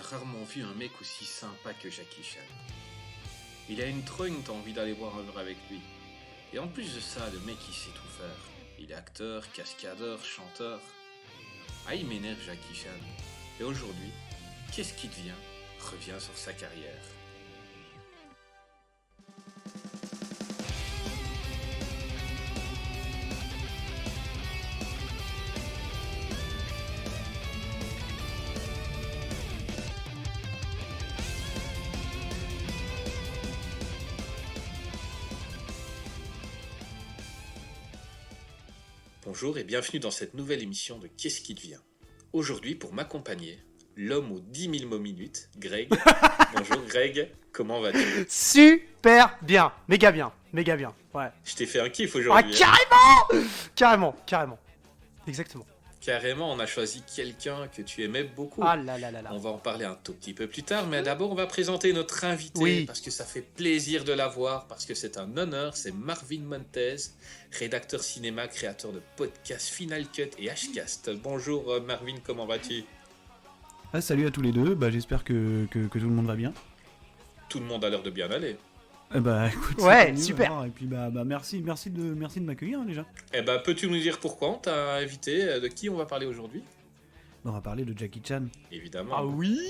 rarement vu un mec aussi sympa que Jackie Chan. Il a une trogne, t'as envie d'aller boire un verre avec lui. Et en plus de ça, le mec il sait tout faire. Il est acteur, cascadeur, chanteur. Ah, il m'énerve Jackie Chan. Et aujourd'hui, qu'est-ce qui devient revient sur sa carrière. Bonjour et bienvenue dans cette nouvelle émission de Qu'est-ce qui devient. Aujourd'hui, pour m'accompagner, l'homme aux 10 000 mots minutes, Greg. Bonjour Greg, comment vas-tu ? Super bien, méga bien, ouais. Je t'ai fait un kiff aujourd'hui. Ah, carrément, exactement. Carrément, on a choisi quelqu'un que tu aimais beaucoup. Ah là là là là. On va en parler un tout petit peu plus tard, mais d'abord on va présenter notre invité, Oui. parce que ça fait plaisir de l'avoir, parce que c'est un honneur, c'est Marvin Montez, rédacteur cinéma, créateur de podcasts Final Cut et Hcast. Bonjour Marvin, comment vas-tu ? Ah, salut à tous les deux, j'espère que tout le monde va bien. Tout le monde a l'air de bien aller. Écoute, Ouais, c'est mieux, super. alors. Et puis merci de m'accueillir déjà. Peux-tu nous dire pourquoi on t'a invité ? De qui on va parler aujourd'hui ? On va parler de Jackie Chan. Évidemment. Ah oui.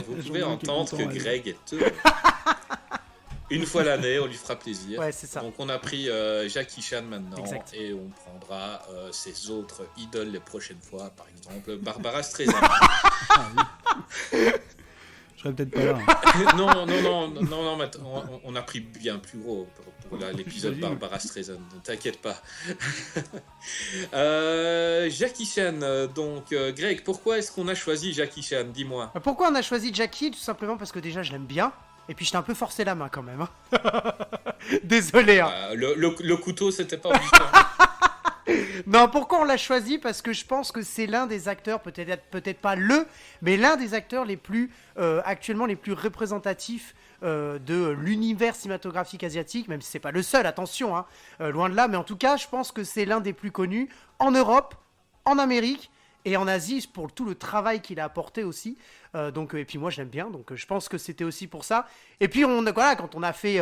Vous pouvez entendre que Greg est heureux. Une fois l'année, on lui fera plaisir. Ouais, c'est ça. Donc on a pris Jackie Chan maintenant. Exact. Et on prendra ses autres idoles les prochaines fois. Par exemple, Barbara Streisand. Je serais peut-être pas là. Hein. non, mais on a pris bien plus gros pour l'épisode J'imagine. Barbara Streisand. Ne t'inquiète pas. Jackie Chan, donc Greg, pourquoi est-ce qu'on a choisi Jackie Chan ? Dis-moi. Pourquoi on a choisi Jackie ? Tout simplement parce que déjà je l'aime bien. Et puis je t'ai un peu forcé la main quand même. Hein. Désolé. Hein. Le couteau, c'était pas obligatoire. Non, pourquoi on l'a choisi ? Parce que je pense que c'est l'un des acteurs, peut-être pas mais l'un des acteurs les plus actuellement les plus représentatifs de l'univers cinématographique asiatique, même si c'est pas le seul, attention, hein, loin de là, mais en tout cas, je pense que c'est l'un des plus connus en Europe, en Amérique et en Asie pour tout le travail qu'il a apporté aussi. Et puis moi, je l'aime bien, donc je pense que c'était aussi pour ça. Et puis quand on a fait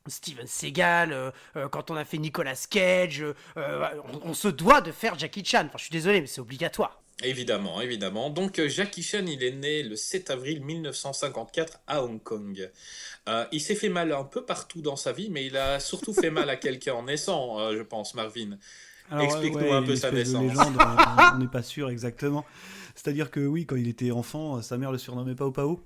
Steven Seagal, quand on a fait Nicolas Cage, on se doit de faire Jackie Chan. Enfin, je suis désolé, mais c'est obligatoire. Évidemment. Donc, Jackie Chan, il est né le 7 avril 1954 à Hong Kong. Il s'est fait mal un peu partout dans sa vie, mais il a surtout fait mal à quelqu'un en naissant, je pense, Marvin. Alors, Explique-nous un peu sa naissance. Légende, on n'est pas sûr exactement. C'est-à-dire que oui, quand il était enfant, sa mère le surnommait Pao Pao.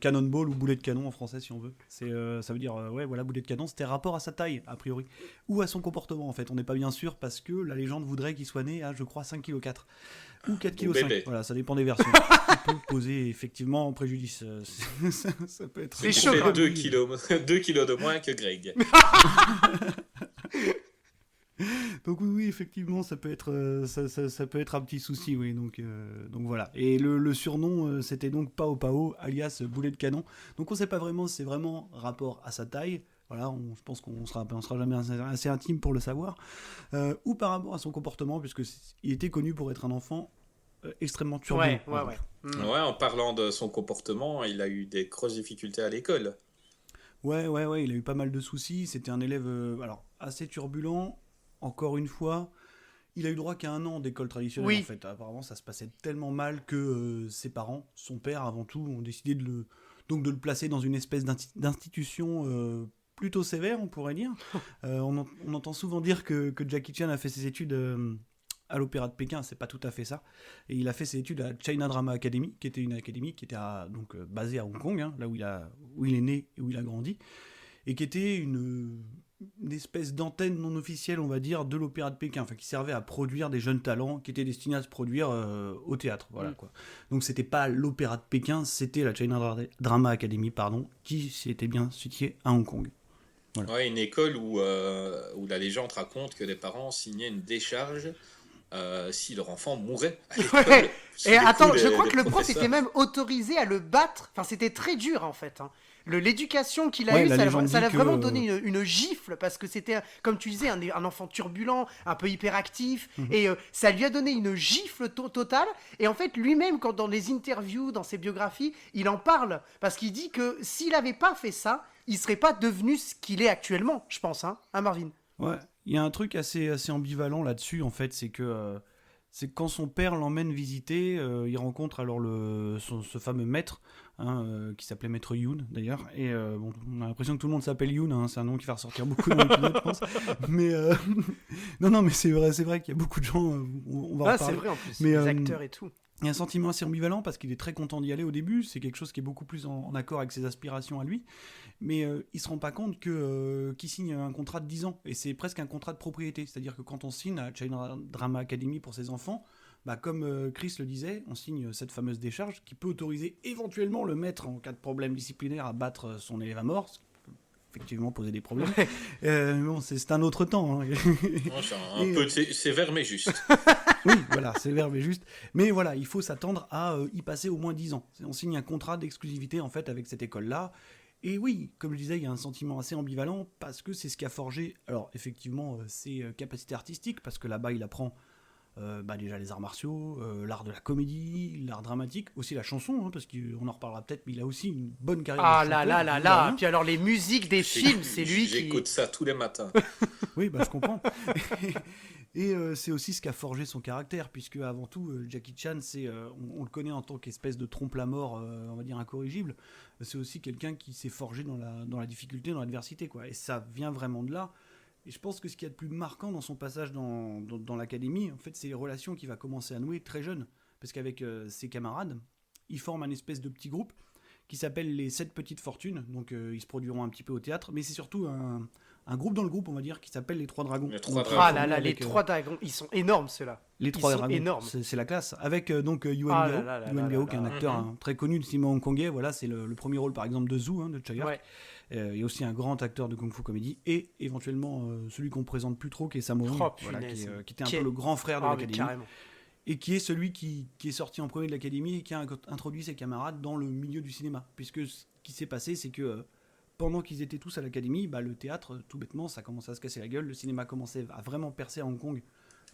Cannonball ou boulet de canon en français si on veut. Ça veut dire boulet de canon, c'était rapport à sa taille a priori ou à son comportement en fait. On n'est pas bien sûr parce que la légende voudrait qu'il soit né à je crois 5,4 kg ou 4,5 kg. Voilà, ça dépend des versions. Ça peut poser effectivement préjudice. Ça peut être. C'est Il chaud, fait quand 2 kilos de moins que Greg. Donc oui, effectivement, ça peut être un petit souci, oui. Donc voilà. Et le surnom, c'était donc Pao Pao, alias boulet de canon. Donc on sait pas vraiment, c'est vraiment rapport à sa taille. Voilà, je pense qu'on sera jamais assez intime pour le savoir. Ou par rapport à son comportement, puisque il était connu pour être un enfant extrêmement turbulent. Ouais. Ouais, en parlant de son comportement, il a eu des grosses difficultés à l'école. Ouais, il a eu pas mal de soucis. C'était un élève assez turbulent. Encore une fois, il a eu droit qu'à 1 an d'école traditionnelle. Oui. En fait, apparemment, ça se passait tellement mal que ses parents, son père avant tout, ont décidé de le placer dans une espèce d'institution plutôt sévère, on pourrait dire. On entend souvent dire que Jackie Chan a fait ses études à l'Opéra de Pékin. C'est pas tout à fait ça. Et il a fait ses études à China Drama Academy, qui était une académie qui était basée à Hong Kong, hein, là où il est né et où il a grandi, et qui était une espèce d'antenne non officielle, on va dire, de l'Opéra de Pékin, qui servait à produire des jeunes talents qui étaient destinés à se produire au théâtre. Voilà, quoi. Donc c'était pas l'Opéra de Pékin, c'était la China Drama Academy, qui s'était bien située à Hong Kong. Voilà. Ouais, une école où la légende raconte que les parents signaient une décharge si leur enfant mourait à l'école. Et attends, je crois que le prof était même autorisé à le battre. Enfin, c'était très dur en fait. Hein. l'éducation qu'il a Ouais, eue, la légende ça dit l'a que, vraiment donné une gifle, parce que c'était, comme tu disais, un enfant turbulent, un peu hyperactif, et ça lui a donné une gifle totale. Et en fait, lui-même, quand dans les interviews, dans ses biographies, il en parle, parce qu'il dit que s'il n'avait pas fait ça, il serait pas devenu ce qu'il est actuellement, je pense, hein, Marvin. Ouais, il y a un truc assez ambivalent là-dessus, en fait, c'est que quand son père l'emmène visiter, il rencontre alors ce fameux maître, hein, qui s'appelait Maître Youn, d'ailleurs, et bon, on a l'impression que tout le monde s'appelle Youn, hein, c'est un nom qui va ressortir beaucoup dans l'épisode, je pense, mais non, mais c'est vrai qu'il y a beaucoup de gens, on va en Ah, parler. c'est vrai en plus, Mais, les acteurs et tout. Il y a un sentiment assez ambivalent parce qu'il est très content d'y aller au début, c'est quelque chose qui est beaucoup plus en accord avec ses aspirations à lui, mais il se rend pas compte qu'il signe un contrat de 10 ans, et c'est presque un contrat de propriété, c'est-à-dire que quand on signe à China Drama Academy pour ses enfants, bah comme Chris le disait, on signe cette fameuse décharge qui peut autoriser éventuellement le maître, en cas de problème disciplinaire, à battre son élève à mort, ce qui peut effectivement poser des problèmes. Bon, c'est un autre temps. Hein. Non, c'est un peu sévère, mais juste. Oui, voilà, c'est le verbe est juste. Mais voilà, il faut s'attendre à y passer au moins 10 ans. On signe un contrat d'exclusivité en fait avec cette école-là. Et oui, comme je disais, il y a un sentiment assez ambivalent parce que c'est ce qui a forgé, alors effectivement, ses capacités artistiques, parce que là-bas il apprend déjà les arts martiaux, l'art de la comédie, l'art dramatique, aussi la chanson, hein, parce qu'on en reparlera peut-être, mais il a aussi une bonne carrière Ah de là chanteur. là là là. Puis alors les musiques des films, c'est lui qui... J'écoute ça tous les matins. Oui, bah je comprends. Et c'est aussi ce qui a forgé son caractère, puisque avant tout, Jackie Chan, on le connaît en tant qu'espèce de trompe-la-mort, on va dire incorrigible. C'est aussi quelqu'un qui s'est forgé dans la difficulté, dans l'adversité, quoi. Et ça vient vraiment de là. Et je pense que ce qu'il y a de plus marquant dans son passage dans l'académie, en fait, c'est les relations qu'il va commencer à nouer très jeune. Parce qu'avec ses camarades, il forme un espèce de petit groupe qui s'appelle les 7 Petites Fortunes. Donc ils se produiront un petit peu au théâtre, mais c'est surtout un groupe dans le groupe, on va dire, qui s'appelle les 3 Dragons. Les 3 Ah là là, les 3 dragons, ils sont énormes ceux-là. Les 3 sont Dragons, énormes. c'est la classe. Avec donc Yuan Ah Biao, là là là Yuan là Biao là qui est un là. acteur très connu de cinéma hongkongais. Voilà, c'est le premier rôle par exemple de Zhu, hein, de Chayak. Ouais. Il y a aussi un grand acteur de kung-fu comédie et éventuellement celui qu'on présente plus trop, qui est Sammo Hung, Oh, voilà, punaise. qui était un peu le grand frère de Ah mais l'académie. carrément. Et qui est celui qui est sorti en premier de l'académie et qui a introduit ses camarades dans le milieu du cinéma. Puisque ce qui s'est passé, c'est que pendant qu'ils étaient tous à l'académie, bah, le théâtre, tout bêtement, ça commençait à se casser la gueule. Le cinéma commençait à vraiment percer à Hong Kong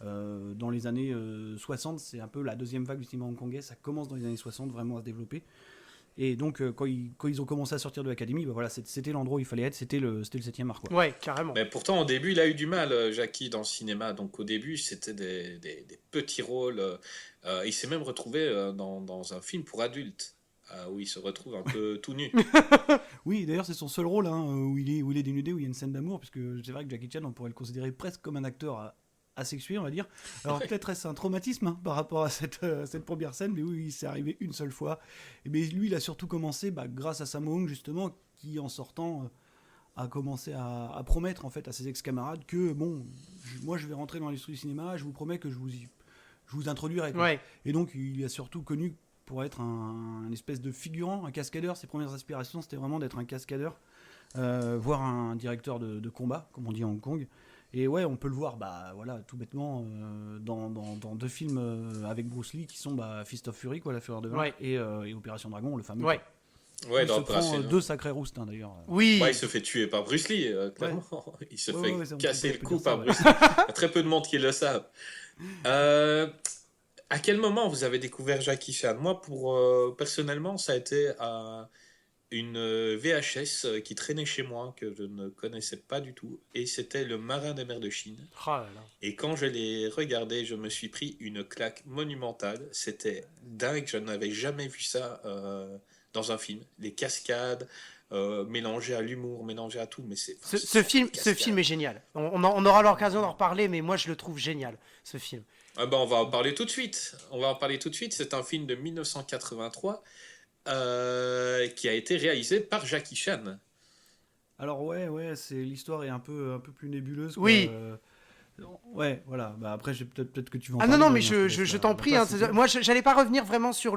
dans les années 60. C'est un peu la deuxième vague du cinéma hongkongais. Ça commence dans les années 60 vraiment à se développer. Et donc, quand ils ont commencé à sortir de l'académie, bah, voilà, c'était l'endroit où il fallait être. C'était le 7e art, quoi. Ouais, carrément. Mais pourtant, au début, il a eu du mal, Jackie, dans le cinéma. Donc, au début, c'était des petits rôles. Il s'est même retrouvé dans un film pour adultes, où il se retrouve un peu tout nu. Oui, d'ailleurs, c'est son seul rôle hein, où il est dénudé, où il y a une scène d'amour, parce que c'est vrai que Jackie Chan, on pourrait le considérer presque comme un acteur asexué, on va dire. Alors peut-être est-ce un traumatisme hein, par rapport à cette première scène, mais oui, c'est arrivé une seule fois. Et bien, lui, il a surtout commencé grâce à Sammo Hung, justement, qui en sortant a commencé à promettre en fait à ses ex-camarades que bon, moi je vais rentrer dans l'industrie du cinéma, je vous promets que je vous introduirai. Quoi. Ouais. Et donc il a surtout connu pour être un espèce de figurant, un cascadeur. Ses premières aspirations, c'était vraiment d'être un cascadeur, voire un directeur de combat, comme on dit à Hong Kong. Et ouais, on peut le voir, voilà, tout bêtement, dans 2 films avec Bruce Lee qui sont Fist of Fury, quoi, la Fureur de Vaincre, Ouais. et Opération Dragon, le fameux. Ouais. Ouais, Il dans se Opération. prend 2 sacrés roustes, hein, d'ailleurs. Oui. Ouais, il se fait tuer par Bruce Lee, clairement. Ouais. Il se fait on casser le peut cou dire ça, par ouais. Bruce Lee. Il y a très peu de monde qui le savent. À quel moment vous avez découvert Jackie Chan? Moi, personnellement, ça a été une VHS qui traînait chez moi, que je ne connaissais pas du tout. Et c'était Le Marin des mers de Chine. Oh là là. Et quand je l'ai regardé, je me suis pris une claque monumentale. C'était dingue, je n'avais jamais vu ça dans un film. Les cascades, mélangées à l'humour, mélangées à tout. Mais Ce film est génial. On aura l'occasion d'en reparler, mais moi je le trouve génial, ce film. Ah ben, on va en parler tout de suite. C'est un film de 1983 qui a été réalisé par Jackie Chan. Alors ouais, l'histoire est un peu plus nébuleuse. Quoi. Oui. Ouais, voilà. Après, peut-être que tu vas en Ah parler. non, mais Damien, je t'en prie. Hein, moi, j'allais pas revenir vraiment sur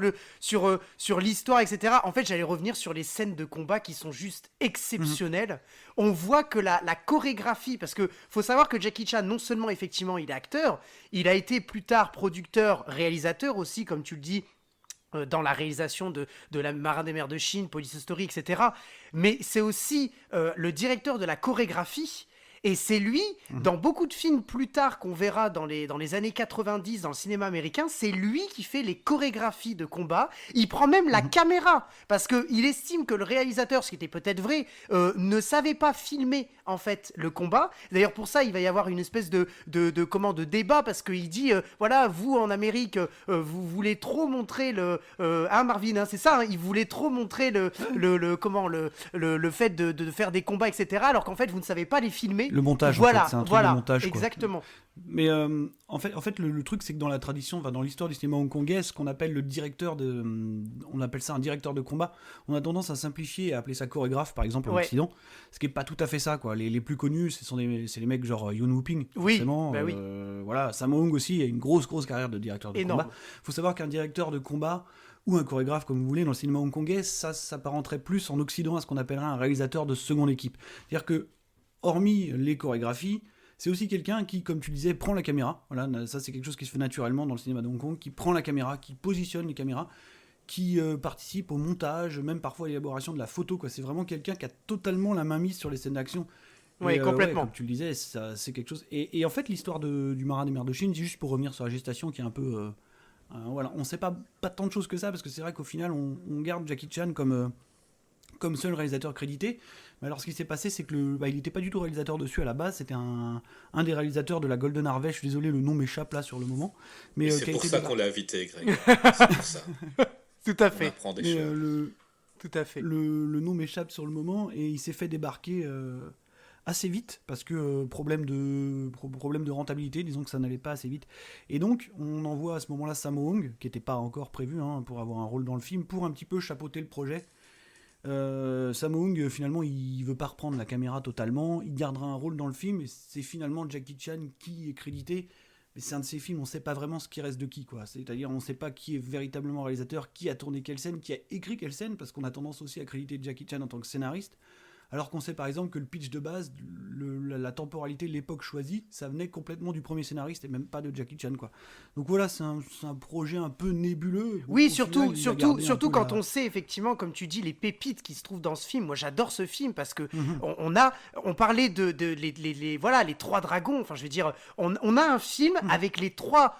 l'histoire, etc. En fait, j'allais revenir sur les scènes de combat qui sont juste exceptionnelles. On voit que la chorégraphie, parce que faut savoir que Jackie Chan, non seulement effectivement il est acteur, il a été plus tard producteur, réalisateur aussi, comme tu le dis. dans la réalisation de la Marin des mers de Chine, Police Story, etc. Mais c'est aussi le directeur de la chorégraphie. Et c'est lui, dans beaucoup de films plus tard qu'on verra dans les années 90 dans le cinéma américain, c'est lui qui fait les chorégraphies de combat. Il prend même la caméra, parce qu'il estime que le réalisateur, ce qui était peut-être vrai, ne savait pas filmer en fait le combat. D'ailleurs pour ça, il va y avoir une espèce de débat, parce qu'il dit, voilà, vous en Amérique, vous voulez trop montrer Marvin, hein, c'est ça, hein, il voulait trop montrer le fait de faire des combats, etc. Alors qu'en fait, vous ne savez pas les filmer. Le montage, voilà, en fait, c'est un truc de montage, quoi. Exactement. Mais en fait le truc, c'est que dans la tradition, dans l'histoire du cinéma hongkongais, ce qu'on appelle on appelle ça un directeur de combat. On a tendance à simplifier et à appeler ça chorégraphe, par exemple, en Occident. Ce qui est pas tout à fait ça, quoi. Les plus connus, c'est les mecs genre Yuen Woo-ping, forcément. Oui. Voilà, Sammo Hung aussi a une grosse carrière de directeur de combat. Faut savoir qu'un directeur de combat ou un chorégraphe, comme vous voulez, dans le cinéma hongkongais, ça s'apparenterait plus en Occident à ce qu'on appellerait un réalisateur de seconde équipe. C'est-à-dire que, hormis les chorégraphies, c'est aussi quelqu'un qui, comme tu disais, prend la caméra. Voilà, ça c'est quelque chose qui se fait naturellement dans le cinéma de Hong Kong, qui prend la caméra, qui positionne les caméras, qui participe au montage, même parfois à l'élaboration de la photo, quoi. C'est vraiment quelqu'un qui a totalement la main mise sur les scènes d'action. Oui, complètement. Comme tu le disais, c'est quelque chose. Et en fait, l'histoire du Marin des mers de Chine, juste pour revenir sur la gestation, qui est un peu... voilà, on sait pas tant de choses que ça, parce que c'est vrai qu'au final, on garde Jackie Chan comme seul réalisateur crédité. Mais alors ce qui s'est passé, c'est que il n'était pas du tout réalisateur dessus à la base, c'était un des réalisateurs de la Golden Harvest, je suis désolé, le nom m'échappe là sur le moment. Mais c'est pour ça qu'on l'a invité, Greg. C'est pour ça. Tout à fait. On apprend des choses. Tout à fait. Le nom m'échappe sur le moment, et il s'est fait débarquer assez vite, parce que problème de rentabilité, disons que ça n'allait pas assez vite. Et donc, on envoie à ce moment-là Sammo Hung, qui n'était pas encore prévu pour avoir un rôle dans le film, pour un petit peu chapeauter le projet. Sammo Hung, finalement, il veut pas reprendre la caméra totalement, il gardera un rôle dans le film, et c'est finalement Jackie Chan qui est crédité. Mais c'est un de ces films, on sait pas vraiment ce qui reste de qui, quoi. C'est-à-dire, on sait pas qui est véritablement réalisateur, qui a tourné quelle scène, qui a écrit quelle scène, parce qu'on a tendance aussi à créditer Jackie Chan en tant que scénariste. Alors qu'on sait par exemple que le pitch de base, la temporalité, l'époque choisie, ça venait complètement du premier scénariste et même pas de Jackie Chan, quoi. Donc voilà, c'est un projet un peu nébuleux. Oui, surtout quand on sait effectivement, comme tu dis, les pépites qui se trouvent dans ce film. Moi, j'adore ce film parce que on parlait les trois dragons. Enfin, je veux dire, on a un film avec les trois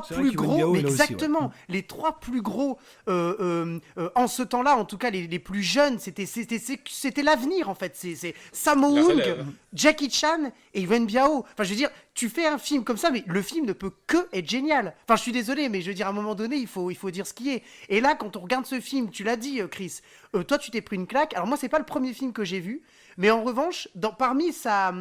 plus gros, exactement, aussi, les trois plus gros en ce temps-là, en tout cas les plus jeunes, c'était l'avenir en fait. C'est Sammo Hung, Jackie Chan et Yuen Biao. Enfin, je veux dire, tu fais un film comme ça, mais le film ne peut que être génial. Enfin, je suis désolé, mais je veux dire, à un moment donné, il faut dire ce qui est. Et là, quand on regarde ce film, tu l'as dit, Chris, toi, tu t'es pris une claque. Alors moi, c'est pas le premier film que j'ai vu, mais en revanche, parmi sa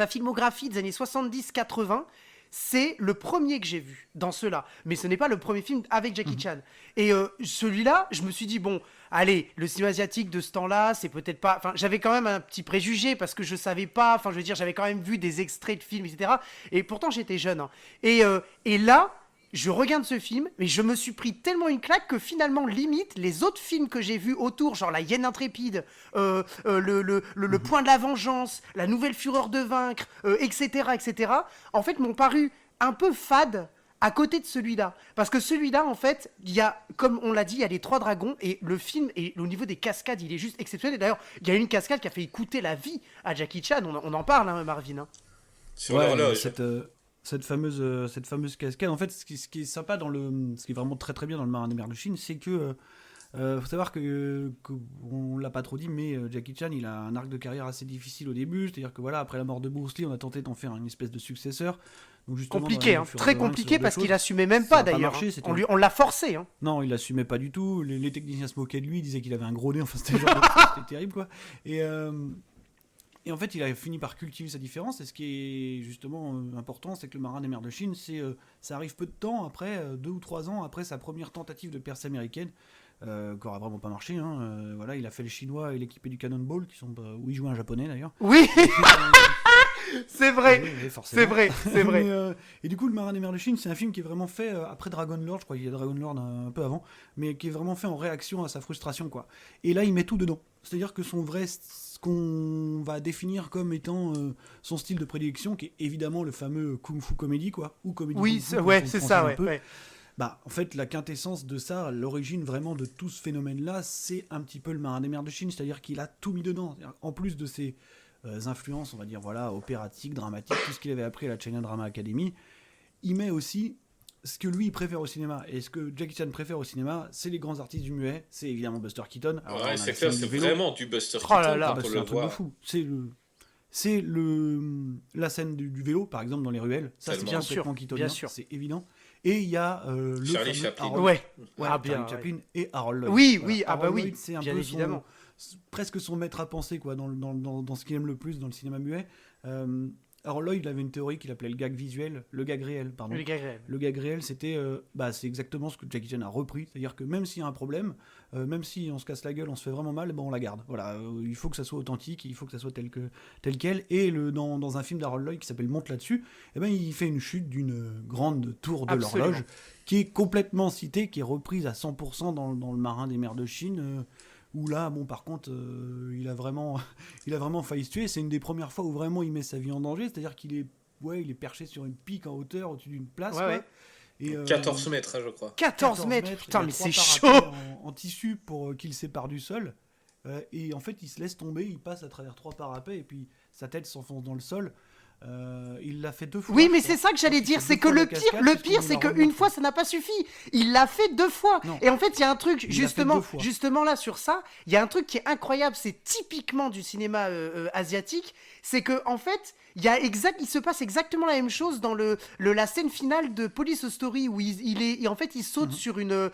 filmographie des années 70-80, c'est le premier que j'ai vu dans ceux-là. Mais ce n'est pas le premier film avec Jackie Chan. Et celui-là, je me suis dit, bon, allez, le cinéma asiatique de ce temps-là, c'est peut-être pas... Enfin, j'avais quand même un petit préjugé parce que je savais pas... Enfin, je veux dire, j'avais quand même vu des extraits de films, etc. Et pourtant, j'étais jeune. Hein. Et là, je regarde ce film, mais je me suis pris tellement une claque que finalement, limite, les autres films que j'ai vus autour, genre La Hyène Intrépide, le Point de la Vengeance, La Nouvelle Fureur de Vaincre, etc., en fait, m'ont paru un peu fades à côté de celui-là. Parce que celui-là, en fait, il y a, comme on l'a dit, il y a les trois dragons, et le film, et au niveau des cascades, il est juste exceptionnel. D'ailleurs, il y a une cascade qui a fait coûter la vie à Jackie Chan, on en parle, hein, Marvin. Hein. Sur l'horloge. Cette fameuse cascade, en fait, ce qui est sympa ce qui est vraiment très très bien dans le Marin des mers de Chine, c'est que faut savoir que on l'a pas trop dit, mais Jackie Chan, il a un arc de carrière assez difficile au début, c'est-à-dire que voilà, après la mort de Bruce Lee, on a tenté d'en faire une espèce de successeur. Donc compliqué, très compliqué, parce qu'il assumait même pas d'ailleurs. On l'a forcé. Hein. Non, il assumait pas du tout. Les techniciens se moquaient de lui, ils disaient qu'il avait un gros nez. Enfin, c'était terrible, quoi. Et en fait, il a fini par cultiver sa différence. Et ce qui est justement important, c'est que le Marin des mers de Chine, ça arrive peu de temps après, 2 ou 3 ans après sa première tentative de percée américaine, qui aura vraiment pas marché. Hein. Voilà, il a fait les Chinois et l'équipé du Cannonball, où il jouait un japonais d'ailleurs. Oui. C'est vrai, oui, c'est vrai. Et du coup, le Marin des mers de Chine, c'est un film qui est vraiment fait après Dragon Lord, je crois qu'il y a Dragon Lord un peu avant, mais qui est vraiment fait en réaction à sa frustration, quoi. Et là, il met tout dedans. C'est-à-dire que ce qu'on va définir comme étant son style de prédilection, qui est évidemment le fameux kung-fu comédie, quoi, ou comédie. Oui, kung-fu, c'est ça, ouais. Bah, en fait, la quintessence de ça, l'origine vraiment de tout ce phénomène-là, c'est un petit peu le Marin des mers de Chine, c'est-à-dire qu'il a tout mis dedans. C'est-à-dire, en plus de ses influences, on va dire, voilà, opératiques, dramatiques, tout ce qu'il avait appris à la China Drama Academy, il met aussi ce que lui il préfère au cinéma. Et ce que Jackie Chan préfère au cinéma, c'est les grands artistes du muet, c'est évidemment Buster Keaton. Alors, là, on a c'est la clair, scène c'est du vélo. vraiment du Buster Oh Keaton là là, quand Bah, on c'est le un truc de voit. fou. La scène du vélo, par exemple, dans les ruelles. Ça, c'est Tellement. Bien sûr, complètement keatonien, bien sûr. c'est évident. Et il y a le Charlie fameux Chaplin. Harold, Ouais. ouais, Ah, bien, Charlie ouais. Chaplin et Harold Lloyd. Oui, Voilà. oui, ah bah Harold oui, Lloyd, c'est un bien peu évidemment. presque son maître à penser quoi, dans ce qu'il aime le plus dans le cinéma muet. Harold Lloyd, il avait une théorie qu'il appelait le gag visuel, le gag réel, pardon. Le gars réel. Le gag réel, c'était, c'est exactement ce que Jackie Chan a repris, c'est-à-dire que même s'il y a un problème, même si on se casse la gueule, on se fait vraiment mal, on la garde. Voilà, il faut que ça soit authentique, il faut que ça soit tel quel. Et dans un film d'Harold Lloyd qui s'appelle Monte là-dessus, il fait une chute d'une grande tour de Absolument. l'horloge qui est complètement citée, qui est reprise à 100% dans le Marin des mers de Chine. Où là, par contre, il a vraiment failli se tuer. C'est une des premières fois où vraiment il met sa vie en danger, c'est-à-dire qu'il est perché sur une pique en hauteur au-dessus d'une place. Ouais, quoi. ouais. Et, 14 mètres, hein, je crois. 14 mètres, il y putain, a mais 3 c'est chaud. parapets en tissu pour qu'il sépare du sol. Et en fait, il se laisse tomber, il passe à travers 3 parapets et puis sa tête s'enfonce dans le sol. Il l'a fait 2 fois. Oui, je mais crois. c'est ça que j'allais Il fait dire, c'est 2 que fois le la pire, cascade, le parce pire, qu'il c'est l'a qu'une remonté. fois, ça n'a pas suffi. Il l'a fait 2 fois. Non. Et en fait, il y a un truc, Il l'a fait 2 fois. justement là sur ça, il y a un truc qui est incroyable, c'est typiquement du cinéma asiatique, c'est que en fait, il se passe exactement la même chose dans la scène finale de Police Story où en fait, il saute sur une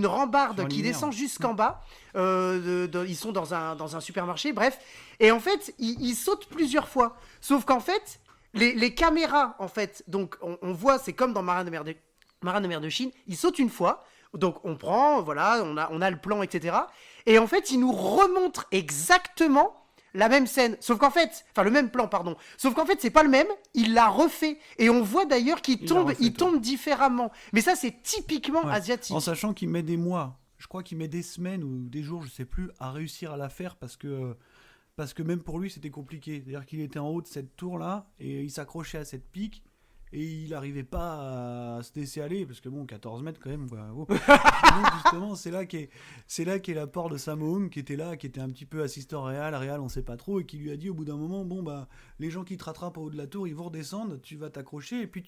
rambarde Sur un qui linéaire. descend jusqu'en bas. Ils sont dans un supermarché, bref. Et en fait, il saute plusieurs fois. Sauf qu'en fait, les caméras, en fait, donc on voit, c'est comme dans Marin de mer de Chine, il saute une fois, donc on prend, voilà, on a le plan, etc. Et en fait, il nous remontre exactement la même scène, sauf qu'en fait, enfin le même plan, pardon, sauf qu'en fait, c'est pas le même, il l'a refait. Et on voit d'ailleurs qu'il Il l'a refait, il tombe différemment. Mais ça, c'est typiquement Ouais. asiatique. En sachant qu'il met des mois, je crois qu'il met des semaines ou des jours, je sais plus, à réussir à la faire parce que même pour lui c'était compliqué. C'est-à-dire qu'il était en haut de cette tour-là et il s'accrochait à cette pique et il n'arrivait pas à se laisser aller parce que 14 mètres quand même. Quoi. Oh. Et donc justement, c'est là qu'est l'apport de Sammo Hung qui était là, qui était un petit peu assistant réal, on sait pas trop, et qui lui a dit au bout d'un moment, les gens qui te rattrapent au haut de la tour, ils vont redescendre, tu vas t'accrocher et puis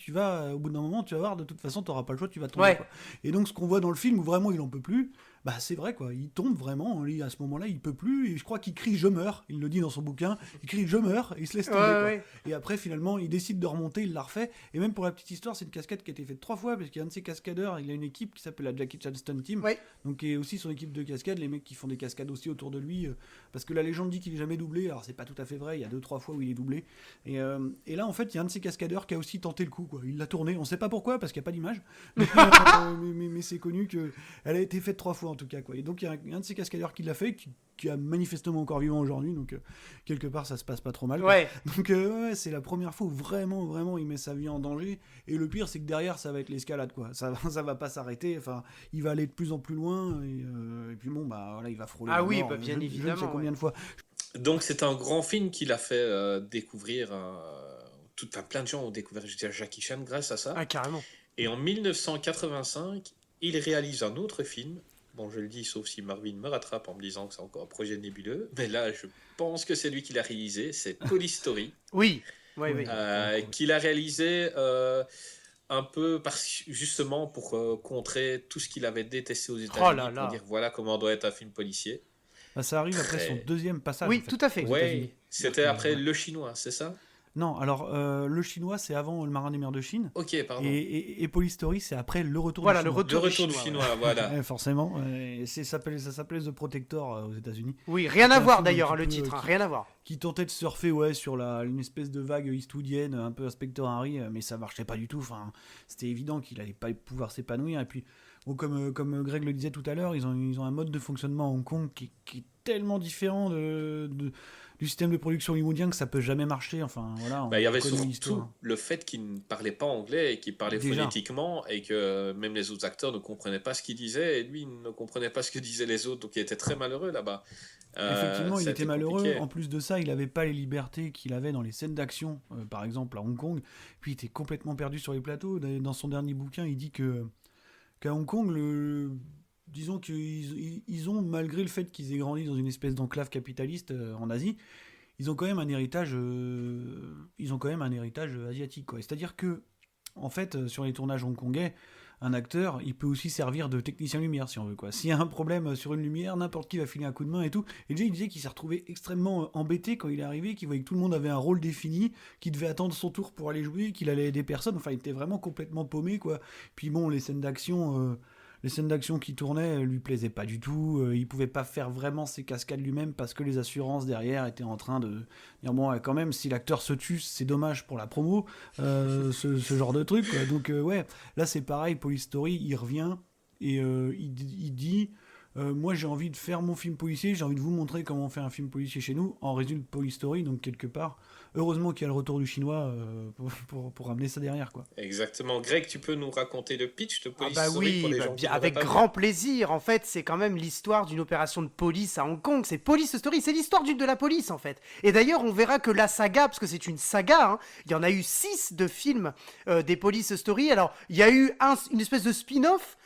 au bout d'un moment, tu vas voir, de toute façon, tu n'auras pas le choix, tu vas tomber. Ouais. Quoi. Et donc ce qu'on voit dans le film où vraiment il en peut plus, c'est vrai quoi, il tombe vraiment, lui, à ce moment-là, il peut plus, et je crois qu'il crie je meurs, il le dit dans son bouquin, il crie je meurs, et il se laisse tomber. Ouais, quoi. ouais. Et après finalement, il décide de remonter, il la refait, et même pour la petite histoire, c'est une cascade qui a été faite 3 fois, parce qu'il y a un de ses cascadeurs, il a une équipe qui s'appelle la Jackie Chan Stunt Team, Ouais. donc qui est aussi son équipe de cascade, les mecs qui font des cascades aussi autour de lui, parce que la légende dit qu'il est jamais doublé, alors c'est pas tout à fait vrai, il y a 2-3 fois où il est doublé, et là en fait il y a un de ses cascadeurs qui a aussi tenté le coup, quoi. Il l'a tourné, on sait pas pourquoi, parce qu'il n'y a pas d'image, mais c'est connu qu'elle a été faite 3 fois en tout cas, quoi. Et donc il y a un de ces cascadeurs qui l'a fait, qui est manifestement encore vivant aujourd'hui, donc quelque part ça se passe pas trop mal. Quoi. Ouais. Donc c'est la première fois où vraiment il met sa vie en danger, et le pire c'est que derrière ça va être l'escalade, quoi. Ça va pas s'arrêter, enfin il va aller de plus en plus loin, et puis voilà, il va frôler Ah la oui, mort, bah, bien je ne évidemment, sais combien de fois. Donc c'est un grand film qui l'a fait découvrir. Plein de gens ont découvert Jackie Chan grâce à ça. Ah, carrément. Et en 1985, il réalise un autre film. Bon, je le dis, sauf si Marvin me rattrape en me disant que c'est encore un projet nébuleux. Mais là, je pense que c'est lui qui l'a réalisé. C'est Police Story. Oui. Oui. Qu'il a réalisé un peu justement pour contrer tout ce qu'il avait détesté aux États-Unis. là là. Pour dire voilà comment doit être un film policier. Ça arrive après son deuxième passage. Oui, en fait, tout à fait. aux Ouais, États-Unis. c'était après Le Chinois, c'est ça? Non, alors le chinois c'est avant le Marin des mers de Chine. Ok, pardon. Et Police Story c'est après le retour Voilà, du le chinois. retour Le du retour du Chinois, Chinois, voilà. Ouais, forcément. Ça s'appelait The Protector aux États-Unis. Oui, rien C'est à un voir film d'ailleurs, un le petit peu, titre, hein, rien à voir. Qui tentait de surfer sur une espèce de vague eastwoodienne, un peu Inspector Harry, mais ça marchait pas du tout. Enfin, c'était évident qu'il allait pas pouvoir s'épanouir. Et puis, comme Greg le disait tout à l'heure, ils ont un mode de fonctionnement à Hong Kong qui est tellement différent du système de production hollywoodien que ça peut jamais marcher. Enfin, voilà. Il y avait connaît surtout l'histoire. le fait qu'il ne parlait pas anglais et qu'il parlait Déjà. phonétiquement et que même les autres acteurs ne comprenaient pas ce qu'il disait et lui il ne comprenait pas ce que disaient les autres, donc il était très malheureux là-bas. Effectivement, il ça a était été malheureux. compliqué. En plus de ça, il n'avait pas les libertés qu'il avait dans les scènes d'action, par exemple à Hong Kong. Puis il était complètement perdu sur les plateaux. Dans son dernier bouquin, il dit que qu'à Hong Kong, disons qu'ils ont, malgré le fait qu'ils aient grandi dans une espèce d'enclave capitaliste en Asie, ils ont quand même un héritage, asiatique, quoi. C'est-à-dire que, en fait, sur les tournages hongkongais, un acteur, il peut aussi servir de technicien lumière, si on veut, quoi. S'il y a un problème sur une lumière, n'importe qui va filer un coup de main et tout. Et déjà, il disait qu'il s'est retrouvé extrêmement embêté quand il est arrivé, qu'il voyait que tout le monde avait un rôle défini, qu'il devait attendre son tour pour aller jouer, qu'il allait aider personne. Enfin, il était vraiment complètement paumé, quoi. Puis bon, les scènes d'action qui tournaient lui plaisaient pas du tout. Il pouvait pas faire vraiment ses cascades lui-même parce que les assurances derrière étaient en train de dire bon, quand même, si l'acteur se tue, c'est dommage pour la promo, ce genre de truc, quoi. Donc ouais, là c'est pareil. Police Story, il revient et il dit moi j'ai envie de faire mon film policier, j'ai envie de vous montrer comment on fait un film policier chez nous. En résulte Police Story, donc quelque part. Heureusement qu'il y a le retour du chinois pour ramener ça derrière, quoi. Exactement. Greg, tu peux nous raconter le pitch de Police bah Story oui, pour les gens qui avec n'auraient pas grand plaisir. En fait, c'est quand même l'histoire d'une opération de police à Hong Kong. C'est Police Story, c'est l'histoire de la police, en fait. Et d'ailleurs, on verra que la saga, parce que c'est une saga, hein, il y en a eu 6 de films des Police Story. Alors, il y a eu une espèce de spin-off,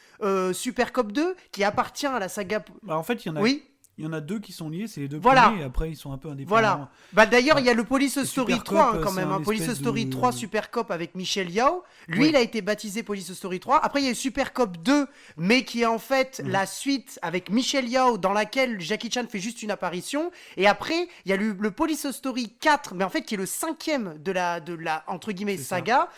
Super Cop 2, qui appartient à la saga... Bah, en fait, il y en a... Oui. Il y en a 2 qui sont liés, c'est les 2 Voilà. premiers, et après ils sont un peu indépendants. Voilà. Bah d'ailleurs, il y a le Police Story Super 3 Cop, quand même. c'est un Police espèce Story de- 3 Super Cop avec Michel Yao. Lui, Ouais. il a été baptisé Police Story 3. Après, il y a eu Super Cop 2, mais qui est en fait la suite avec Michel Yao, dans laquelle Jackie Chan fait juste une apparition. Et après, il y a le Police Story 4, mais en fait qui est le 5e de la entre guillemets C'est ça. saga,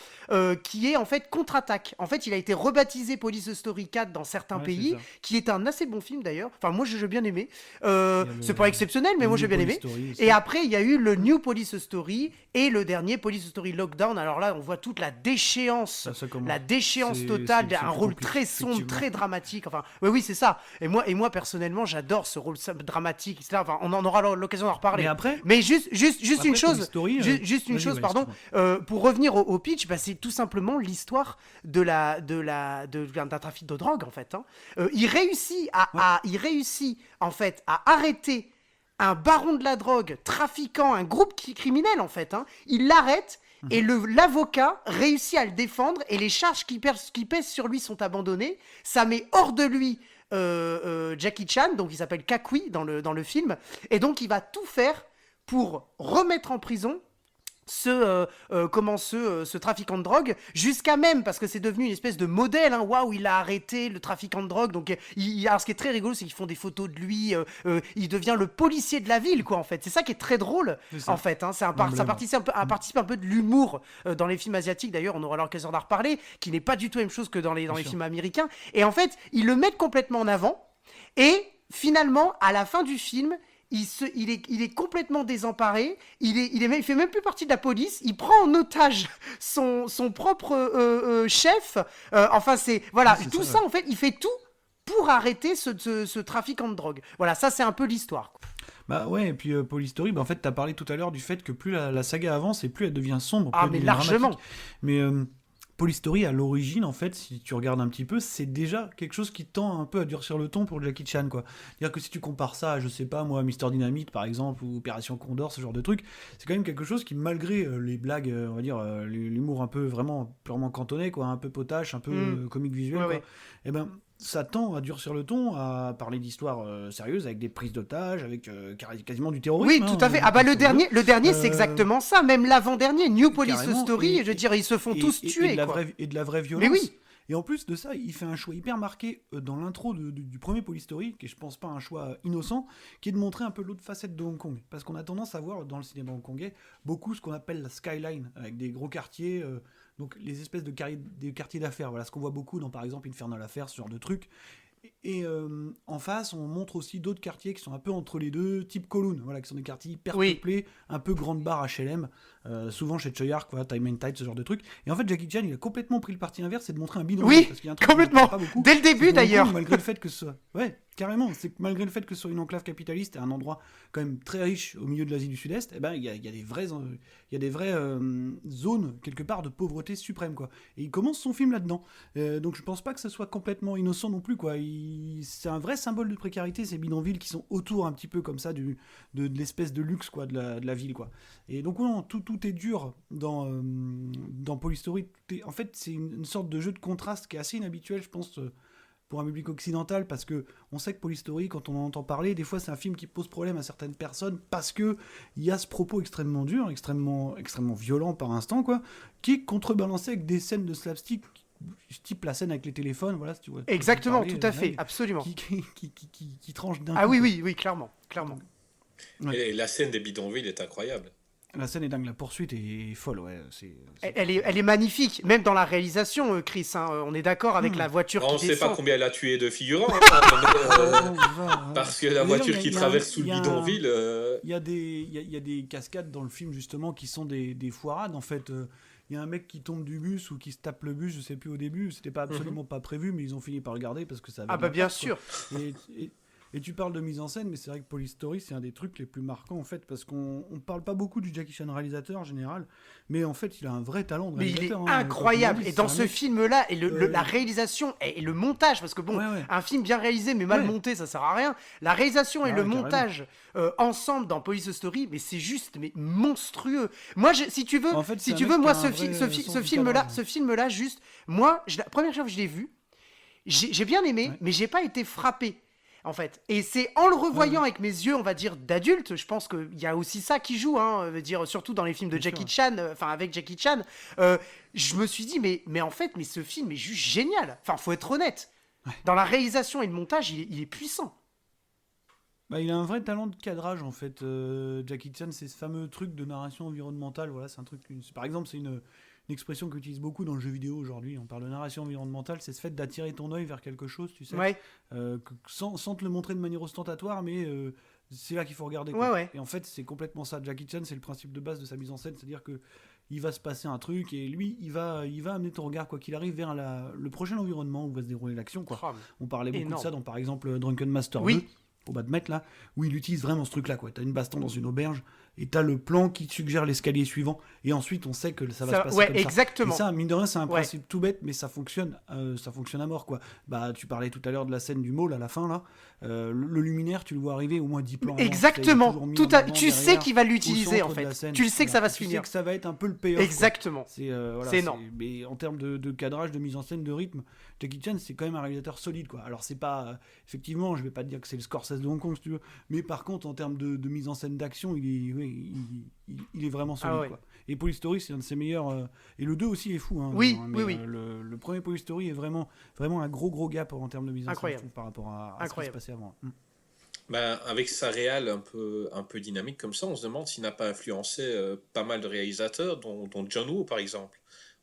qui est en fait Contre-Attaque. En fait, il a été rebaptisé Police Story 4 dans certains Ouais, pays, c'est ça. qui est un assez bon film d'ailleurs. Enfin, moi, j'ai bien aimé. Il y a C'est pas exceptionnel, mais le moi, j'ai New bien Police aimé. Story aussi. Et après, il y a eu le New Police Story et le dernier Police Story Lockdown. Alors là, on voit toute la déchéance, Ça commence. la déchéance C'est- totale, c'est un plus rôle compliqué, très sombre, effectivement. très dramatique. Enfin, oui, c'est ça. Et moi, personnellement, j'adore ce rôle dramatique, etc. Enfin, on en aura l'occasion d'en reparler. Mais après, Mais juste après, une chose, Police Story, juste une vas-y, chose, ouais, pardon. excuse-moi. Pour revenir au pitch, bah, c'est tout simplement l'histoire d'un trafic de drogue, en fait. Hein. Il réussit en fait à arrêter un baron de la drogue, trafiquant, un groupe criminel en fait. Hein. Il l'arrête et l'avocat réussit à le défendre et les charges qui pèsent sur lui sont abandonnées. Ça met hors de lui Jackie Chan, donc il s'appelle Kakui dans le film, et donc il va tout faire pour remettre en prison ce trafiquant de drogue, jusqu'à même, parce que c'est devenu une espèce de modèle, hein, waouh, il a arrêté le trafiquant de drogue, donc alors ce qui est très rigolo, c'est qu'ils font des photos de lui, il devient le policier de la ville, quoi, en fait, c'est ça qui est très drôle, C'est ça. en fait, hein, ça L'emblème. participe un peu de l'humour dans les films asiatiques, d'ailleurs, on aura l'occasion d'en reparler, qui n'est pas du tout la même chose que dans les sûr. films américains, et en fait, ils le mettent complètement en avant, et finalement, à la fin du film, il est complètement désemparé, il fait même plus partie de la police, il prend en otage son propre chef, enfin c'est, voilà, Oui, c'est tout ça, ça ouais. en fait, il fait tout pour arrêter ce trafiquant de drogue. Voilà, ça c'est un peu l'histoire. Bah ouais, et puis Police Story, bah en fait, t'as parlé tout à l'heure du fait que plus la saga avance et plus elle devient sombre. Ah, plus elle mais devient largement. dramatique. Mais Police Story, à l'origine, en fait, si tu regardes un petit peu, c'est déjà quelque chose qui tend un peu à durcir le ton pour Jackie Chan, quoi. C'est-à-dire que si tu compares ça à, je sais pas, moi, Mister Dynamite, par exemple, ou Opération Condor, ce genre de truc, c'est quand même quelque chose qui, malgré les blagues, on va dire, l'humour un peu vraiment purement cantonné, quoi, un peu potache, un peu comique visuel, Ouais, quoi, ouais. et ben ça tend à durcir le ton, à parler d'histoires sérieuses, avec des prises d'otages, avec quasiment du terrorisme. Oui, hein, tout à fait. Ah bah le dernier Euh, c'est exactement ça. Même l'avant-dernier, New Police carrément, Story, et- je veux dire, ils se font tous tuer, de la quoi. vraie violence. Mais oui. Et en plus de ça, il fait un choix hyper marqué dans l'intro du premier Police Story, qui est, je pense pas, un choix innocent, qui est de montrer un peu l'autre facette de Hong Kong. Parce qu'on a tendance à voir dans le cinéma hongkongais beaucoup ce qu'on appelle la skyline, avec des gros quartiers, donc les espèces de des quartiers d'affaires. Voilà ce qu'on voit beaucoup dans, par exemple, Infernal Affairs, ce genre de truc. Et en face, on montre aussi d'autres quartiers qui sont un peu entre les deux, type Kowloon, voilà, qui sont des quartiers hyper Oui. peuplés, un peu grande barre HLM, souvent chez Choi Ark, quoi, Time and Tide, ce genre de truc. Et en fait, Jackie Chan, il a complètement pris le parti inverse, c'est de montrer un bidon. Oui, parce qu'il y a un truc qu'on complètement. comprend pas beaucoup, Dès le c'est début, qu'Hong Kong, d'ailleurs. malgré le fait que ce soit... Ouais, carrément. C'est que malgré le fait que ce soit une enclave capitaliste et un endroit quand même très riche au milieu de l'Asie du Sud-Est, eh ben, il y a des vraies zones, quelque part, de pauvreté suprême, quoi. Et il commence son film là-dedans. Donc je pense pas que ce soit complètement innocent non plus, quoi. C'est un vrai symbole de précarité, ces bidonvilles qui sont autour un petit peu comme ça de l'espèce de luxe, quoi, de la ville, quoi. Et donc non, tout est dur dans Polystory. En fait, c'est une sorte de jeu de contraste qui est assez inhabituel, je pense, pour un public occidental, parce que on sait que Polystory, quand on en entend parler, des fois c'est un film qui pose problème à certaines personnes parce que il y a ce propos extrêmement dur, extrêmement violent par instant, quoi, qui est contrebalancé avec des scènes de slapstick, type la scène avec les téléphones, voilà, si tu vois. Exactement, parler, tout à fait, absolument. Qui tranche d'un Ah coup, oui, clairement. Ouais. Et la scène des bidonvilles est incroyable. La scène est dingue, la poursuite est folle, ouais. Elle est magnifique, même dans la réalisation, Chris. Hein, on est d'accord avec la voiture On qui ne sait descend. pas combien elle a tué de figurants, parce que la voiture qui traverse sous le bidonville... Il y a des cascades dans le film, justement, qui sont des foirades, en fait. Il y a un mec qui tombe du bus ou qui se tape le bus, je sais plus au début, c'était pas absolument pas prévu, mais ils ont fini par le garder parce que ça avait... Ah bah bien sûr. Et tu parles de mise en scène, mais c'est vrai que Polystory, c'est un des trucs les plus marquants, en fait, parce qu'on parle pas beaucoup du Jackie Chan réalisateur en général, mais en fait, il a un vrai talent de Mais il est réalisateur. incroyable. Et dans ce film-là, et la réalisation et le montage, parce que bon, un film bien réalisé mais mal monté, ça sert à rien. La réalisation et le montage ensemble dans Police Story, mais c'est juste monstrueux. Moi, si tu veux, en fait, moi, ce film-là, juste, moi, la première fois que je l'ai vu, j'ai bien aimé, mais j'ai pas été frappé. En fait, et c'est en le revoyant avec mes yeux, on va dire, d'adulte, je pense qu'il y a aussi ça qui joue, hein, dire, surtout dans les films de Jackie Chan, avec Jackie Chan, je me suis dit, mais en fait, ce film est juste génial. Enfin, faut être honnête. Ouais. Dans la réalisation et le montage, il est puissant. Bah, il a un vrai talent de cadrage, en fait. Jackie Chan, c'est ce fameux truc de narration environnementale. Voilà, c'est un truc. Par exemple, c'est une expression qu'on utilise beaucoup dans le jeu vidéo aujourd'hui. On parle de narration environnementale, c'est ce fait d'attirer ton œil vers quelque chose, tu sais, sans te le montrer de manière ostentatoire, mais c'est là qu'il faut regarder. Et en fait, c'est complètement ça. Jackie Chan, c'est le principe de base de sa mise en scène, c'est-à-dire que il va se passer un truc et lui, il va amener ton regard, quoi qu'il arrive, vers le prochain environnement où va se dérouler l'action, quoi. On parlait beaucoup de ça dans, par exemple, Drunken Master 2. Au bas de mettre là, où il utilise vraiment ce truc-là, quoi. T'as une baston dans une auberge et t'as le plan qui suggère l'escalier suivant, et ensuite on sait que ça va se passer comme exactement. ça. Et ça, mine de rien, c'est un principe tout bête, mais ça fonctionne à mort, quoi. Bah, tu parlais tout à l'heure de la scène du mall à la fin là, le luminaire, tu le vois arriver au moins 10 plans. Exactement. Tu sais qu'il va l'utiliser en fait. Tu le sais que ça va se finir. Tu sais que ça va être un peu le payoff. Exactement. C'est énorme. Mais en termes de cadrage, de mise en scène, de rythme, Jackie Chan, c'est quand même un réalisateur solide, quoi. Alors c'est pas, effectivement, je vais pas te dire que c'est le Scorsese de Hong Kong, si tu veux, mais par contre, en termes de mise en scène d'action, il est vraiment solide, quoi. Et Polystory, c'est un de ses meilleurs, et le 2 aussi est fou, hein. Oui. Le premier Polystory est vraiment un gros gap en termes de mise en scène, je trouve, par rapport à ce qui se passait avant. Ben, avec sa réal un peu dynamique comme ça, on se demande s'il n'a pas influencé pas mal de réalisateurs, dont John Woo par exemple.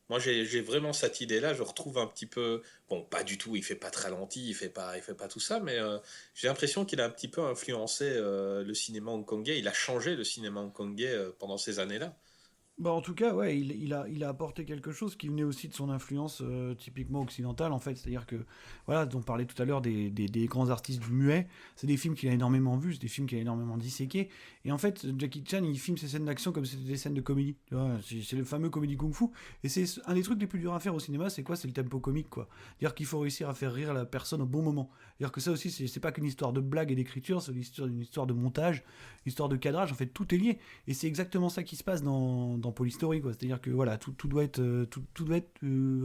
Moi, j'ai vraiment cette idée-là. Je retrouve un petit peu... Bon, pas du tout, il fait pas de ralenti, il fait pas tout ça, mais j'ai l'impression qu'il a un petit peu influencé le cinéma hongkongais. Il a changé le cinéma hongkongais pendant ces années-là. Bah en tout cas, ouais, il a apporté quelque chose qui venait aussi de son influence typiquement occidentale, en fait. C'est-à-dire que, voilà, on parlait tout à l'heure des grands artistes du muet. C'est des films qu'il a énormément vus, c'est des films qu'il a énormément disséqués. Et en fait, Jackie Chan, il filme ses scènes d'action comme si c'était des scènes de comédie. Tu vois, c'est le fameux comédie kung-fu. Et c'est un des trucs les plus durs à faire au cinéma, c'est quoi? C'est le tempo comique, quoi. C'est-à-dire qu'il faut réussir à faire rire la personne au bon moment. C'est-à-dire que ça aussi, c'est pas qu'une histoire de blague et d'écriture, c'est une histoire de montage, une histoire de cadrage. En fait, tout est lié. Et c'est exactement ça qui se passe dans Polystory, quoi. C'est-à-dire que voilà, tout doit être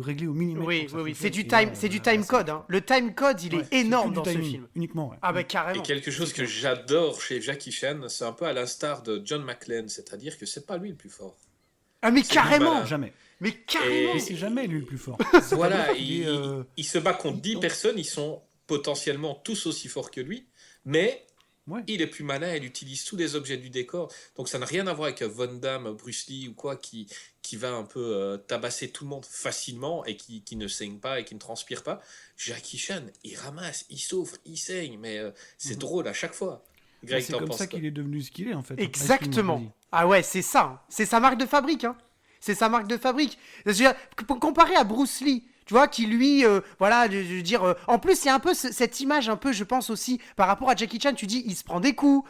réglé au minimum. Oui. C'est du time code. Hein. Le time code, il est énorme dans ce film. Uniquement. Ouais. Ah bah carrément. Et quelque chose que j'adore chez Jackie Chan, c'est un peu à l'instar de John McClane, c'est-à-dire que c'est pas lui le plus fort. Ah mais carrément. Jamais. Mais carrément. Et c'est jamais lui le plus fort. Voilà, il se bat contre 10 personnes, ils sont potentiellement tous aussi forts que lui, mais il est plus malin, il utilise tous les objets du décor. Donc ça n'a rien à voir avec Van Damme, Bruce Lee ou quoi, qui va un peu tabasser tout le monde facilement et qui ne saigne pas et qui ne transpire pas. Jackie Chan, il ramasse, il souffre, il saigne, mais c'est drôle à chaque fois. Greg, c'est comme ça qu'il est devenu ce qu'il est, en fait. Exactement. Ah ouais, c'est ça. C'est sa marque de fabrique, hein. C'est sa marque de fabrique. Comparé à Bruce Lee, Tu vois, qui lui, voilà, de dire. En plus, il y a un peu cette image, un peu, je pense aussi, par rapport à Jackie Chan, tu dis, il se prend des coups,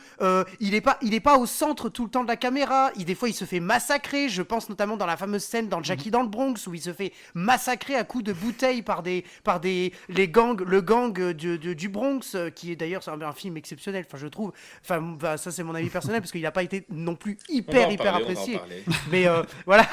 il est pas au centre tout le temps de la caméra, des fois, il se fait massacrer. Je pense notamment dans la fameuse scène dans Jackie dans le Bronx, où il se fait massacrer à coups de bouteilles par le gang du Bronx, qui est d'ailleurs un film exceptionnel, enfin, je trouve. Enfin, ça, c'est mon avis personnel, parce qu'il n'a pas été non plus hyper apprécié. Mais voilà.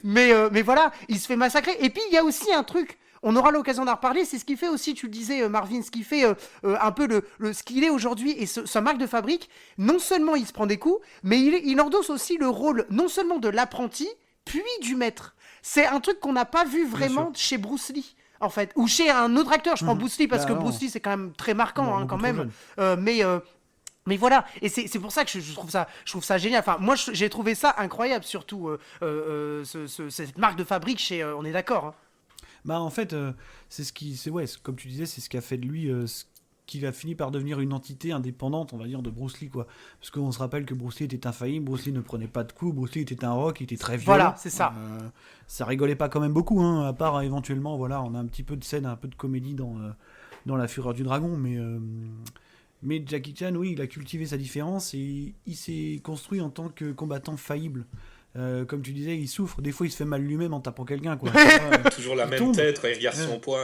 mais voilà, il se fait massacrer. Et puis, il y a aussi un truc, on aura l'occasion d'en reparler, c'est ce qui fait aussi, tu le disais Marvin, ce qui fait un peu ce qu'il est aujourd'hui et sa marque de fabrique. Non seulement il se prend des coups, mais il endosse aussi le rôle non seulement de l'apprenti, puis du maître. C'est un truc qu'on n'a pas vu vraiment chez Bruce Lee, en fait, ou chez un autre acteur. Je prends Bruce Lee parce que Bruce Lee c'est quand même très marquant, quand même. Mais voilà, et c'est pour ça que je trouve ça génial. Enfin, moi, j'ai trouvé ça incroyable, surtout cette marque de fabrique chez. On est d'accord. Hein. Bah en fait, comme tu disais, c'est ce qui a fait de lui ce qu'il a fini par devenir une entité indépendante, on va dire, de Bruce Lee, quoi. Parce qu'on se rappelle que Bruce Lee était infaillible, Bruce Lee ne prenait pas de coups, Bruce Lee était un rock, il était très violent. Voilà, c'est ça. Ça rigolait pas quand même beaucoup, hein, à part éventuellement, voilà, on a un petit peu de scène, un peu de comédie dans La Fureur du Dragon, mais Jackie Chan, oui, il a cultivé sa différence et il s'est construit en tant que combattant faillible. Comme tu disais, il souffre. Des fois, il se fait mal lui-même en tapant quelqu'un. Quoi. Toujours la même tête quand il regarde son poing.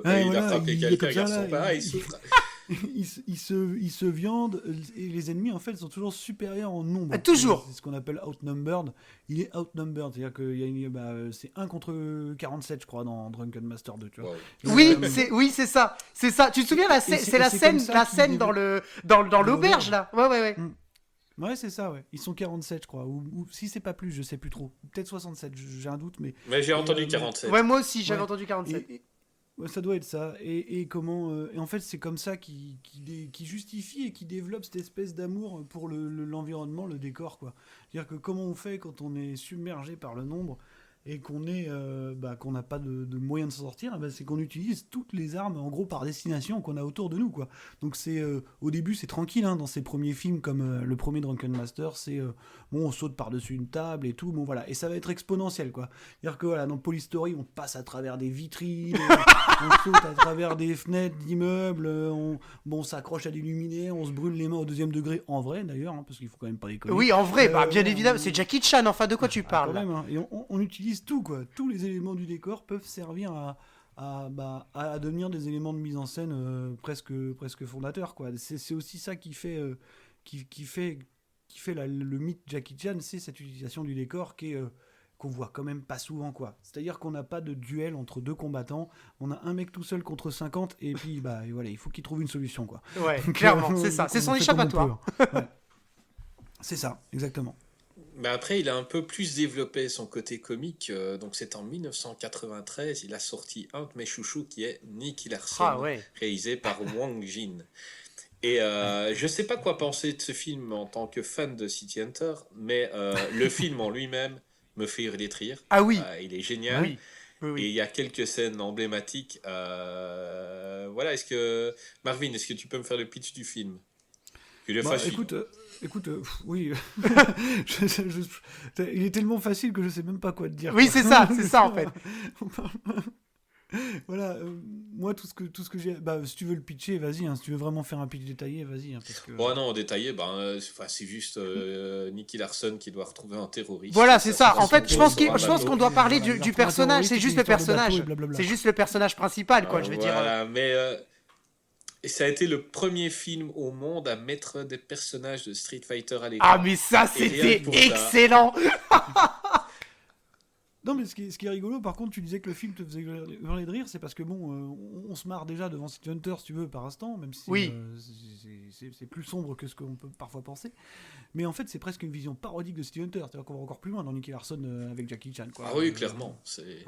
Quand il a frappé quelqu'un, il regarde son pas, il souffre. il se viande et les ennemis, en fait, sont toujours supérieurs en nombre. Toujours. C'est ce qu'on appelle outnumbered. Il est outnumbered, c'est-à-dire que c'est 1 contre 47, je crois, dans Drunken Master 2. Tu vois. Wow. Oui, c'est ça. C'est ça. Tu te souviens, c'est la scène dans l'auberge, là. Ouais. Ouais, c'est ça, ouais. Ils sont 47, je crois. Ou si c'est pas plus, je sais plus trop. Peut-être 67, j'ai un doute, mais... Mais j'ai entendu 47. Ouais, moi aussi, j'avais entendu 47. Ouais, ça doit être ça. Et en fait, c'est comme ça qu'il justifie et qu'il développe cette espèce d'amour pour l'environnement, le décor, quoi. C'est-à-dire que comment on fait quand on est submergé par le nombre et qu'on n'a pas de moyens de s'en sortir, c'est qu'on utilise toutes les armes, en gros, par destination qu'on a autour de nous, quoi. Donc au début, c'est tranquille, hein, dans ces premiers films, comme le premier Drunken Master, on saute par-dessus une table et tout, bon voilà, et ça va être exponentiel, quoi. C'est-à-dire que voilà, dans Police Story, on passe à travers des vitrines, on saute à travers des fenêtres d'immeubles, on s'accroche à des luminaires, on se brûle les mains au 2e degré, en vrai d'ailleurs, hein, parce qu'il faut quand même pas déconner. Oui, en vrai, bien évidemment, c'est Jackie Chan, enfin, de quoi tu parles quand même, hein, et on utilise tout, quoi. Tous les éléments du décor peuvent servir à devenir des éléments de mise en scène presque fondateurs, quoi. C'est aussi ça qui fait le mythe Jackie Chan, c'est cette utilisation du décor qu'on voit quand même pas souvent, quoi. C'est-à-dire qu'on n'a pas de duel entre deux combattants, on a un mec tout seul contre 50 et puis et voilà, il faut qu'il trouve une solution, quoi. Ouais, donc, clairement, c'est ça, c'est son échappatoire. Ouais. C'est ça, exactement. Mais après, il a un peu plus développé son côté comique. Donc, c'est en 1993, il a sorti un de mes chouchous qui est Nicky Larson, réalisé par Wang Jin. Et je sais pas quoi penser de ce film en tant que fan de City Hunter, mais le film en lui-même me fait hurler de rire. Ah oui. Il est génial. Oui. Et il y a quelques scènes emblématiques. Voilà, Marvin, est-ce que tu peux me faire le pitch du film? Écoute, oui. Il est tellement facile que je sais même pas quoi te dire. Oui, c'est ça en fait. Voilà, moi tout ce que j'ai, si tu veux le pitcher, vas-y, hein, si tu veux vraiment faire un pitch détaillé, vas-y, hein, parce que... Bon, non, détaillé, c'est juste Nicky Larson qui doit retrouver un terroriste. Voilà, c'est ça. En fait, je pense qu'on doit parler du personnage, c'est juste le personnage. C'est juste le personnage principal, quoi, je veux dire. Voilà, mais ça a été le premier film au monde à mettre des personnages de Street Fighter à l'écran. Ah, mais ça, c'était excellent. Non, mais ce qui est rigolo, par contre, tu disais que le film te faisait hurler de rire, c'est parce que on se marre déjà devant City Hunter, si tu veux, par instant, même si c'est plus sombre que ce qu'on peut parfois penser. Mais en fait, c'est presque une vision parodique de City Hunter, c'est-à-dire qu'on va encore plus loin dans Nicky Larson avec Jackie Chan, quoi. Ah oui, clairement.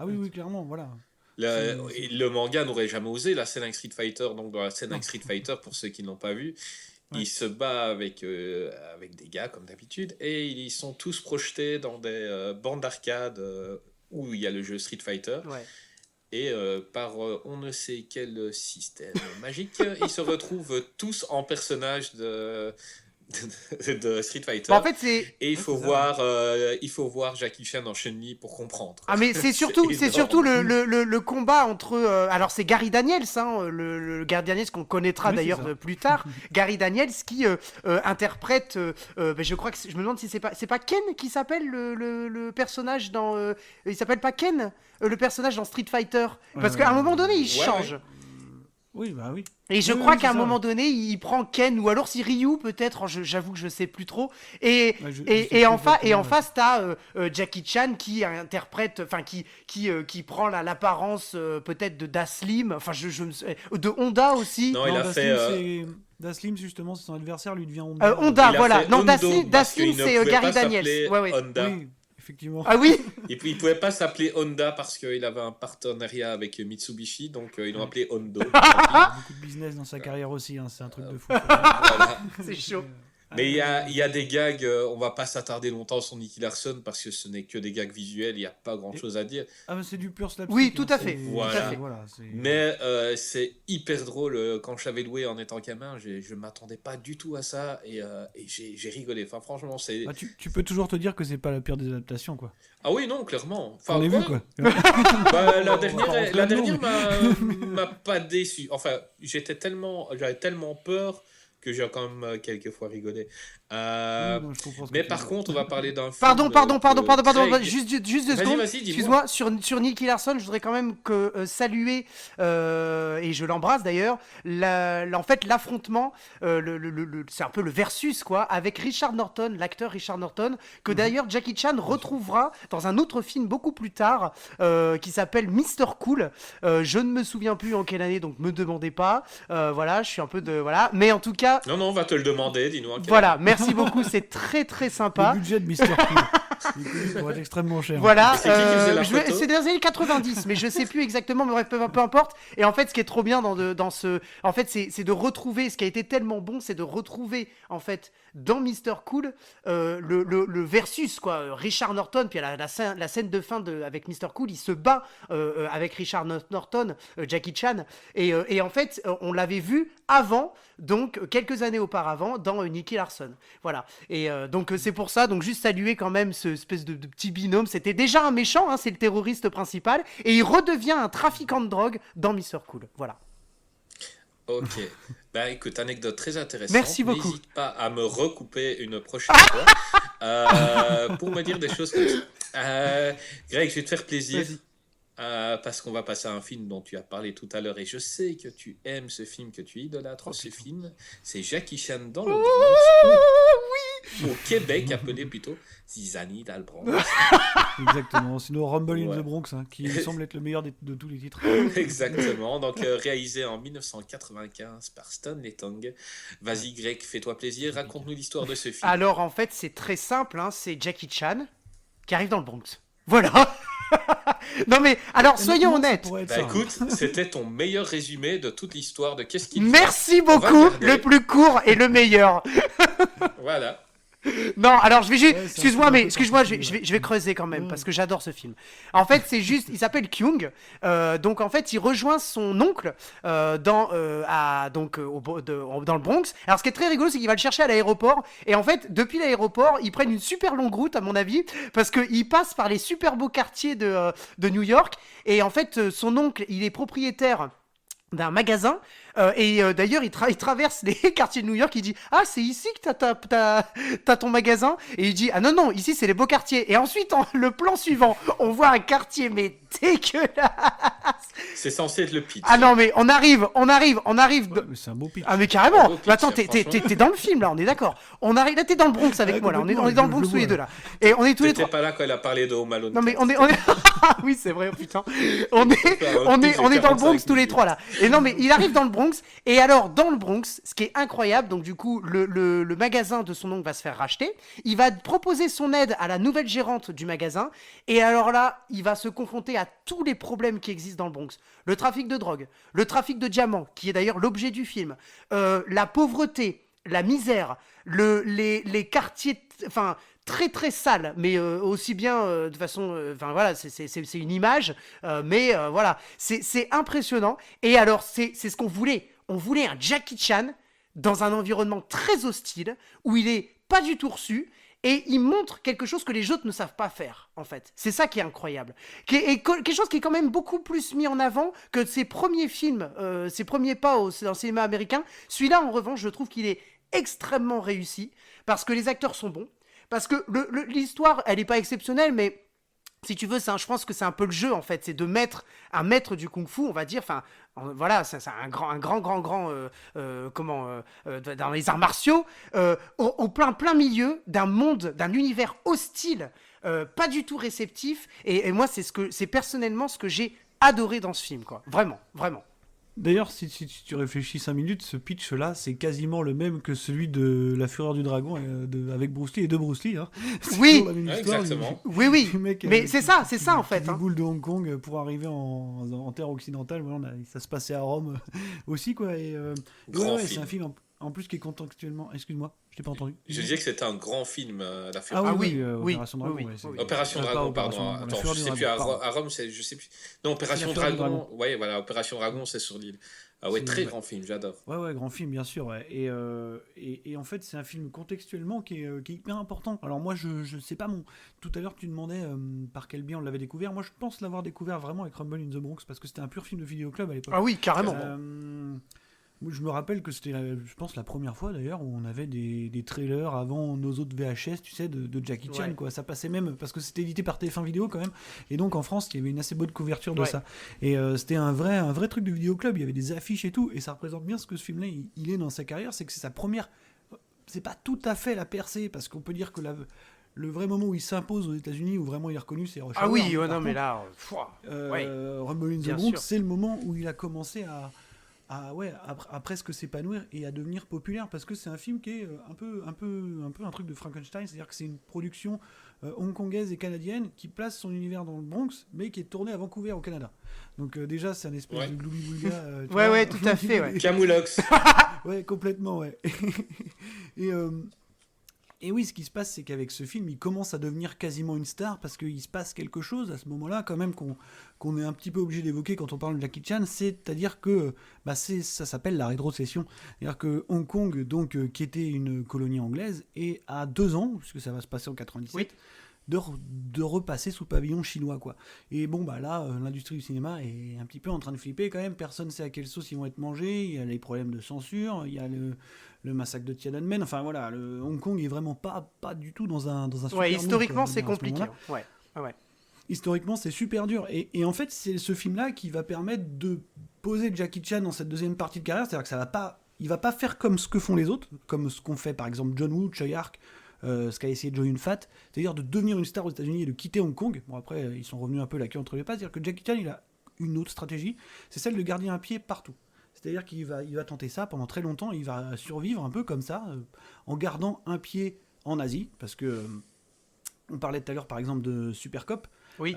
Oui, clairement, voilà. Le manga n'aurait jamais osé la scène avec Street Fighter. Donc dans la scène avec Street Fighter, pour ceux qui ne l'ont pas vu, il se bat avec des gars comme d'habitude et ils sont tous projetés dans des bandes d'arcade où il y a le jeu Street Fighter. Et par on ne sait quel système magique, ils se retrouvent tous en personnages de Street Fighter. Bah, en fait, c'est... Et il faut voir Jackie Chan en Chun-Li pour comprendre. Ah mais c'est surtout le combat entre alors c'est Gary Daniels le Gary Daniels qu'on connaîtra d'ailleurs plus tard, Gary Daniels qui interprète je crois que je me demande si c'est pas Ken qui s'appelle le personnage dans il s'appelle pas Ken le personnage dans Street Fighter parce qu'à un moment donné il change. Oui, bah oui. Et je crois qu'à un moment donné, il prend Ken, ou alors c'est Ryu peut-être, j'avoue que je sais plus trop. Et en face, t'as Jackie Chan qui interprète, enfin qui prend l'apparence peut-être de Daslim, enfin de Honda aussi. Non, il a fait... Daslim, justement, c'est son adversaire, lui devient Honda. Honda, voilà. Non, Daslim, c'est Gary Daniels. Ouais. Oui. Effectivement. Ah oui. Et puis il pouvait pas s'appeler Honda parce qu'il avait un partenariat avec Mitsubishi, donc ils l'ont appelé Hondo. Il a beaucoup de business dans sa carrière aussi, c'est un truc de fou. Voilà. C'est chaud. Mais il y a des gags, on va pas s'attarder longtemps sur Nicky Larson parce que ce n'est que des gags visuels, il n'y a pas grand chose à dire. Ah mais c'est du pur slapstick. Oui, tout à fait. Voilà. Mais c'est hyper drôle, quand je l'avais loué en étant gamin, je m'attendais pas du tout à ça et j'ai rigolé. Enfin franchement, c'est... Ah, tu peux toujours te dire que c'est pas la pire des adaptations quoi. Ah oui, non, clairement. Enfin, on l'a vu quoi. Bah, la dernière m'a pas déçu. Enfin, j'avais tellement peur que j'ai quand même quelques fois rigolé. Mais par contre, on va parler d'un film... Pardon, juste 2 secondes. Vas-y, excuse-moi, sur Nicky Larson, je voudrais quand même saluer, et je l'embrasse d'ailleurs, en fait l'affrontement, c'est un peu le versus quoi, avec Richard Norton, l'acteur Richard Norton, que d'ailleurs Jackie Chan retrouvera dans un autre film beaucoup plus tard, qui s'appelle Mr. Cool. Je ne me souviens plus en quelle année, donc me demandez pas. Voilà, je suis un peu de... Voilà, mais en tout cas... Non, on va te le demander, dis-nous. Voilà, merci beaucoup, c'est très très sympa. Le budget de Mr. Cool, il va être extrêmement cher. Voilà, c'est des années 90, mais je sais plus exactement, mais bref, peu importe. Et en fait, ce qui est trop bien dans ce... En fait, c'est de retrouver, ce qui a été tellement bon, c'est de retrouver, en fait, dans Mr. Cool, le versus, quoi. Richard Norton, puis la scène de fin avec Mr. Cool, il se bat avec Richard Norton, Jackie Chan. Et en fait, on l'avait vu avant, donc quelques années auparavant, dans Nicky Larson. Voilà. Et donc c'est pour ça, donc juste saluer quand même ce espèce de petit binôme. C'était déjà un méchant, hein, c'est le terroriste principal, et il redevient un trafiquant de drogue dans Mr. Cool. Voilà. Ok. Bah écoute, anecdote très intéressante. Merci beaucoup. N'hésite pas à me recouper une prochaine fois pour me dire des choses comme ça. Greg, je vais te faire plaisir. Vas-y. Parce qu'on va passer à un film dont tu as parlé tout à l'heure et je sais que tu aimes ce film, que tu idolâtres ce film. C'est Jackie Chan dans le Bronx, au Québec, appelé plutôt Zizanie dans le Bronx. Exactement, sinon Rumble in the Bronx, hein, qui semble être le meilleur de tous les titres. Exactement, donc réalisé en 1995 par Stanley Tong. Vas-y Greg, fais-toi plaisir, raconte-nous l'histoire de ce film. Alors en fait c'est très simple, hein, c'est Jackie Chan qui arrive dans le Bronx. Voilà. Non mais alors soyons honnêtes. Bah écoute, c'était ton meilleur résumé de toute l'histoire de qu'est-ce qu'il Merci beaucoup, le plus court et le meilleur. Voilà. Non, alors je vais juste, excuse-moi, je vais creuser quand même parce que j'adore ce film. En fait, c'est juste, il s'appelle Kyung, donc en fait, il rejoint son oncle dans le Bronx. Alors, ce qui est très rigolo, c'est qu'il va le chercher à l'aéroport et en fait, depuis l'aéroport, ils prennent une super longue route à mon avis parce qu'il passe par les super beaux quartiers de New York et en fait, son oncle, il est propriétaire d'un magasin et d'ailleurs il traverse les quartiers de New York, il dit ah c'est ici que t'as ton magasin et il dit ah non ici c'est les beaux quartiers et ensuite le plan suivant on voit un quartier mais dégueulasse. C'est censé être le pitch. Ah non mais on arrive Ouais, mais c'est un beau pitch. Ah mais carrément pitch, attends t'es dans le film là on est d'accord, on arrive là, t'es dans le Bronx avec moi là, on est dans le Bronx tous les deux là et on est tous les trois. T'étais pas là quand elle a parlé de Home Alone. Non mais on est oui c'est vrai putain on est dans le Bronx tous les trois là et non mais il arrive dans le Bronx et alors dans le Bronx ce qui est incroyable donc du coup le magasin de son oncle va se faire racheter, il va proposer son aide à la nouvelle gérante du magasin et alors là il va se confronter à tous les problèmes qui existent dans le Bronx, le trafic de drogue, le trafic de diamants qui est d'ailleurs l'objet du film, la pauvreté, la misère, les quartiers enfin très très sale, mais aussi bien de façon, enfin voilà, c'est une image, mais voilà, c'est impressionnant. Et alors c'est ce qu'on voulait. On voulait un Jackie Chan dans un environnement très hostile, où il est pas du tout reçu, et il montre quelque chose que les autres ne savent pas faire, en fait. C'est ça qui est incroyable. Quelque chose qui est quand même beaucoup plus mis en avant que ses premiers films, ses premiers pas dans le cinéma américain. Celui-là, en revanche, je trouve qu'il est extrêmement réussi, parce que les acteurs sont bons, parce que l'histoire, elle n'est pas exceptionnelle, mais... Si tu veux, je pense que c'est un peu le jeu, en fait. C'est de mettre un maître du kung-fu, on va dire. Enfin, voilà, c'est un grand dans les arts martiaux, au plein milieu d'un monde, d'un univers hostile, pas du tout réceptif. Et moi, c'est personnellement ce que j'ai adoré dans ce film, quoi. Vraiment, vraiment. D'ailleurs, si tu réfléchis 5 minutes, ce pitch-là, c'est quasiment le même que celui de La Fureur du Dragon avec Bruce Lee et de Bruce Lee. Hein. Oui, la même exactement. Oui. Mec, mais c'est ça en fait. Qui déboule de Hong Kong pour arriver en terre occidentale. Voilà, ça se passait à Rome aussi, quoi. Et, c'est un film en plus qui est contextuellement. Excuse-moi, je t'ai pas entendu. Je disais que c'était un grand film, La Fureur. Ah oui, Opération Dragon. Oui. Opération Dragon, pardon. Attends, je sais plus, à Rome, je sais plus. Non, Opération Dragon. Ouais, voilà, Opération Dragon, c'est sur l'île. Ah ouais, très grand film, j'adore. Ouais, grand film, bien sûr. Ouais. Et en fait, c'est un film contextuellement qui est hyper important. Alors moi, je sais pas Tout à l'heure, tu demandais par quel biais on l'avait découvert. Moi, je pense l'avoir découvert vraiment avec Rumble in the Bronx, parce que c'était un pur film de vidéoclub à l'époque. Ah oui, carrément. Je me rappelle que c'était, je pense, la première fois d'ailleurs où on avait des trailers avant nos autres VHS, tu sais, de Jackie Chan, ouais. Quoi. Ça passait même, parce que c'était édité par TF1 Vidéo quand même, et donc en France, il y avait une assez bonne couverture de ça. Et c'était un vrai truc de vidéoclub, il y avait des affiches et tout, et ça représente bien ce que ce film-là, il est dans sa carrière, c'est que c'est sa première... C'est pas tout à fait la percée, parce qu'on peut dire que le vrai moment où il s'impose aux États-Unis, où vraiment il est reconnu, c'est Rush Hour. Ah oui, mais là... Rumble in the Bronx, c'est le moment où il a commencé à presque s'épanouir et à devenir populaire, parce que c'est un film qui est un peu un truc de Frankenstein, c'est-à-dire que c'est une production hongkongaise et canadienne qui place son univers dans le Bronx, mais qui est tournée à Vancouver au Canada. Donc déjà c'est un espèce de gloubi-boulga. Ouais, tout à fait. Ouais. Camoulox. Ouais, complètement, ouais. Et oui, ce qui se passe, c'est qu'avec ce film, il commence à devenir quasiment une star, parce qu'il se passe quelque chose à ce moment-là, quand même, qu'on est un petit peu obligé d'évoquer quand on parle de Jackie Chan, c'est-à-dire que ça s'appelle la rétrocession. C'est-à-dire que Hong Kong, donc, qui était une colonie anglaise, et à 2 ans, puisque ça va se passer en 97, de repasser sous pavillon chinois, quoi. Et bon, là, l'industrie du cinéma est un petit peu en train de flipper quand même. Personne ne sait à quelle sauce ils vont être mangés. Il y a les problèmes de censure, il y a le massacre de Tiananmen. Enfin voilà, Hong Kong est vraiment pas du tout dans un super monde. Historiquement, c'est compliqué. Ouais. Historiquement, c'est super dur. Et en fait, c'est ce film-là qui va permettre de poser Jackie Chan dans cette deuxième partie de carrière. C'est-à-dire que il va pas faire comme ce que font les autres, comme ce qu'ont fait par exemple John Woo, Choi Ark, ce qu'a essayé Chow Yun-fat, c'est-à-dire de devenir une star aux États-Unis et de quitter Hong Kong. Bon, après, ils sont revenus un peu la queue entre les pattes. C'est-à-dire que Jackie Chan, il a une autre stratégie, c'est celle de garder un pied partout. C'est-à-dire qu'il va tenter ça pendant très longtemps, il va survivre un peu comme ça, en gardant un pied en Asie, parce que on parlait tout à l'heure par exemple de Super Cop. Oui.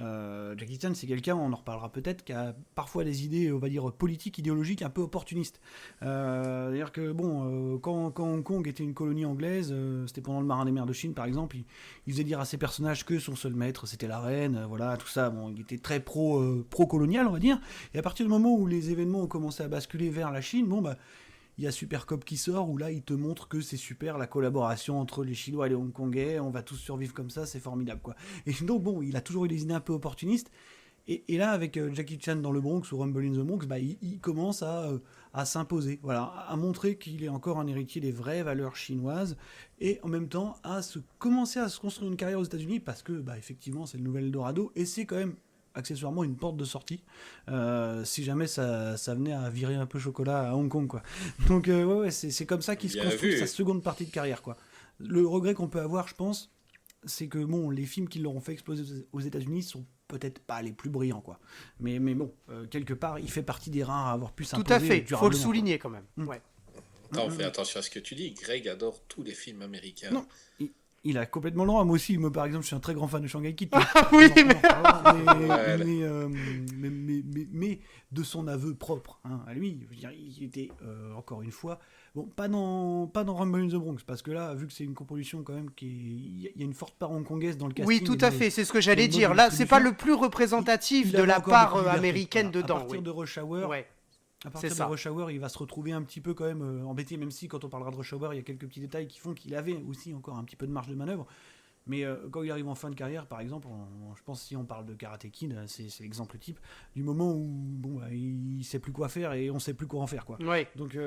Jackie Chan, c'est quelqu'un, on en reparlera peut-être, qui a parfois des idées, on va dire, politiques, idéologiques, un peu opportunistes. C'est-à-dire que, quand Hong Kong était une colonie anglaise, c'était pendant le Marin des mers de Chine, par exemple, il faisait dire à ses personnages que son seul maître, c'était la reine, voilà, tout ça. Bon, il était très pro-colonial, on va dire. Et à partir du moment où les événements ont commencé à basculer vers la Chine, il y a Super Cop qui sort, où là, il te montre que c'est super, la collaboration entre les Chinois et les Hongkongais, on va tous survivre comme ça, c'est formidable, quoi. Et donc, il a toujours eu des idées un peu opportunistes, et là, avec Jackie Chan dans le Bronx, ou Rumble in the Bronx, il commence à s'imposer, voilà, à montrer qu'il est encore un héritier des vraies valeurs chinoises, et en même temps, commencer à se construire une carrière aux États-Unis, parce que, effectivement, c'est le nouvel Eldorado, et c'est quand même accessoirement une porte de sortie si jamais ça venait à virer un peu chocolat à Hong Kong, quoi. Donc c'est comme ça qu'il se construit sa seconde partie de carrière, quoi. Le regret qu'on peut avoir, je pense, c'est que les films qui l'auront fait exploser aux États-Unis sont peut-être pas les plus brillants, quoi. Mais quelque part, il fait partie des rares à avoir pu s'imposer. Tout à fait, faut le souligner, quoi. Quand même. Ouais. Non, fais attention à ce que tu dis. Greg adore tous les films américains. Non. Il a complètement le droit. Moi aussi, par exemple, je suis un très grand fan de Shanghai Kid. Oui, mais de son aveu propre, à lui. Je veux dire, il était, encore une fois, pas dans Rumble in the Bronx, parce que là, vu que c'est une composition quand même il y a une forte part hongkongaise dans le casting. Oui, tout à fait, c'est ce que j'allais dire. Là, c'est pas le plus représentatif de la part américaine dedans. À partir de Rush Hour, À partir de Rush Hour, il va se retrouver un petit peu quand même embêté, même si quand on parlera de Rush Hour, il y a quelques petits détails qui font qu'il avait aussi encore un petit peu de marge de manœuvre. Mais quand il arrive en fin de carrière, par exemple, je pense si on parle de Karate Kid, c'est l'exemple type du moment où il sait plus quoi faire et on sait plus quoi en faire, quoi. Ouais. Donc,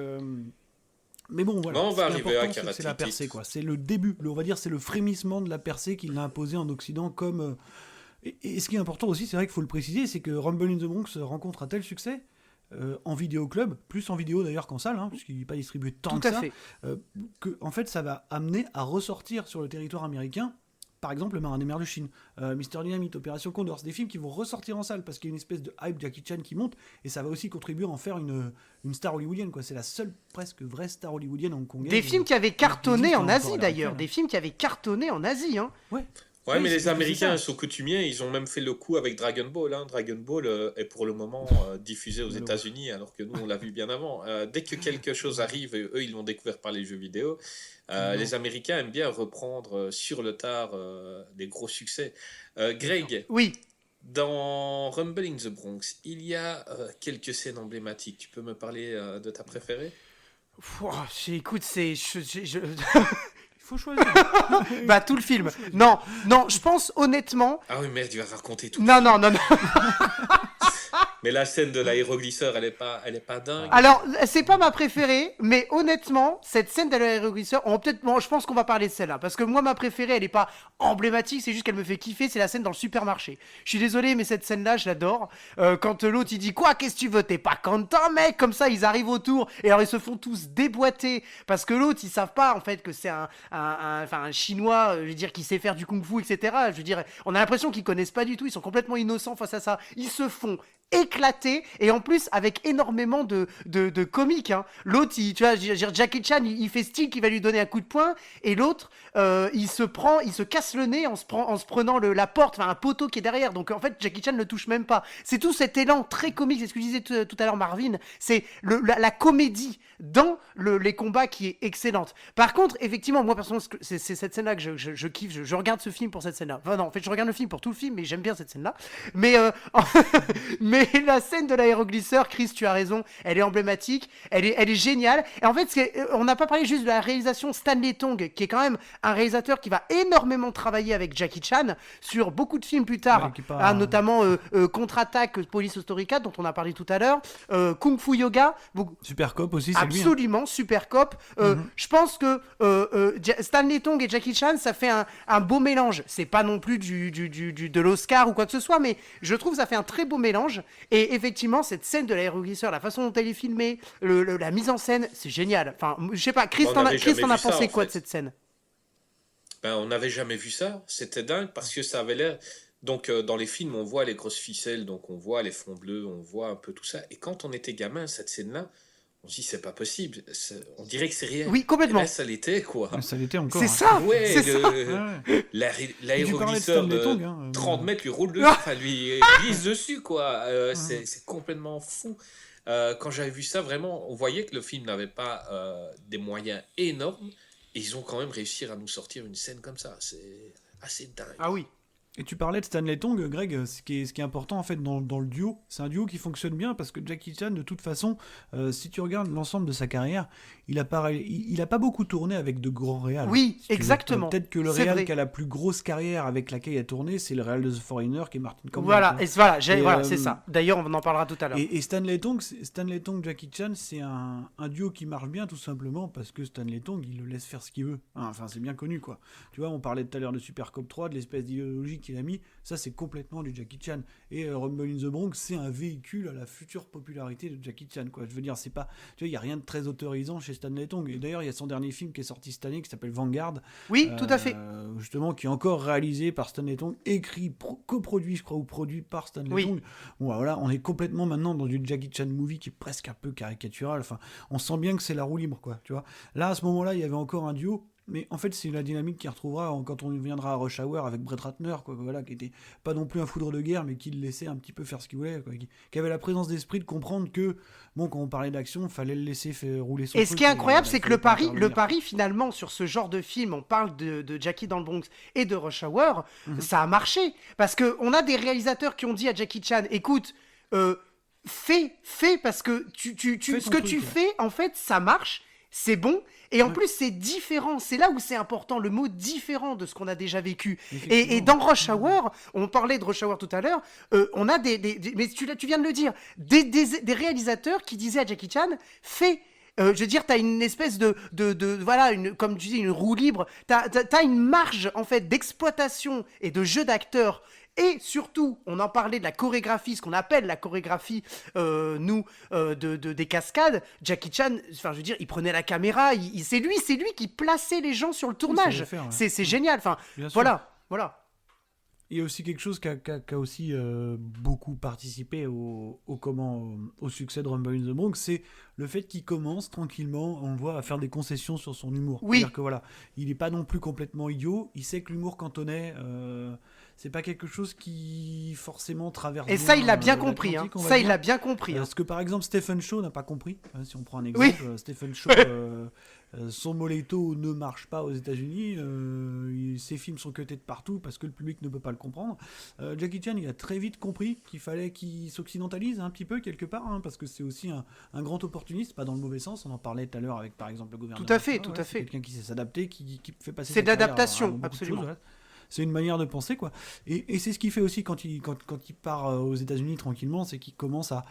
mais bon, voilà. On va arriver à Karate c'est la percée, quoi. C'est le début, on va dire, c'est le frémissement de la percée qu'il a imposé en Occident comme. Et ce qui est important aussi, c'est vrai qu'il faut le préciser, c'est que Rumble in the Bronx rencontre un tel succès. En vidéoclub, plus en vidéo d'ailleurs qu'en salle, puisqu'il n'est pas distribué tant que ça, que en fait ça va amener à ressortir sur le territoire américain, par exemple Le Marin des Mers de Chine, Mister Dynamite, Opération Condor, c'est des films qui vont ressortir en salle parce qu'il y a une espèce de hype Jackie Chan qui monte, et ça va aussi contribuer à en faire une star hollywoodienne, quoi. C'est la seule presque vraie star hollywoodienne hongkongaise. Des films qui avaient cartonné en Asie d'ailleurs, des films qui avaient cartonné en Asie. Ouais, mais les Américains sont coutumiers, ils ont même fait le coup avec Dragon Ball. Dragon Ball est pour le moment diffusé aux États-Unis, alors que nous, on l'a vu bien avant. Dès que quelque chose arrive, eux, ils l'ont découvert par les jeux vidéo. Les Américains aiment bien reprendre sur le tard des gros succès. Greg, oui. Dans Rumble in the Bronx, il y a quelques scènes emblématiques. Tu peux me parler de ta préférée ? Écoute, c'est... Faut choisir. Bah tout le film. Non, je pense honnêtement. Ah oui, merde, tu vas raconter tout. Non. Mais la scène de l'aéroglisseur, elle est pas dingue. Alors, c'est pas ma préférée, mais honnêtement, cette scène de l'aéroglisseur, je pense qu'on va parler de celle-là, parce que moi, ma préférée, elle est pas emblématique, c'est juste qu'elle me fait kiffer, c'est la scène dans le supermarché. Je suis désolé, mais cette scène-là, je l'adore. Quand l'autre, il dit quoi, qu'est-ce que tu veux, t'es pas content, mec? Comme ça, ils arrivent autour, et alors ils se font tous déboîter, parce que l'autre, ils savent pas, en fait, que c'est un chinois, je veux dire, qui sait faire du kung-fu, etc. Je veux dire, on a l'impression qu'ils connaissent pas du tout, ils sont complètement innocents face à ça. Ils se font éclaté, et en plus avec énormément de comiques. L'autre, tu vois, Jackie Chan, il fait style qu'il va lui donner un coup de poing, et l'autre, il se casse le nez en se prenant la porte, enfin un poteau qui est derrière. Donc en fait, Jackie Chan ne le touche même pas. C'est tout cet élan très comique, c'est ce que je disais tout à l'heure, Marvin. C'est la comédie dans les combats qui est excellente. Par contre, effectivement, moi personnellement, c'est cette scène-là que je kiffe. Je regarde ce film pour cette scène-là. Enfin non, en fait, je regarde le film pour tout le film, mais j'aime bien cette scène-là. Mais la scène de l'aéroglisseur, Chris, tu as raison, elle est emblématique, elle est géniale. Et en fait, on n'a pas parlé juste de la réalisation Stanley Tong, qui est quand même un réalisateur qui va énormément travailler avec Jackie Chan sur beaucoup de films plus tard, notamment Contre-attaque, Police Story 4, dont on a parlé tout à l'heure, Kung Fu Yoga. Super Cop aussi, c'est absolument, lui, Super Cop. Je pense que Stanley Tong et Jackie Chan, ça fait un beau mélange. C'est pas non plus de l'Oscar ou quoi que ce soit, mais je trouve que ça fait un très beau mélange. Et effectivement, cette scène de l'aéroglisseur, la façon dont elle est filmée, la mise en scène, c'est génial. Enfin, je sais pas, Chris, t'en as pensé quoi de cette scène? On n'avait jamais vu ça. C'était dingue parce que ça avait l'air... Donc, dans les films, on voit les grosses ficelles, donc on voit les fonds bleus, on voit un peu tout ça. Et quand on était gamin, cette scène-là, on se dit, c'est pas possible. On dirait que c'est réel. Oui, complètement. Et là, ça l'était, quoi. Ça l'était encore. C'est ça. Ouais, c'est ça. L'aéroglisseur de 30 mètres lui roule dessus, enfin, lui glisse dessus, quoi. C'est complètement fou. Quand j'avais vu ça, vraiment, on voyait que le film n'avait pas des moyens énormes. Et ils ont quand même réussi à nous sortir une scène comme ça. C'est assez dingue. Ah oui. Et tu parlais de Stanley Tong, Greg, ce qui est important en fait dans le duo, c'est un duo qui fonctionne bien parce que Jackie Chan, de toute façon, si tu regardes l'ensemble de sa carrière, il a pas beaucoup tourné avec de grands réals. Oui, exactement. Peut-être que le réal qui a la plus grosse carrière avec laquelle il a tourné, c'est le réal de The Foreigner qui est Martin Campbell. Voilà, c'est ça. D'ailleurs, on en parlera tout à l'heure. Et Stanley Tong, Jackie Chan, c'est un duo qui marche bien tout simplement parce que Stanley Tong, il le laisse faire ce qu'il veut. Enfin, c'est bien connu, quoi. Tu vois, on parlait tout à l'heure de Super Cop 3, de l'espèce d'idéologie qu'il a mis, ça c'est complètement du Jackie Chan. Et Rumble in the Bronx, c'est un véhicule à la future popularité de Jackie Chan, quoi. Je veux dire, c'est pas, tu vois, il y a rien de très autorisant chez Stanley Tong. Et d'ailleurs, il y a son dernier film qui est sorti cette année qui s'appelle Vanguard. Oui, tout à fait. Justement, qui est encore réalisé par Stanley Tong, écrit, coproduit, je crois, ou produit par Stanley Tong. Bon, voilà, on est complètement maintenant dans du Jackie Chan movie qui est presque un peu caricatural. Enfin, on sent bien que c'est la roue libre, quoi. Tu vois. Là, à ce moment-là, il y avait encore un duo. Mais en fait, c'est la dynamique qu'il retrouvera quand on viendra à Rush Hour avec Brett Ratner, quoi, voilà, qui était pas non plus un foudre de guerre, mais qui le laissait un petit peu faire ce qu'il voulait, quoi, qui avait la présence d'esprit de comprendre que, bon, quand on parlait d'action, il fallait le laisser rouler son truc. Et ce qui est incroyable, c'est que le pari, finalement, sur ce genre de film, on parle de Jackie dans le Bronx et de Rush Hour, ça a marché. Parce qu'on a des réalisateurs qui ont dit à Jackie Chan, écoute, fais parce que Fais ce ton que truc, tu ouais. fais, en fait, ça marche, c'est bon, et en Ouais. plus, c'est différent. C'est là où c'est important, le mot différent de ce qu'on a déjà vécu. Et Effectivement. dans Rush Hour, on parlait de Rush Hour tout à l'heure, on a mais tu viens de le dire, des réalisateurs qui disaient à Jackie Chan, fais. Je veux dire, t'as une espèce voilà, comme tu dis, une roue libre. T'as une marge, en fait, d'exploitation et de jeu d'acteurs. Et surtout, on en parlait de la chorégraphie, ce qu'on appelle la chorégraphie, des cascades. Jackie Chan, enfin, je veux dire, il prenait la caméra, c'est lui qui plaçait les gens sur le Il savait tournage. faire, ouais. C'est génial. Enfin, Bien sûr. voilà. Il y a aussi quelque chose qui a aussi beaucoup participé au succès de Rumble in the Bronx, c'est le fait qu'il commence tranquillement, on le voit, à faire des concessions sur son humour. Oui. C'est-à-dire que voilà, il n'est pas non plus complètement idiot, il sait que l'humour cantonais, c'est pas quelque chose qui forcément traverse Et ça, il l'a bien l'Atlantique, compris. Hein. on va Ça, dire. il l'a bien compris. Hein. Ce que par exemple Stephen Shaw n'a pas compris, si on prend un exemple, Stephen Shaw, son Moleto ne marche pas aux États-Unis, ses films sont cutés de partout parce que le public ne peut pas le comprendre. Jackie Chan, il a très vite compris qu'il fallait qu'il s'occidentalise un petit peu quelque part, hein, parce que c'est aussi un grand opportuniste, pas dans le mauvais sens. On en parlait tout à l'heure avec par exemple le gouverneur. Tout à fait, Voilà, tout à fait. quelqu'un qui sait s'adapter, qui fait passer. C'est de sa carrière l'adaptation, à beaucoup de absolument. choses, voilà. C'est une manière de penser, quoi. Et c'est ce qu'il fait aussi quand il part aux États-Unis tranquillement, c'est qu'il commence à.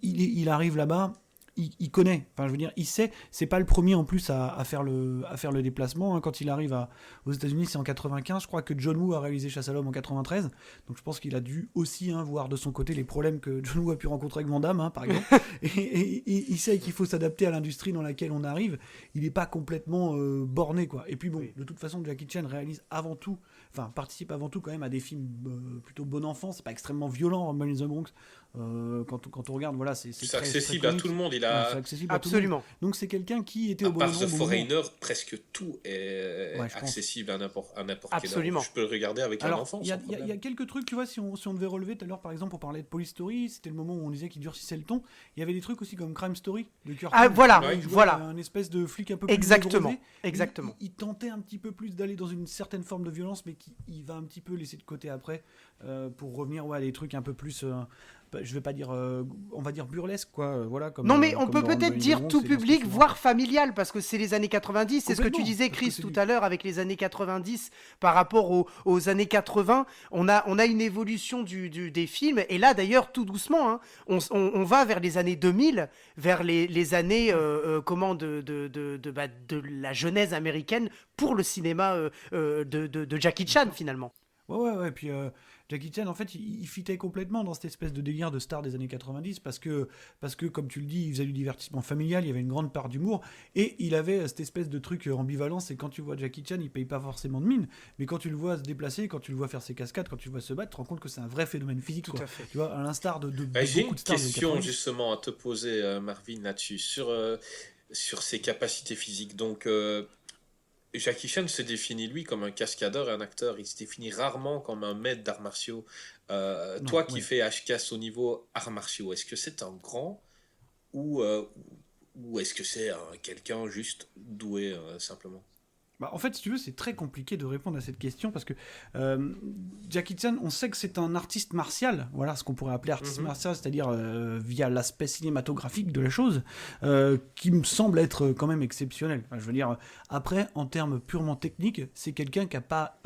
Il arrive là-bas. Il connaît, enfin je veux dire, il sait, c'est pas le premier en plus à faire le déplacement, hein. Quand il arrive aux États-Unis, c'est en 95, je crois que John Woo a réalisé Chasse à l'homme en 93, donc je pense qu'il a dû aussi voir de son côté les problèmes que John Woo a pu rencontrer avec Van Damme, par exemple, et il sait qu'il faut s'adapter à l'industrie dans laquelle on arrive, il n'est pas complètement borné, quoi. Et puis bon, de toute façon, Jackie Chan participe avant tout quand même à des films plutôt bon enfant, c'est pas extrêmement violent, Rumble in the Bronx. Quand on regarde, voilà, c'est accessible à tout le monde. c'est accessible à tout le Absolument. monde. Donc c'est quelqu'un qui était À au bon part endroit The au bon moment. Foreigner, presque tout est Ouais, je pense. accessible à n'importe quel âge. Absolument. Je peux le regarder avec un Alors, enfant il sans y problème. a quelques trucs, tu vois, si on devait relever tout à l'heure, par exemple, on parlait de Police Story, c'était le moment où on disait qu'il durcissait le ton. Il y avait des trucs aussi comme Crime Story de Curtin. Ah, voilà, où il jouait voilà. un espèce de flic un peu plus Exactement, névrosé. exactement. Il tentait un petit peu plus d'aller dans une certaine forme de violence, mais il va un petit peu laisser de côté après pour revenir à des trucs un peu plus. Je vais pas dire, on va dire burlesque, quoi. Voilà, comme, Non, mais on comme peut dans peut-être Rumble in the dire Bronx tout et dans ce public, film. voire familial, parce que c'est les années 90. C'est ce que tu Complètement, disais, parce que Chris, c'est tout du- à l'heure avec les années 90 par rapport aux années 80. On a une évolution des films. Et là, d'ailleurs, tout doucement, hein, on va vers les années 2000, vers les années de la genèse américaine pour le cinéma de Jackie Chan, finalement. Ouais. Puis Jackie Chan, en fait, il fitait complètement dans cette espèce de délire de star des années 90 parce que, comme tu le dis, il faisait du divertissement familial, il y avait une grande part d'humour et il avait cette espèce de truc ambivalent. C'est quand tu vois Jackie Chan, il paye pas forcément de mine, mais quand tu le vois se déplacer, quand tu le vois faire ses cascades, quand tu le vois se battre, tu te rends compte que c'est un vrai phénomène physique. Tout Quoi. à fait. Tu vois, à l'instar de J'ai beaucoup une de stars des années question 90. justement à te poser, Marvin, là-dessus, sur ses capacités physiques. Donc, Jackie Chan se définit lui comme un cascadeur et un acteur. Il se définit rarement comme un maître d'arts martiaux. Non, Toi qui ouais. fais HCAS au niveau arts martiaux, est-ce que c'est un grand ou est-ce que c'est quelqu'un juste doué simplement? Bah, en fait, si tu veux, c'est très compliqué de répondre à cette question parce que Jackie Chan, on sait que c'est un artiste martial, voilà ce qu'on pourrait appeler artiste martial, c'est-à-dire via l'aspect cinématographique de la chose, qui me semble être quand même exceptionnel. Enfin, je veux dire, après, en termes purement techniques, c'est quelqu'un qui n'a pas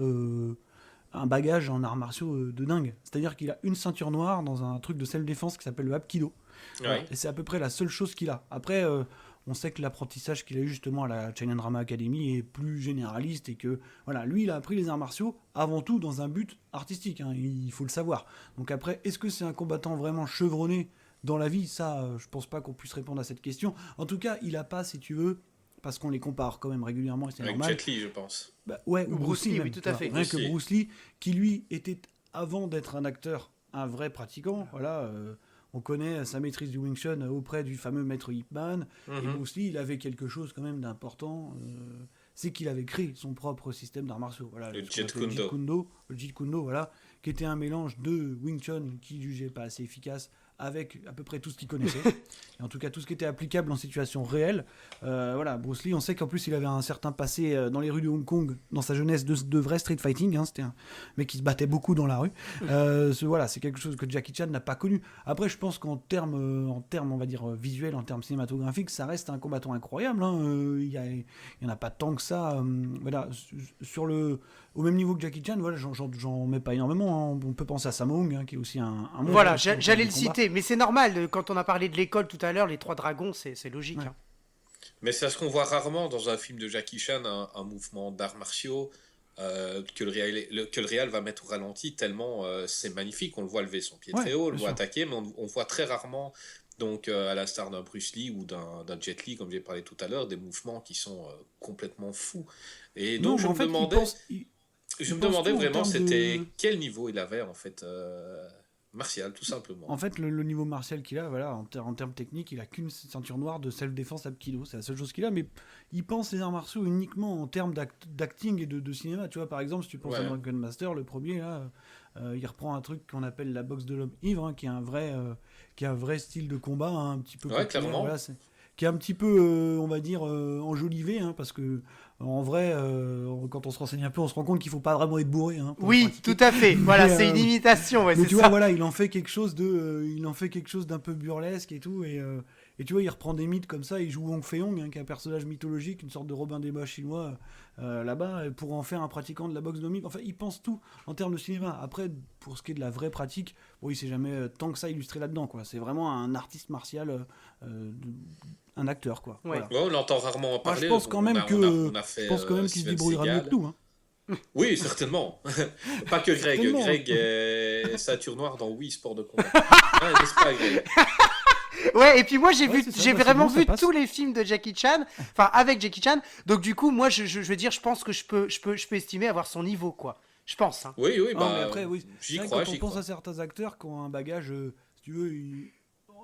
un bagage en arts martiaux de dingue. C'est-à-dire qu'il a une ceinture noire dans un truc de self-défense qui s'appelle le Hapkido. Voilà. Oui. Et c'est à peu près la seule chose qu'il a. Après, on sait que l'apprentissage qu'il a eu justement à la China Drama Academy est plus généraliste et que voilà, lui il a appris les arts martiaux avant tout dans un but artistique, hein, il faut le savoir. Donc après, est-ce que c'est un combattant vraiment chevronné dans la vie? Ça, je pense pas qu'on puisse répondre à cette question. En tout cas, il a pas, si tu veux, parce qu'on les compare quand même régulièrement et c'est Avec normal. Jet Li, je pense. Bah, ouais, ou Bruce Lee, oui, même, tout tu à vois. fait. Rien Bruce que Lee. Bruce Lee, qui lui était, avant d'être un acteur, un vrai pratiquant, voilà. On connaît sa maîtrise du Wing Chun auprès du fameux maître Ip Man. Et Bruce Lee, il avait quelque chose quand même d'important. C'est qu'il avait créé son propre système d'arts martiaux. Voilà, Le ce qu'on Jeet appelle Kune Do. Le Jeet Kune Do, voilà, qui était un mélange de Wing Chun, qu'il jugeait pas assez efficace, avec à peu près tout ce qu'il connaissait, et en tout cas tout ce qui était applicable en situation réelle. Voilà, Bruce Lee, on sait qu'en plus il avait un certain passé dans les rues de Hong Kong, dans sa jeunesse de vrai street fighting, hein, c'était un mec qui se battait beaucoup dans la rue. Voilà, c'est quelque chose que Jackie Chan n'a pas connu. Après, je pense qu'en termes, on va dire, visuels, en termes cinématographiques, ça reste un combattant incroyable. Hein. Il y en a pas tant que ça. Voilà, au même niveau que Jackie Chan, voilà, j'en mets pas énormément. Hein. On peut penser à Sammo Hung, hein, qui est aussi un monstre. Voilà, j'allais le citer, mais c'est normal. Quand on a parlé de l'école tout à l'heure, les trois dragons, c'est logique. Ouais. Hein. Mais c'est ce qu'on voit rarement dans un film de Jackie Chan, un mouvement d'arts martiaux que le réal va mettre au ralenti tellement c'est magnifique. On le voit lever son pied très haut, on le voit attaquer, mais on voit très rarement, donc à l'instar d'un Bruce Lee ou d'un Jet Li, comme j'ai parlé tout à l'heure, des mouvements qui sont complètement fous. Et donc je me demandais vraiment c'était quel niveau il avait en fait martial, tout simplement. En fait, le niveau martial qu'il a, voilà, en termes techniques, il a qu'une ceinture noire de self-défense Aikido, c'est la seule chose qu'il a, mais il pense les arts martiaux uniquement en termes d'acting et de cinéma. Tu vois, par exemple, si tu penses à Drunken Master, le premier, là, il reprend un truc qu'on appelle la boxe de l'homme ivre, hein, qui est un vrai style de combat, hein, un petit peu clairement. Voilà, qui est un petit peu, on va dire, enjolivé, hein, parce que en vrai, quand on se renseigne un peu, on se rend compte qu'il faut pas vraiment être bourré. Hein, oui, tout à fait. Voilà, c'est une imitation. Ouais, mais c'est tu ça. vois, voilà, il en fait quelque chose d'un peu burlesque et tout, et tu vois, il reprend des mythes comme ça. Il joue Wong Fei-hung, hein, qui est un personnage mythologique, une sorte de Robin des Bois chinois là-bas, pour en faire un pratiquant de la boxe de l'homme. Enfin, il pense tout en termes de cinéma. Après, pour ce qui est de la vraie pratique, bon, il s'est jamais tant que ça illustré là-dedans, quoi. C'est vraiment un artiste martial. Un acteur, quoi. Ouais. Voilà. On l'entend rarement en parler. Je pense quand même qu'il se débrouillera mieux que nous. Hein. Oui, certainement. Pas que Greg. Certainement. Greg est ceinture noire dans Wii Sport de combat. N'est-ce pas, Greg? Ouais, et puis moi j'ai vraiment vu tous les films de Jackie Chan, enfin avec Jackie Chan. Donc du coup, moi je veux dire, je pense que je peux estimer avoir son niveau, quoi. Je pense. Hein. Oui, mais après, j'y crois. Quand on pense à certains acteurs qui ont un bagage, si tu veux,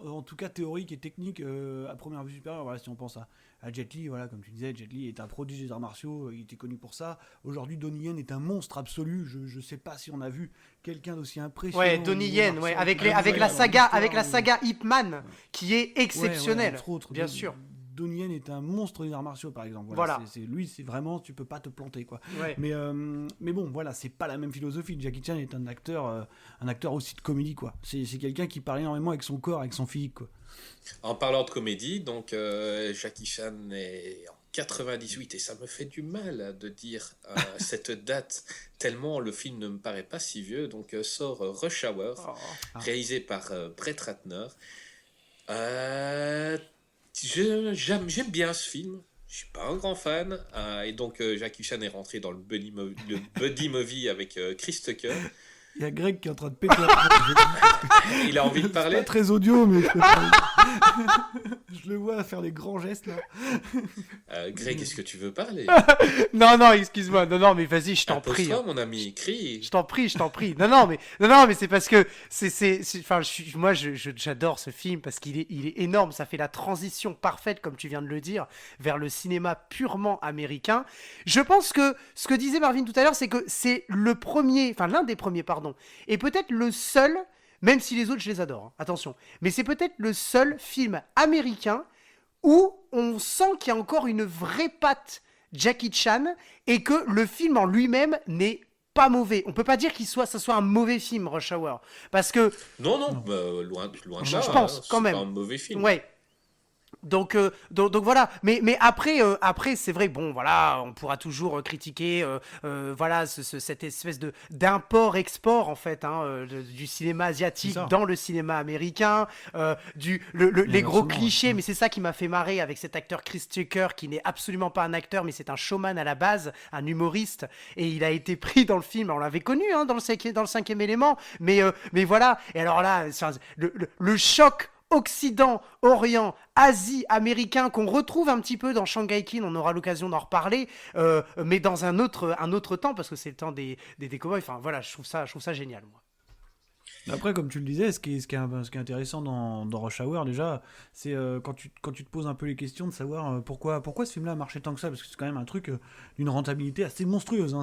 en tout cas théorique et technique à première vue supérieure. Voilà, si on pense à Jet Li, voilà, comme tu disais, Jet Li est un prodige des arts martiaux, il était connu pour ça. Aujourd'hui, Donnie Yen est un monstre absolu. Je sais pas si on a vu quelqu'un d'aussi impressionnant. Ouais, Donnie Yen, ouais, avec la saga Ip Man, qui est exceptionnelle, entre autres, bien sûr. Donnie Yen est un monstre des arts martiaux, par exemple. Voilà. Lui, c'est vraiment, tu peux pas te planter, quoi. Ouais. Mais bon, voilà, c'est pas la même philosophie. Jackie Chan est un acteur aussi de comédie, quoi. C'est quelqu'un qui parle énormément avec son corps, avec son physique, quoi. En parlant de comédie, donc Jackie Chan est en 98 et ça me fait du mal de dire cette date tellement le film ne me paraît pas si vieux. Donc sort Rush Hour, réalisé par Brett Ratner. J'aime bien ce film. Je suis pas un grand fan. Et donc Jackie Chan est rentré dans le buddy movie avec Chris Tucker. Il y a Greg qui est en train de péter. Il a envie de parler. C'est pas très audio, mais je le vois faire des grands gestes là. Greg, est-ce que tu veux parler? Non, excuse-moi. Non, mais vas-y, je t'en prie. Impose-toi, mon ami, crie. Je t'en prie. Non, mais c'est parce que moi, j'adore ce film parce qu'il est énorme. Ça fait la transition parfaite, comme tu viens de le dire, vers le cinéma purement américain. Je pense que ce que disait Marvin tout à l'heure, c'est que c'est l'un des premiers, et peut-être le seul, même si les autres je les adore, hein, attention, mais c'est peut-être le seul film américain où on sent qu'il y a encore une vraie patte Jackie Chan et que le film en lui-même n'est pas mauvais. On peut pas dire ça soit un mauvais film, Rush Hour, parce que non, loin de là. Je pense quand même. C'est pas un mauvais film. Ouais. Donc voilà, mais après c'est vrai, bon voilà, on pourra toujours critiquer voilà cette espèce d'import-export en fait du cinéma asiatique dans le cinéma américain, les gros clichés, mais c'est ça qui m'a fait marrer avec cet acteur Chris Tucker qui n'est absolument pas un acteur mais c'est un showman à la base, un humoriste, et il a été pris dans le film, on l'avait connu dans le cinquième élément, mais voilà, et alors là le choc Occident, Orient, Asie, américain, qu'on retrouve un petit peu dans Shanghai Kid, on aura l'occasion d'en reparler, mais dans un autre temps, parce que c'est le temps des cowboys. Enfin voilà, je trouve ça génial, moi. Après, comme tu le disais, ce qui est intéressant dans Rush Hour, déjà, c'est quand tu te poses un peu les questions de savoir pourquoi ce film-là a marché tant que ça, parce que c'est quand même un truc d'une rentabilité assez monstrueuse. Hein,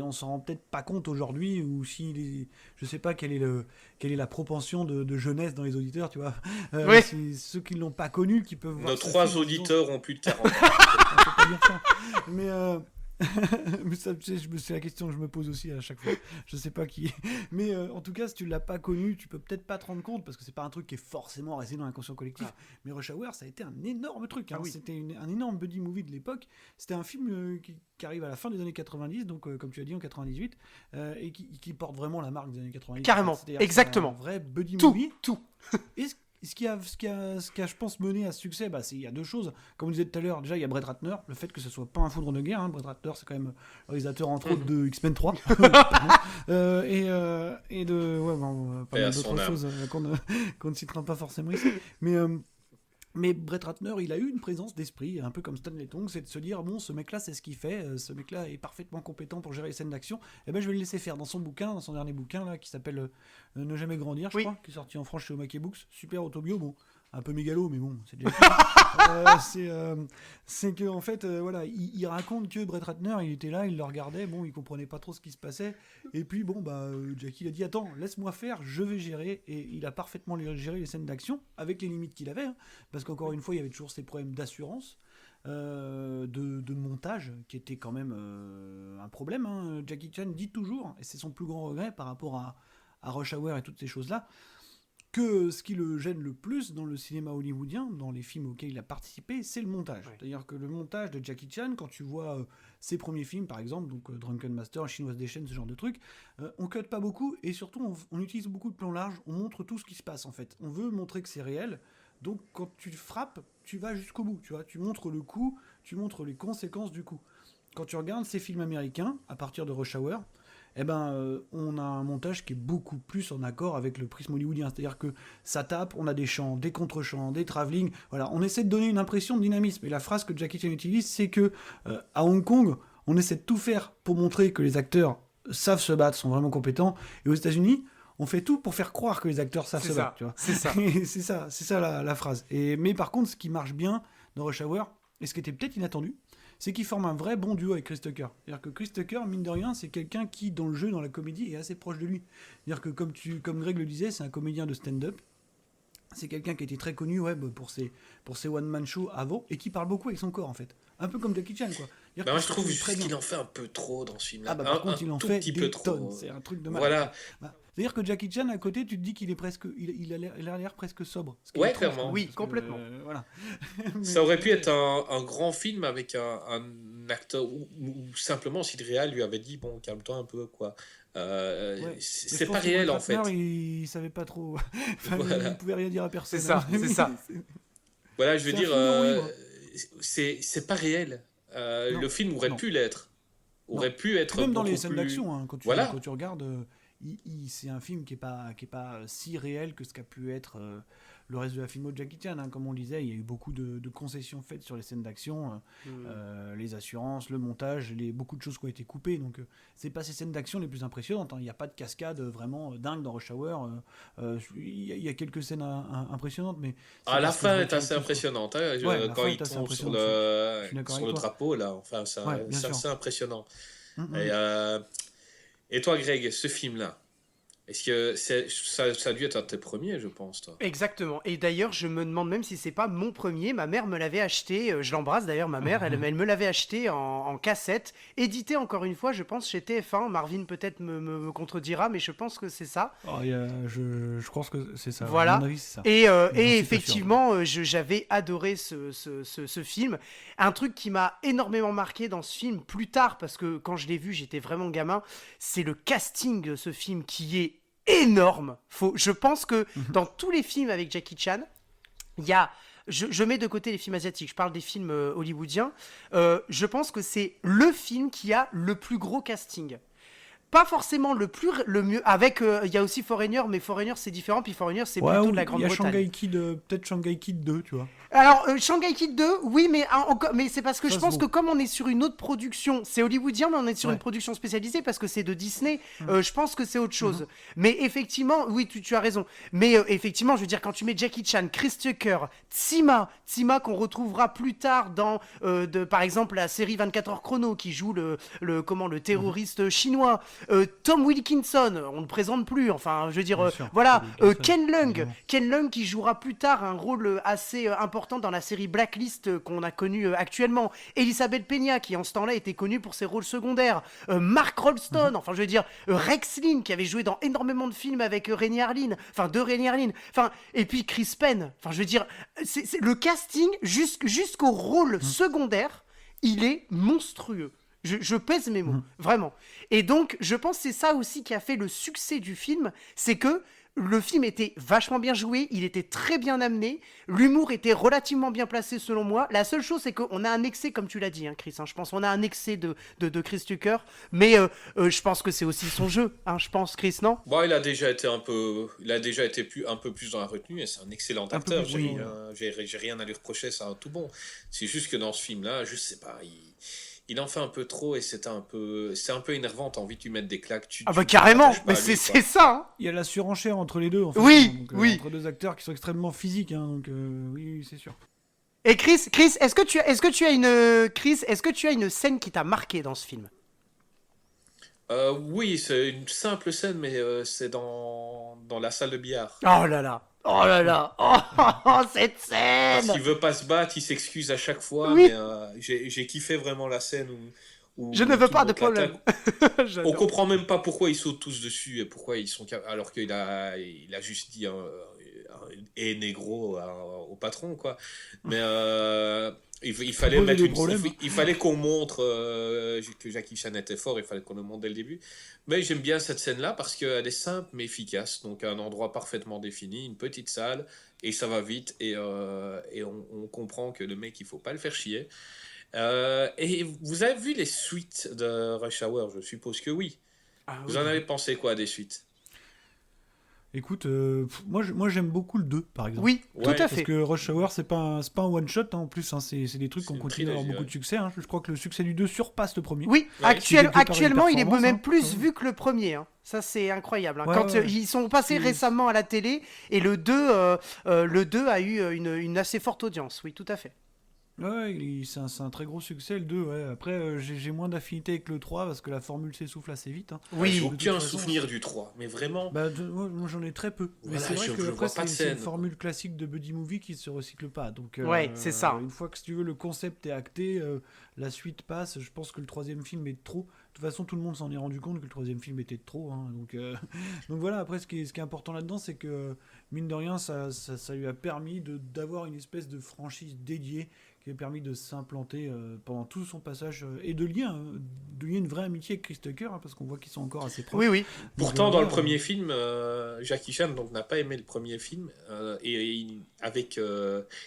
on s'en rend peut-être pas compte aujourd'hui, ou si je sais pas quelle est la propension de jeunesse dans les auditeurs, tu vois. Oui. C'est ceux qui l'ont pas connu qui peuvent voir. Nos ce 3 film en disant, auditeurs ont plus de 40 ans. on peut pas dire ça. Mais mais ça, c'est la question que je me pose aussi à chaque fois. Je sais pas qui. Mais en tout cas, si tu l'as pas connu, tu peux peut-être pas te rendre compte parce que c'est pas un truc qui est forcément resté dans l'inconscient collectif. Mais Rush Hour, ça a été un énorme truc. Hein. Ah oui. C'était un énorme buddy movie de l'époque. C'était un film qui arrive à la fin des années 90, donc comme tu as dit en 98, et qui porte vraiment la marque des années 90. Carrément, C'est-à-dire exactement. Un vrai buddy Tout, movie. tout. Et ce qui a, je pense, mené à ce succès, il y a 2 choses. Comme on disait tout à l'heure, déjà, il y a Brett Ratner. Le fait que ce soit pas un foudre de guerre. Hein. Brett Ratner, c'est quand même le réalisateur, entre autres, de X-Men 3. Et de pas Et à mal son d'autres âme. choses qu'on ne citera pas forcément ici. Mais Brett Ratner, il a eu une présence d'esprit, un peu comme Stanley Tong, c'est de se dire, bon, ce mec-là, c'est ce qu'il fait, ce mec-là est parfaitement compétent pour gérer les scènes d'action, et ben je vais le laisser faire. Dans son dernier bouquin, là, qui s'appelle Ne jamais grandir, je crois, qui est sorti en France chez Omake Books, super autobio, bon, un peu mégalo, mais bon, c'est déjà c'est que en fait, voilà, il raconte que Brett Ratner, il était là, il le regardait, bon, il comprenait pas trop ce qui se passait, et puis bon, Jackie il a dit, attends, laisse-moi faire, je vais gérer, et il a parfaitement géré les scènes d'action avec les limites qu'il avait, hein, parce qu'encore une fois, il y avait toujours ces problèmes d'assurance. De montage qui était quand même un problème. Hein. Jackie Chan dit toujours, et c'est son plus grand regret par rapport à Rush Hour et toutes ces choses-là, que ce qui le gêne le plus dans le cinéma hollywoodien, dans les films auxquels il a participé, c'est le montage. Ouais. C'est-à-dire que le montage de Jackie Chan, quand tu vois ses premiers films, par exemple, donc Drunken Master, Chinoise des chaînes, ce genre de trucs, on cut pas beaucoup, et surtout on utilise beaucoup de plans larges, on montre tout ce qui se passe en fait. On veut montrer que c'est réel, donc quand tu frappes, tu vas jusqu'au bout, tu vois, tu montres le coup, tu montres les conséquences du coup. Quand tu regardes ces films américains, à partir de Rush Hour, on a un montage qui est beaucoup plus en accord avec le prisme hollywoodien. C'est-à-dire que ça tape, on a des chants, des contre-chants, des travelling. Voilà, on essaie de donner une impression de dynamisme. Et la phrase que Jackie Chan utilise, c'est que à Hong Kong, on essaie de tout faire pour montrer que les acteurs savent se battre, sont vraiment compétents. Et aux États-Unis, on fait tout pour faire croire que les acteurs savent se battre. Tu vois. C'est ça. c'est ça la phrase. Mais par contre, ce qui marche bien dans Rush Hour, et ce qui était peut-être inattendu, c'est qu'il forme un vrai bon duo avec Chris Tucker. C'est-à-dire que Chris Tucker, mine de rien, c'est quelqu'un qui, dans le jeu, dans la comédie, est assez proche de lui. C'est-à-dire que, comme Greg le disait, c'est un comédien de stand-up. C'est quelqu'un qui était très connu pour ses one-man shows avant, et qui parle beaucoup avec son corps, en fait. Un peu comme Jackie Chan, quoi. Moi, je trouve qu'il en fait un peu trop dans ce film-là. Par contre, il en fait des tonnes. C'est un truc de malade. Voilà. C'est-à-dire que Jackie Chan, à côté, tu te dis qu'il est presque... Il a l'air presque sobre. Ouais, clairement. Oui, complètement. Voilà. Ça aurait pu être un grand film avec un acteur, ou simplement si le réal lui avait dit, bon, calme-toi un peu, quoi. C'est pas réel, en fait. Il savait pas trop... Voilà. Il pouvait rien dire à personne. C'est ça. Voilà, je veux dire, c'est pas réel. Le film aurait pu l'être. Aurait pu être même dans les beaucoup scènes plus... d'action, hein, quand tu regardes, c'est un film qui est pas si réel que ce qu'a pu être le reste de la filmo de Jackie Chan. Hein. Comme on le disait, il y a eu beaucoup de concessions faites sur les scènes d'action, les assurances, le montage, beaucoup de choses qui ont été coupées. Donc c'est pas ces scènes d'action les plus impressionnantes. Hein. Il n'y a pas de cascade vraiment dingue dans Rush Hour. Il y a quelques scènes impressionnantes, mais la fin est assez impressionnante. Hein, quand il tombe sur le drapeau, là, enfin, c'est assez impressionnant. Et toi, Greg, ce film-là, est-ce que ça a dû être un de tes premiers, je pense, toi? Exactement. Et d'ailleurs, je me demande même si c'est pas mon premier. Ma mère me l'avait acheté. Je l'embrasse d'ailleurs, ma mère. Elle me l'avait acheté en cassette, édité encore une fois, je pense, chez TF1. Marvin peut-être me contredira, mais je pense que c'est ça. Je pense que c'est ça. Voilà. À mon avis, c'est ça. Et effectivement, j'avais adoré ce film. Un truc qui m'a énormément marqué dans ce film plus tard, parce que quand je l'ai vu, j'étais vraiment gamin, c'est le casting de ce film qui est énorme. Je pense que dans tous les films avec Jackie Chan, il y a... Je mets de côté les films asiatiques, je parle des films hollywoodiens. Je pense que c'est le film qui a le plus gros casting. pas forcément le mieux. Avec, il y a aussi Foreigner, mais Foreigner c'est différent. Puis Foreigner c'est plutôt de la Grande-Bretagne. Il y a Shanghai Kid, peut-être Shanghai Kid 2, tu vois. Alors, Shanghai Kid 2, oui, mais c'est parce que je pense que comme on est sur une autre production, c'est hollywoodien, mais on est sur une production spécialisée parce que c'est de Disney, je pense que c'est autre chose. Mais effectivement, oui, tu as raison. Mais effectivement, je veux dire, quand tu mets Jackie Chan, Chris Tucker, Tsima qu'on retrouvera plus tard dans, par exemple, la série 24 heures chrono, qui joue le terroriste chinois, Tom Wilkinson, on ne présente plus, enfin, je veux dire, voilà, Ken Leung qui jouera plus tard un rôle assez important dans la série Blacklist qu'on a connue actuellement. Elisabeth Peña qui en ce temps-là était connue pour ses rôles secondaires. Mark Rolston, enfin je veux dire Rex Linn qui avait joué dans énormément de films avec Renée Harlin, et puis Chris Penn. Enfin je veux dire, c'est le casting jusqu'au rôle secondaire, il est monstrueux. Je pèse mes mots, vraiment. Et donc, je pense que c'est ça aussi qui a fait le succès du film, c'est que le film était vachement bien joué, il était très bien amené, l'humour était relativement bien placé selon moi. La seule chose, c'est qu'on a un excès, comme tu l'as dit, Chris. Je pense qu'on a un excès de Chris Tucker, mais je pense que c'est aussi son jeu, je pense, Chris, non ? Bon, il a déjà été un peu plus dans la retenue, et c'est un excellent acteur. J'ai rien à lui reprocher, c'est un tout bon. C'est juste que dans ce film-là, je sais pas, il en fait un peu trop et c'est un peu énervant, t'as envie de lui mettre des claques. Carrément, mais c'est ça. Il y a la surenchère entre les deux, en fait. Oui. Entre deux acteurs qui sont extrêmement physiques, donc oui, c'est sûr. Et Chris, est-ce que tu as une scène qui t'a marqué dans ce film ? Oui, c'est une simple scène, mais c'est dans la salle de billard. Oh là là, cette scène. Parce qu'il veut pas se battre, il s'excuse à chaque fois, oui. Mais j'ai kiffé vraiment la scène où je ne veux pas de problème. On comprend même pas pourquoi ils sautent tous dessus et pourquoi ils sont alors qu'il a juste dit et négro au patron, quoi. Mais il fallait qu'on montre que Jackie Chan était fort, il fallait qu'on le montre dès le début. Mais j'aime bien cette scène-là parce qu'elle est simple mais efficace. Donc un endroit parfaitement défini, une petite salle, et ça va vite, et on comprend que le mec, il faut pas le faire chier. Et vous avez vu les suites de Rush Hour ? Je suppose que oui. Vous en avez pensé quoi des suites ? Écoute, moi j'aime beaucoup le 2 par exemple. Oui, tout à fait. Parce que Rush Hour c'est pas un one shot en plus, c'est des trucs qu'on continue à avoir beaucoup de succès. Je crois que le succès du 2 surpasse le premier. Oui, actuellement il est même plus vu que le premier. Ça c'est incroyable. Ils sont passés récemment à la télé et le 2 a eu une assez forte audience. Oui, tout à fait. Ouais, c'est un très gros succès le 2, ouais. Après, j'ai moins d'affinité avec le 3 parce que la formule s'essouffle assez vite. Oui, j'ai aucun souvenir du 3, mais vraiment. Moi j'en ai très peu. Voilà, mais c'est vrai que après, c'est une formule classique de buddy movie qui se recycle pas. Donc, c'est ça. Une fois que, si tu veux, le concept est acté, la suite passe. Je pense que le troisième film est trop. De toute façon, tout le monde s'en est rendu compte que le troisième film était trop. Donc voilà, après, ce qui est important là-dedans, c'est que, mine de rien, ça lui a permis d'avoir une espèce de franchise dédiée qui a permis de s'implanter pendant tout son passage et de lier une vraie amitié avec Chris Tucker, parce qu'on voit qu'ils sont encore assez proches. Oui. Pourtant, dans le premier film, Jackie Chan n'a pas aimé le premier film, et avec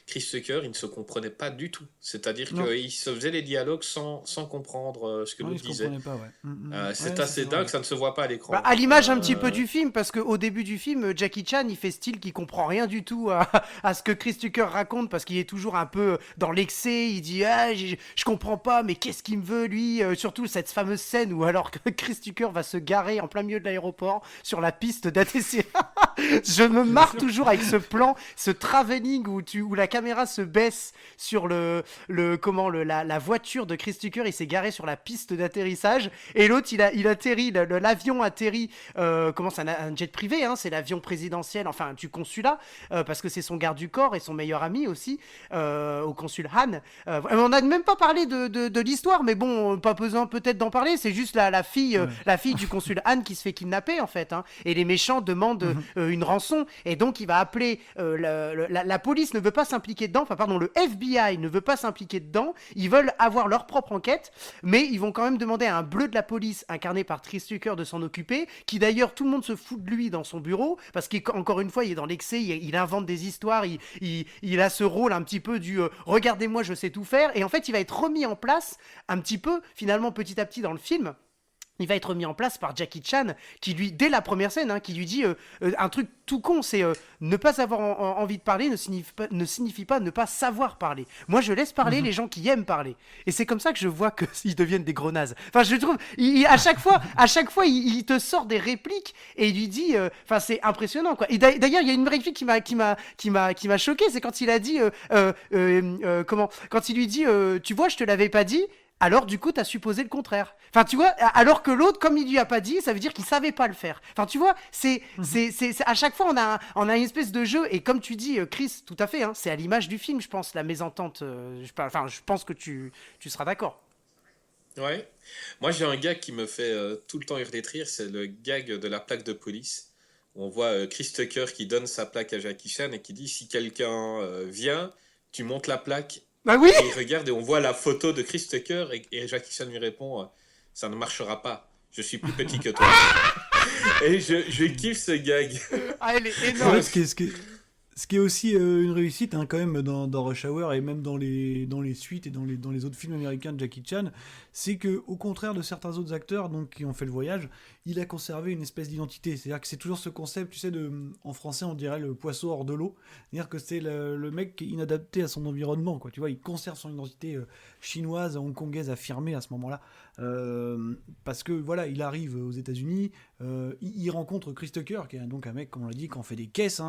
Chris Tucker, il ne se comprenait pas du tout. C'est-à-dire qu'il se faisait les dialogues sans comprendre ce que l'autre disait. Pas, ouais. C'est assez dingue, ça ne se voit pas à l'écran. À l'image un petit peu du film, parce qu'au début du film, Jackie Chan, il fait style qu'il comprend rien du tout à ce que Chris Tucker raconte, parce qu'il est toujours un peu dans l'excès. Il dit je comprends pas, mais qu'est-ce qu'il me veut lui, surtout cette fameuse scène où alors que Chris Tucker va se garer en plein milieu de l'aéroport sur la piste d'ATC. Je me marre toujours avec ce plan, ce travelling où la caméra se baisse sur la voiture de Chris Tucker. Il s'est garé sur la piste d'atterrissage et l'autre il atterrit, l'avion atterrit, c'est un jet privé, c'est l'avion présidentiel, enfin du consulat, parce que c'est son garde du corps et son meilleur ami aussi au consul Han. On n'a même pas parlé de l'histoire, mais bon, pas besoin peut-être d'en parler. C'est juste la fille du consul Han qui se fait kidnapper en fait, et les méchants demandent une rançon, et donc il va appeler la police ne veut pas s'impliquer dedans, le FBI ne veut pas s'impliquer dedans. Ils veulent avoir leur propre enquête, mais ils vont quand même demander à un bleu de la police incarné par Chris Tucker de s'en occuper, qui d'ailleurs tout le monde se fout de lui dans son bureau parce qu'encore une fois il est dans l'excès, il invente des histoires, il a ce rôle un petit peu du regardez-moi, je sais tout faire. Et en fait, il va être remis en place un petit peu, finalement, petit à petit dans le film. il va être mis en place par Jackie Chan, qui lui, dès la première scène, qui lui dit un truc tout con, c'est ne pas avoir envie de parler ne signifie pas ne pas savoir parler. Moi, je laisse parler les gens qui aiment parler. Et c'est comme ça que je vois qu'ils deviennent des gros nazes. Enfin, je trouve, à chaque fois, il te sort des répliques et il lui dit, enfin, c'est impressionnant, quoi. Et d'ailleurs, il y a une réplique qui m'a choqué, c'est quand il a dit, quand il lui dit, tu vois, je te l'avais pas dit. Alors, du coup, t'as supposé le contraire. Enfin, tu vois, alors que l'autre, comme il lui a pas dit, ça veut dire qu'il savait pas le faire. Enfin, tu vois, c'est à chaque fois, on a une espèce de jeu, et comme tu dis, Chris, tout à fait, c'est à l'image du film, je pense, la mésentente. Je pense que tu seras d'accord. Ouais. Moi, j'ai un gag qui me fait tout le temps hurler de rire, c'est le gag de la plaque de police. Où on voit Chris Tucker qui donne sa plaque à Jackie Chan et qui dit si quelqu'un vient, tu montes la plaque. Bah oui. Et il regarde et on voit la photo de Chris Tucker et Jackie Chan lui répond ça ne marchera pas. Je suis plus petit que toi. Et je kiffe ce gag. Ah, elle est énorme. Ouais, ce qui est aussi une réussite quand même dans Rush Hour et même dans les suites et dans les autres films américains de Jackie Chan, c'est que au contraire de certains autres acteurs donc qui ont fait le voyage, il a conservé une espèce d'identité. C'est-à-dire que c'est toujours ce concept, tu sais, en français on dirait le poisson hors de l'eau. C'est-à-dire que c'est le mec qui est inadapté à son environnement, quoi. Tu vois, il conserve son identité chinoise, hongkongaise affirmée à ce moment-là. Parce que voilà, il arrive aux États-Unis, il rencontre Chris Tucker, qui est donc un mec, comme on l'a dit, qui en fait des caisses,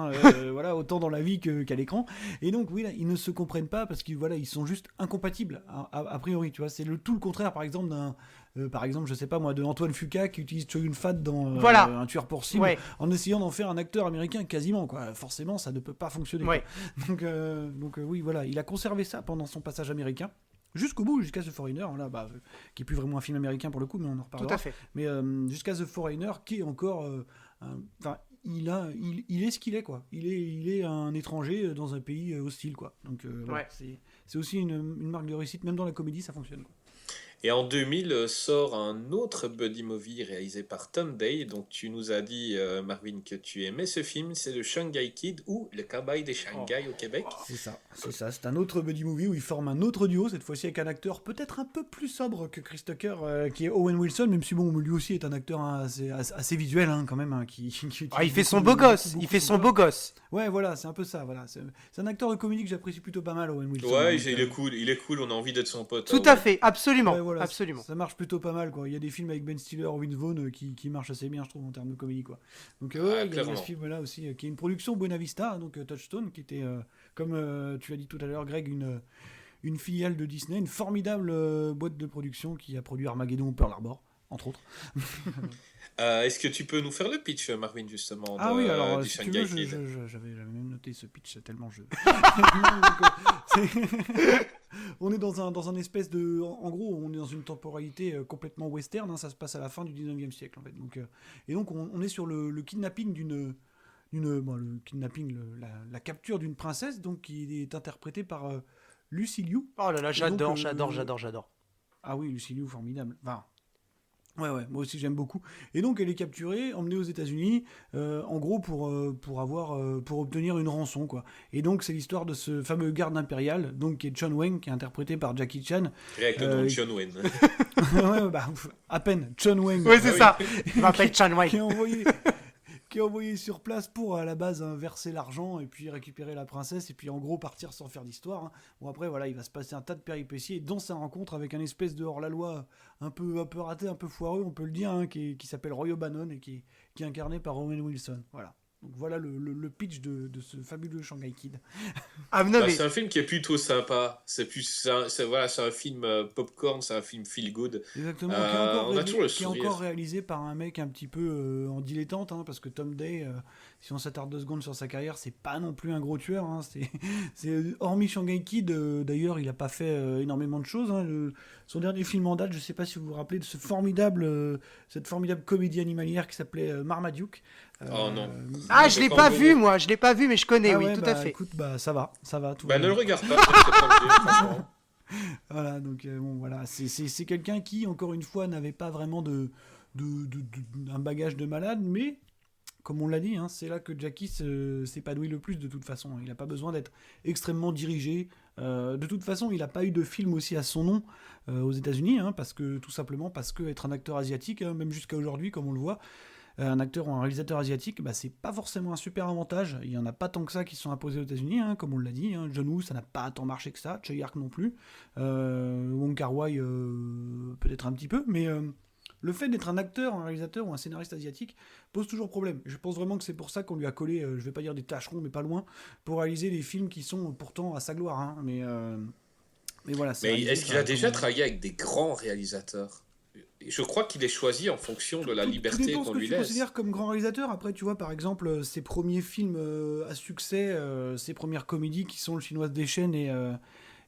voilà, autant dans la vie qu'à l'écran. Et donc, oui, là, ils ne se comprennent pas parce qu'ils voilà, ils sont juste incompatibles, a priori. Tu vois, c'est tout le contraire, par exemple, je sais pas moi, de Antoine Fuqua qui utilise Chow Fat dans Un tueur pour cible, ouais, en essayant d'en faire un acteur américain quasiment, quoi. Forcément, ça ne peut pas fonctionner. Ouais. Donc, oui, voilà, il a conservé ça pendant son passage américain. Jusqu'au bout, jusqu'à The Foreigner, là, qui est plus vraiment un film américain pour le coup, mais on en reparlera. Tout à fait. Mais jusqu'à The Foreigner, qui est encore, il est ce qu'il est, quoi. Il est un étranger dans un pays hostile, quoi. Donc voilà, c'est aussi une marque de réussite, même dans la comédie, ça fonctionne, quoi. Et en 2000 sort un autre buddy movie réalisé par Tom Day. Donc tu nous as dit, Marvin, que tu aimais ce film. C'est le Shanghai Kid ou le Cowboy de Shanghai au Québec. C'est ça. C'est un autre buddy movie où il forme un autre duo, cette fois-ci avec un acteur peut-être un peu plus sobre que Chris Tucker, qui est Owen Wilson, même si bon, lui aussi est un acteur assez visuel, quand même. Il fait son beau gosse. Il fait son beau gosse. Ouais, voilà, c'est un peu ça. Voilà. C'est un acteur de comédie que j'apprécie plutôt pas mal, Owen Wilson. Ouais, il est cool. On a envie d'être son pote. Tout à fait, absolument. Ouais, voilà, absolument. Ça marche plutôt pas mal, quoi. Il y a des films avec Ben Stiller, Vince Vaughn qui marchent assez bien, je trouve, en termes de comédie, quoi. Donc il y a ce film-là aussi, qui est une production Buena Vista, donc Touchstone, qui était, comme tu as dit tout à l'heure, Greg, une filiale de Disney, une formidable boîte de production qui a produit Armageddon ou Pearl Harbor, entre autres. Est-ce que tu peux nous faire le pitch, Marvin, justement, oui, alors, du si Shanghai tu veux, Kid? j'avais même noté ce pitch, tellement je... On est dans un espèce de... En gros, on est dans une temporalité complètement western, ça se passe à la fin du 19e siècle, en fait. Et donc, on est sur le kidnapping le kidnapping, la capture d'une princesse, donc, qui est interprétée par Lucy Liu. Oh là là, j'adore. Ah oui, Lucy Liu, formidable. Enfin... Ouais, moi aussi j'aime beaucoup. Et donc elle est capturée, emmenée aux États-Unis, en gros pour obtenir une rançon, quoi. Et donc c'est l'histoire de ce fameux garde impérial, donc qui est John Wayne, qui est interprété par Jackie Chan. Avec le nom de John Wayne. Ouais, à peine John Wayne. Oui, c'est ça. Il m'appelle John Wayne. Qui est envoyé sur place pour, à la base, verser l'argent et puis récupérer la princesse et puis en gros partir sans faire d'histoire. Bon, après, voilà, il va se passer un tas de péripéties dont sa rencontre avec un espèce de hors-la-loi un peu raté, un peu foireux, on peut le dire, qui s'appelle Roy O'Bannon et qui est incarné par Owen Wilson. Voilà. Donc voilà le pitch de ce fabuleux Shanghai Kid. C'est un film qui est plutôt sympa. C'est un film popcorn, c'est un film feel good. Exactement. Qui est encore réalisé par un mec un petit peu en dilettante, parce que Tom Day, si on s'attarde 2 secondes sur sa carrière, c'est pas non plus un gros tueur. C'est hormis Shanghai Kid, d'ailleurs, il a pas fait énormément de choses. Son dernier film en date, je sais pas si vous vous rappelez de cette formidable comédie animalière qui s'appelait Marmaduke. Oh non. Je l'ai pas vu, moi. Je l'ai pas vu, mais je connais, oui, tout à fait. Écoute, ça va. Ne le regarde pas, franchement. Voilà, donc voilà, c'est quelqu'un qui, encore une fois, n'avait pas vraiment un bagage de malade, mais comme on l'a dit, hein, c'est là que Jackie s'épanouit le plus de toute façon. Il n'a pas besoin d'être extrêmement dirigé. De toute façon, il n'a pas eu de film aussi à son nom aux États-Unis, hein, tout simplement parce que être un acteur asiatique, hein, même jusqu'à aujourd'hui, comme on le voit, un acteur ou un réalisateur asiatique, bah, c'est pas forcément un super avantage. Il y en a pas tant que ça qui sont imposés aux États-Unis, hein, comme on l'a dit. Hein. John Woo, ça n'a pas tant marché que ça. Choi Ark non plus. Wong Kar-wai, peut-être un petit peu, mais le fait d'être un acteur, un réalisateur ou un scénariste asiatique pose toujours problème. Je pense vraiment que c'est pour ça qu'on lui a collé, je vais pas dire des tâcherons, mais pas loin, pour réaliser des films qui sont pourtant à sa gloire. Hein. Mais voilà. Mais est-ce qu'il a déjà travaillé avec des grands réalisateurs ? Je crois qu'il est choisi en fonction de la liberté qu'on lui laisse. Tu considères comme grand réalisateur. Après, tu vois, par exemple, ses premiers films à succès, ses premières comédies qui sont Le Chinois des Chênes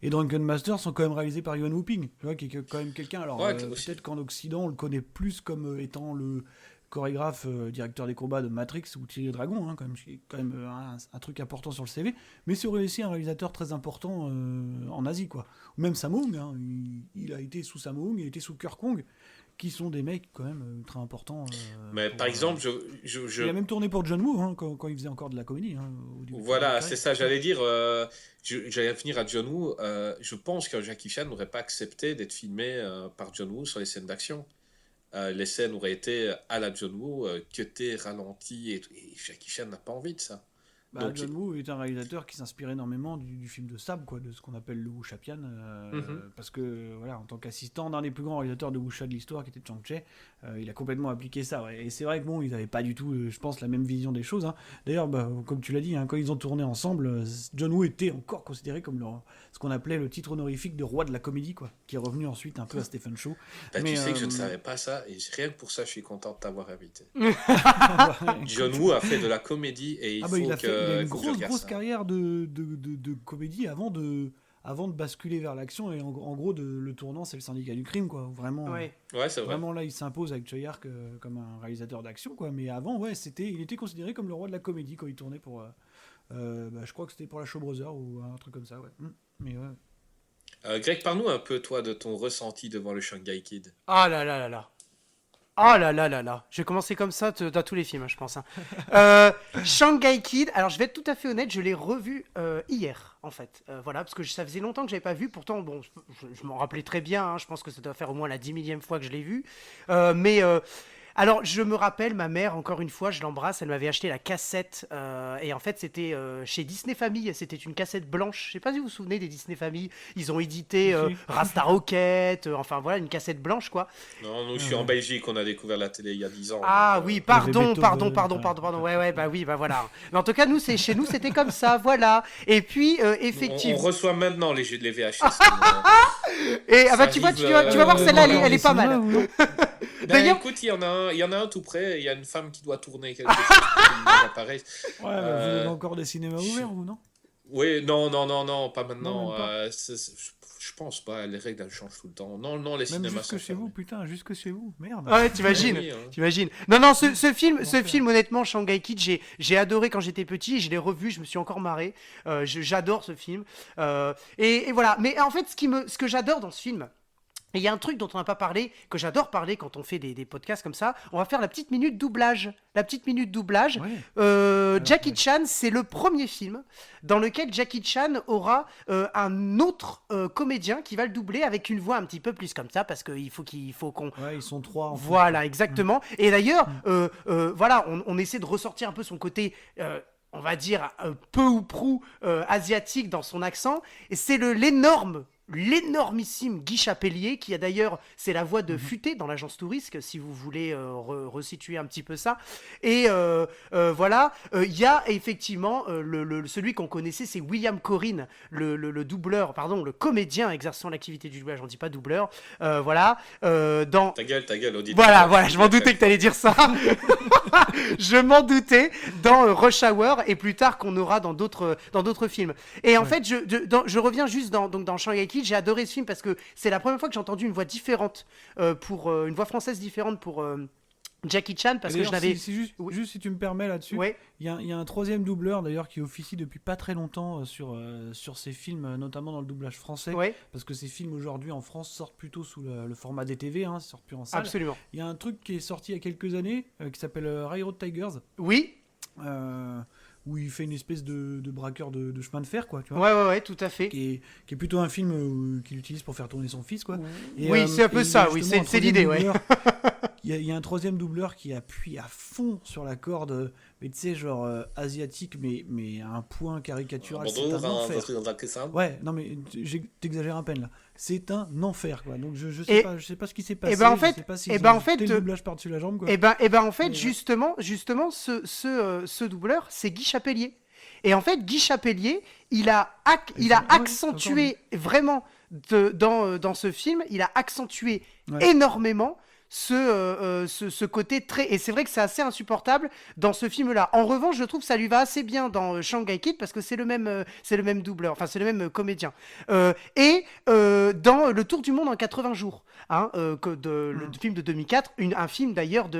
et Drunken Master sont quand même réalisés par Yuan Wuping, tu vois, qui est quand même quelqu'un. Alors, peut-être qu'en Occident, on le connaît plus comme étant le chorégraphe, directeur des combats de Matrix ou Tigre et Dragon, hein, quand même un truc important sur le CV. Mais c'est aussi un réalisateur très important en Asie, quoi. Ou même Sammo Hung, hein, il a été sous Sammo Hung, il a été sous Kurt Kong, qui sont des mecs quand même très importants. Mais par exemple, il a même tourné pour John Woo, hein, quand il faisait encore de la comédie. Hein, voilà, c'est ça, j'allais dire. J'allais finir à John Woo. Je pense que Jackie Chan n'aurait pas accepté d'être filmé par John Woo sur les scènes d'action. Les scènes auraient été à la John Woo, cutées, ralenties, et Jackie Chan n'a pas envie de ça. Donc, John Woo est un réalisateur qui s'inspire énormément du film de Sab, quoi, de ce qu'on appelle le Wuxia-pian, parce que voilà, en tant qu'assistant d'un des plus grands réalisateurs de wuxia de l'histoire, qui était Chang Che, il a complètement appliqué ça. Ouais. Et c'est vrai que bon, ils n'avaient pas du tout, je pense, la même vision des choses. Hein. D'ailleurs, comme tu l'as dit, hein, quand ils ont tourné ensemble, John Woo était encore considéré comme ce qu'on appelait le titre honorifique de roi de la comédie, quoi, qui est revenu ensuite un peu à Stephen Chow. Tu sais que je ne savais pas ça, et rien que pour ça, je suis content de t'avoir invité. John Woo a fait de la comédie, et il a une grosse carrière de comédie avant de basculer vers l'action, et en gros le tournant c'est le Syndicat du crime, quoi. Vraiment, ouais, c'est vrai. Vraiment là il s'impose avec Choi Ark comme un réalisateur d'action, quoi. Mais avant il était considéré comme le roi de la comédie quand il tournait pour je crois que c'était pour la Shaw Brothers ou un truc comme ça, ouais. Mais ouais. Greg, parle-nous un peu toi de ton ressenti devant le Shanghai Kid. Ah là là là là. Oh là là là là, je vais commencer comme ça dans tous les films, hein, je pense. Hein. Shanghai Kid, alors je vais être tout à fait honnête, je l'ai revu hier, en fait. Voilà, parce que ça faisait longtemps que je n'avais pas vu, pourtant, bon, je m'en rappelais très bien, hein, je pense que ça doit faire au moins la 10 000e fois que je l'ai vu. Alors, je me rappelle, ma mère, encore une fois, je l'embrasse, elle m'avait acheté la cassette, et en fait, c'était chez Disney Family, c'était une cassette blanche. Je sais pas si vous vous souvenez des Disney Family, ils ont édité Rasta Rocket, enfin voilà, une cassette blanche, quoi. Non, nous, je suis en Belgique, on a découvert la télé il y a 10 ans. Ah oui, pardon, ouais, bah oui, bah voilà. Mais en tout cas, chez nous, c'était comme ça, voilà. Et puis, effectivement... On reçoit maintenant les VHS. Et tu vas voir, celle-là, elle est pas mal. D'ailleurs, écoute, il y en a un tout près. Il y a une femme qui doit tourner quelque chose. Pareil. Ouais, vous avez encore des cinémas ouverts, ou non? Oui, non, pas maintenant. Je pense pas. Les règles elles changent tout le temps. Non, les cinémas. Jusque chez vous, putain, jusque chez vous, merde. Ouais, t'imagines. Non, ce film, honnêtement, Shanghai Kid, j'ai adoré quand j'étais petit. Je l'ai revu, je me suis encore marré. J'adore ce film. Et voilà. Mais en fait, ce que j'adore dans ce film. Et il y a un truc dont on n'a pas parlé, que j'adore parler quand on fait des podcasts comme ça. On va faire la petite minute doublage. Ouais. Jackie Chan, c'est le premier film dans lequel Jackie Chan aura un autre comédien qui va le doubler avec une voix un petit peu plus comme ça, parce qu'il faut qu'on... Ouais, ils sont trois. Voilà, exactement. Et d'ailleurs, voilà, on essaie de ressortir un peu son côté... on va dire peu ou prou asiatique dans son accent. Et c'est l'énormissime Guy Chapelier, qui a d'ailleurs, c'est la voix de Futé dans l'agence Touriste, si vous voulez resituer un petit peu ça. Et voilà, il y a effectivement celui qu'on connaissait, c'est William Corrin, le doubleur, pardon, le comédien exerçant l'activité du doublage, on dit pas doubleur, voilà. Ta gueule, auditeur. Voilà, je m'en doutais que t'allais dire ça. Je m'en doutais, dans Rush Hour, et plus tard qu'on aura dans d'autres films. Et en fait, je reviens juste dans Shanghai Kid. J'ai adoré ce film parce que c'est la première fois que j'ai entendu une voix différente, une voix française différente pour Jackie Chan, parce que je D'ailleurs, n'avais... c'est juste, Oui. juste si tu me permets là-dessus, Ouais. il y a un troisième doubleur d'ailleurs qui officie depuis pas très longtemps sur ces films, notamment dans le doublage français, Ouais, parce que ces films aujourd'hui en France sortent plutôt sous le format DTV, hein, sortent plus en salle. absolument. Il y a un truc qui est sorti il y a quelques années qui s'appelle Railroad Tigers, Oui, où il fait une espèce de braqueur de chemin de fer, quoi, tu ouais, vois. ouais, tout à fait. Qui est plutôt un film qu'il utilise pour faire tourner son fils, quoi. Et, Oui, c'est un peu et ça, il y a oui, justement un c'est troisième l'idée, ouais. doubleur. Il y a un troisième doubleur qui appuie à fond sur la corde, mais tu sais, genre asiatique, mais à un point caricatural. C'est un enfer. Ouais, non, mais t'exagères à peine là. C'est un enfer, quoi. Donc je sais pas ce qui s'est passé. ben, en fait- je sais pas si et ils ben, ont en fait, jeté le doublage par-dessus la jambe, quoi. Et ben en fait, Mais, justement, ce doubleur, c'est Guy Chapelier. Et en fait, Guy Chapelier, il a accentué vraiment dans ce film, il a accentué Ouais. énormément ce côté très... Et c'est vrai que c'est assez insupportable dans ce film-là. En revanche, je trouve que ça lui va assez bien dans Shanghai Kid parce que c'est le même doubleur, enfin c'est le même comédien. Et dans Le Tour du Monde en 80 jours, hein, le film de 2004, un film d'ailleurs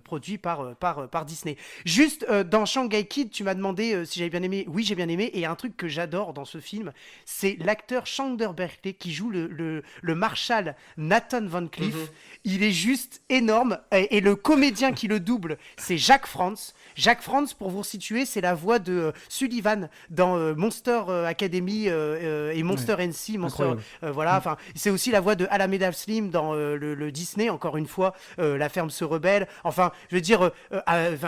produit par Disney. Juste dans Shanghai Kid, tu m'as demandé si j'avais bien aimé. Oui, j'ai bien aimé. Et un truc que j'adore dans ce film, c'est l'acteur Chandler Berkeley qui joue le marshal Nathan Van Cleef. Il est juste énorme. Et le comédien qui le double, c'est Jacques Frantz. Jacques Frantz, pour vous situer, c'est la voix de Sullivan dans Monster Academy et Monster NC. Voilà, enfin, c'est aussi la voix de Alameda Slim dans le Disney, encore une fois, La Ferme se rebelle. Enfin, je veux dire,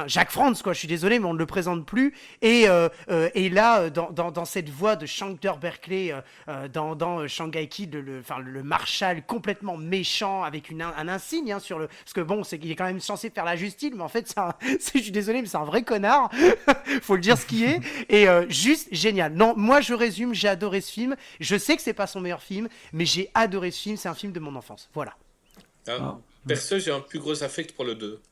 Jacques Frantz, quoi, je suis désolé, mais on ne le présente plus. Et là, dans cette voix de Chandler Berkeley, dans Shanghai Kid, le marshal complètement méchant, avec un insigne hein, sur le... Parce que bon, il est quand même censé faire la justice, mais en fait, je suis désolé, mais c'est un vrai connard. Faut le dire ce qui est. Et juste génial. Non, moi, je résume, j'ai adoré ce film. Je sais que c'est pas son meilleur film, mais j'ai adoré ce film. C'est un film de mon enfance. Voilà. Perso, j'ai un plus gros affect pour le 2.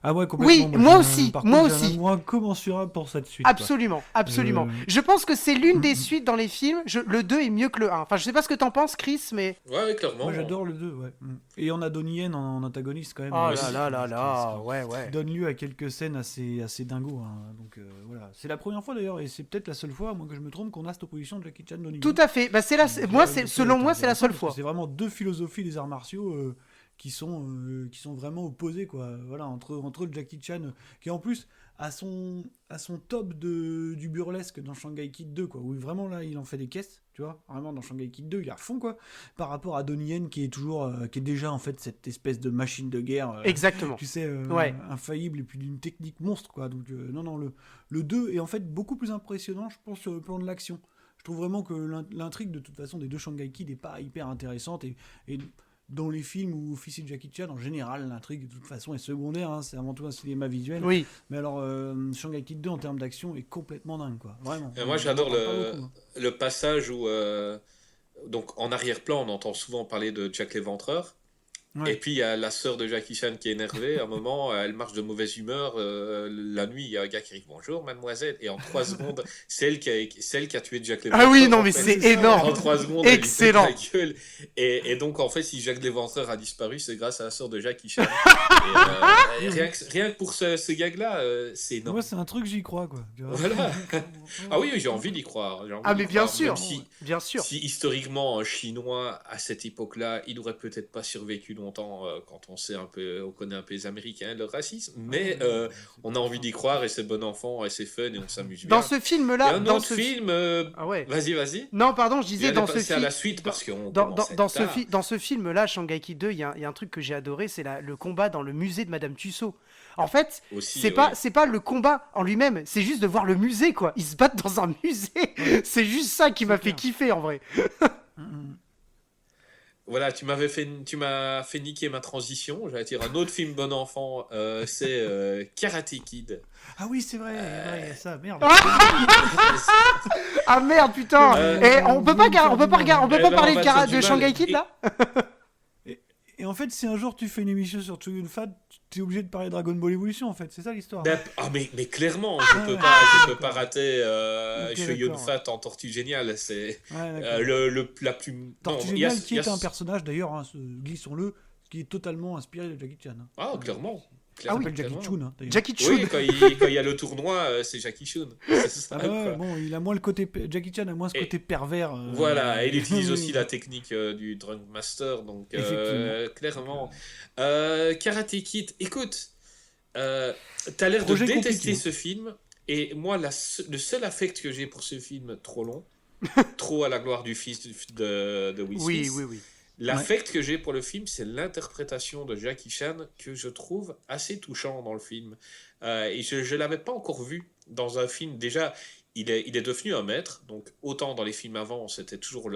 Ah ouais, complètement. Oui, moi aussi, par moi contre, j'ai aussi. un amour incommensurable pour cette suite. Absolument, absolument. Je pense que c'est l'une des suites dans les films. Le 2 est mieux que le 1. Enfin, je sais pas ce que t'en penses, Chris, mais... Ouais, clairement. Moi, j'adore le 2, ouais. Et on a Donnie Yen en antagoniste, quand même. Oh aussi, là, ouais. Qui donne lieu à quelques scènes assez dingos. Hein. Donc voilà. C'est la première fois, d'ailleurs, et c'est peut-être la seule fois, moi que je me trompe, qu'on a cette opposition de Jackie Chan Donnie Yen. Tout à fait. Bah, selon moi, c'est la seule fois. C'est vraiment deux philosophies des arts martiaux qui sont vraiment opposés, quoi. Voilà, entre le Jackie Chan qui en plus a son top du burlesque dans Shanghai Kid 2, quoi, où vraiment là il en fait des caisses, tu vois, vraiment dans Shanghai Kid 2 il est à fond, quoi, par rapport à Donnie Yen qui est déjà en fait cette espèce de machine de guerre Exactement. tu sais, Ouais. infaillible et puis d'une technique monstre, quoi. Donc non, le 2 est en fait beaucoup plus impressionnant, je pense, sur le plan de l'action. Je trouve vraiment que l'intrigue de toute façon des deux Shanghai Kid est pas hyper intéressante et dans les films où officie Jackie Chan, en général, l'intrigue de toute façon est secondaire, hein, c'est avant tout un cinéma visuel. Oui. Mais alors, Shanghai Kid 2 en termes d'action est complètement dingue, quoi. Vraiment. Moi, j'adore On en parle pas beaucoup, hein. le passage où, donc, en arrière-plan, on entend souvent parler de Jack l'Éventreur. Ouais. Et puis, il y a la sœur de Jackie Chan qui est énervée. À un moment, elle marche de mauvaise humeur. La nuit, il y a un gars qui dit bonjour, mademoiselle. Et en 3 secondes, c'est elle qui a tué Jack l'Éventreur. Ah oui, non, mais en fait. c'est énorme. En 3 secondes, Excellent. elle lui pète la gueule. Et donc, en fait, si Jack l'Éventreur a disparu, c'est grâce à la sœur de Jackie Chan. Et, rien que pour ce gag-là, c'est énorme. Moi, c'est un truc, j'y crois, quoi. Tu vois. Voilà. Ah oui, j'ai envie d'y croire. Ah, mais bien Même sûr. si, Bien sûr. si historiquement, un Chinois, à cette époque-là, il n'aurait peut-être pas survécu longtemps quand on connaît un peu les Américains, leur racisme, mais on a envie d'y croire et c'est bon enfant et c'est fun et on s'amuse bien. Dans ce Il y a film-là... un autre film... Ah ouais. Vas-y. Non, pardon, je disais dans ce film... à la film... suite parce qu'on Dans commence à être tard. dans ce film-là, Shanghai Kid 2, il y a un truc que j'ai adoré, c'est le combat dans le musée de Madame Tussauds. En fait, Aussi, c'est pas le combat en lui-même, c'est juste de voir le musée, quoi. Ils se battent dans un musée. C'est juste ça qui m'a fait kiffer, en vrai. Voilà, tu m'as fait niquer ma transition. J'allais dire un autre film bon enfant, c'est Karate Kid. Ah oui, c'est vrai, il y a ça, merde. Ah merde, putain. Et on peut pas parler de Shanghai Kid, là? Et en fait, si un jour tu fais une émission sur Choyun Fat, t'es obligé de parler Dragon Ball Evolution, en fait, c'est ça l'histoire. Mais clairement, je peux pas rater Ok, Choyun d'accord, Fat en Tortue Géniale. C'est Ouais, d'accord. la plus... Tortue Non, Géniale, qui est un personnage, d'ailleurs, hein, glissons-le, qui est totalement inspiré de Jackie Chan. Hein. Ah, clairement. Il s'appelle Jackie clairement. Chun, hein, d'ailleurs. Jackie Chun. Oui, quand il y a le tournoi, c'est Jackie Chun. C'est ça, Ah ouais, quoi. bon, il a moins le côté Jackie Chan a moins ce Et- côté pervers. Voilà, et il utilise oui, aussi la technique du Drunk Master, donc Effectivement. clairement. Karate Kid, écoute, t'as l'air de Projet détester compliqué. ce film, et moi, le seul affect que j'ai pour ce film, trop long, trop à la gloire du fils de Will Oui, Smith, oui, oui. l'affect que j'ai pour le film, c'est l'interprétation de Jackie Chan que je trouve assez touchant dans le film. Et je ne l'avais pas encore vu dans un film. Déjà, il est devenu un maître, donc autant dans les films avant, c'était toujours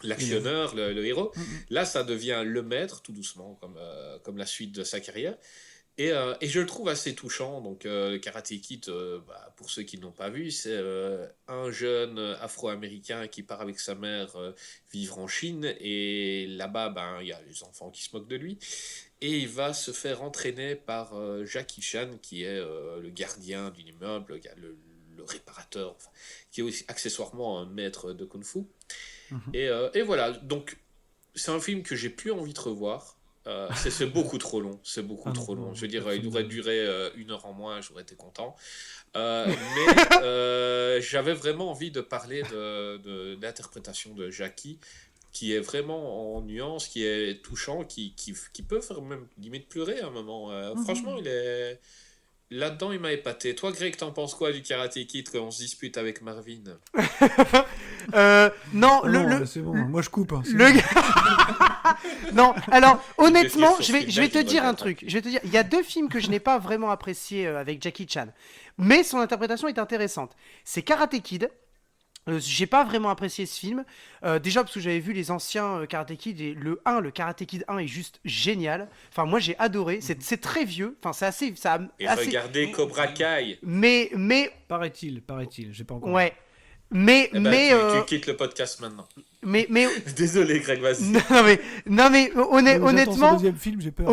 l'actionneur, le héros. Là, ça devient le maître, tout doucement, comme la suite de sa carrière. Et je le trouve assez touchant. Donc, le Karate Kid, pour ceux qui n'ont pas vu, c'est un jeune afro-américain qui part avec sa mère vivre en Chine. Et là-bas, il y a les enfants qui se moquent de lui. Et il va se faire entraîner par Jackie Chan, qui est le gardien d'un immeuble, le réparateur, enfin, qui est aussi accessoirement un maître de kung-fu. Et voilà, donc c'est un film que j'ai plus envie de revoir. C'est beaucoup trop long, c'est beaucoup Ah trop non, long. non, Je veux dire, personne il aurait ne- duré 1 heure en moins, j'aurais été content. Mais j'avais vraiment envie de parler de l'interprétation de Jackie, qui est vraiment en nuance, qui est touchant, qui peut faire même limite pleurer à un moment. Franchement, il est... Là-dedans, il m'a épaté. Toi, Greg, t'en penses quoi du Karate Kid quand on se dispute avec Marvin? Non, Oh non, c'est bon, moi je coupe. Hein, c'est le bon. non, alors honnêtement, sur je vais Spielberg, te il dire un regrette. truc. Je vais te dire, il y a deux films que je n'ai pas vraiment appréciés avec Jackie Chan, mais son interprétation est intéressante. C'est Karate Kid. J'ai pas vraiment apprécié ce film. Déjà parce que j'avais vu les anciens Karate Kid et le Karate Kid 1 est juste génial. Enfin, moi j'ai adoré. C'est très vieux. Enfin, c'est assez. Et assez... regardez Cobra Kai. Mais, Paraît-il, j'ai pas encore. ouais. Mais, Eh ben, tu quittes le podcast maintenant. mais, Désolé, Greg, vas-y. non, mais J'attends son honnêtement, deuxième film, j'ai peur.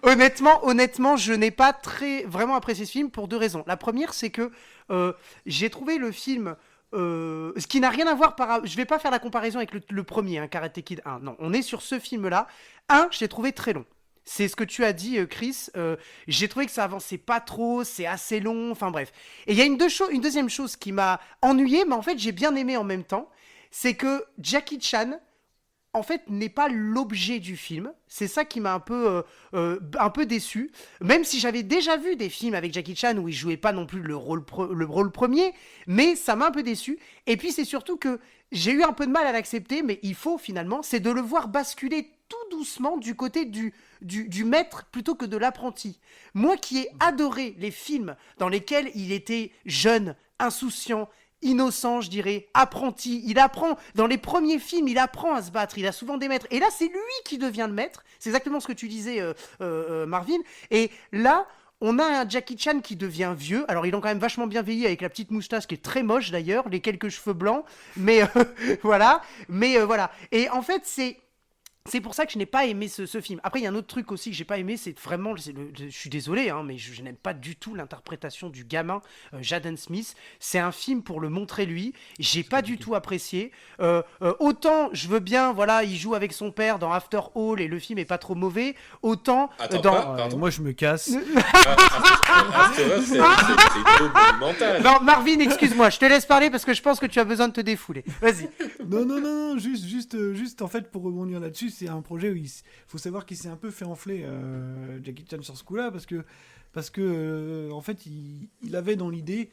honnêtement, je n'ai pas vraiment apprécié ce film pour deux raisons. La première, c'est que j'ai trouvé le film, ce qui n'a rien à voir je vais pas faire la comparaison avec le premier, hein, Karate Kid 1. Non, on est sur ce film-là. Je l'ai trouvé très long. C'est ce que tu as dit, Chris. J'ai trouvé que ça avançait pas trop, c'est assez long, enfin bref. Et il y a une deuxième chose qui m'a ennuyé, mais en fait j'ai bien aimé en même temps, c'est que Jackie Chan, en fait, n'est pas l'objet du film. C'est ça qui m'a un peu déçu. Même si j'avais déjà vu des films avec Jackie Chan où il jouait pas non plus le rôle premier, mais ça m'a un peu déçu. Et puis c'est surtout que j'ai eu un peu de mal à l'accepter, mais il faut finalement, c'est de le voir basculer tout doucement du côté du maître plutôt que de l'apprenti. Moi qui ai adoré les films dans lesquels il était jeune, insouciant, innocent, je dirais, apprenti. Il apprend, dans les premiers films, il apprend à se battre. Il a souvent des maîtres. Et là, c'est lui qui devient le maître. C'est exactement ce que tu disais, Marvin. Et là, on a un Jackie Chan qui devient vieux. Alors, il a quand même vachement bien vieilli avec la petite moustache qui est très moche d'ailleurs, les quelques cheveux blancs. Mais voilà. Voilà. Et en fait, c'est pour ça que je n'ai pas aimé ce film. Après, il y a un autre truc aussi que j'ai pas aimé, c'est vraiment, je suis désolé, hein, mais je n'aime pas du tout l'interprétation du gamin Jaden Smith. C'est un film pour le montrer lui. J'ai pas du tout apprécié. Autant je veux bien, voilà, il joue avec son père dans After All et le film est pas trop mauvais. Autant Attends, dans pardon. Moi je me casse. After Earth, c'est trop monumental. non, Marvin, excuse-moi, je te laisse parler parce que je pense que tu as besoin de te défouler. Vas-y. Non, juste en fait pour rebondir là-dessus, c'est un projet où il faut savoir qu'il s'est un peu fait enfler Jackie Chan sur ce coup-là parce que en fait il avait dans l'idée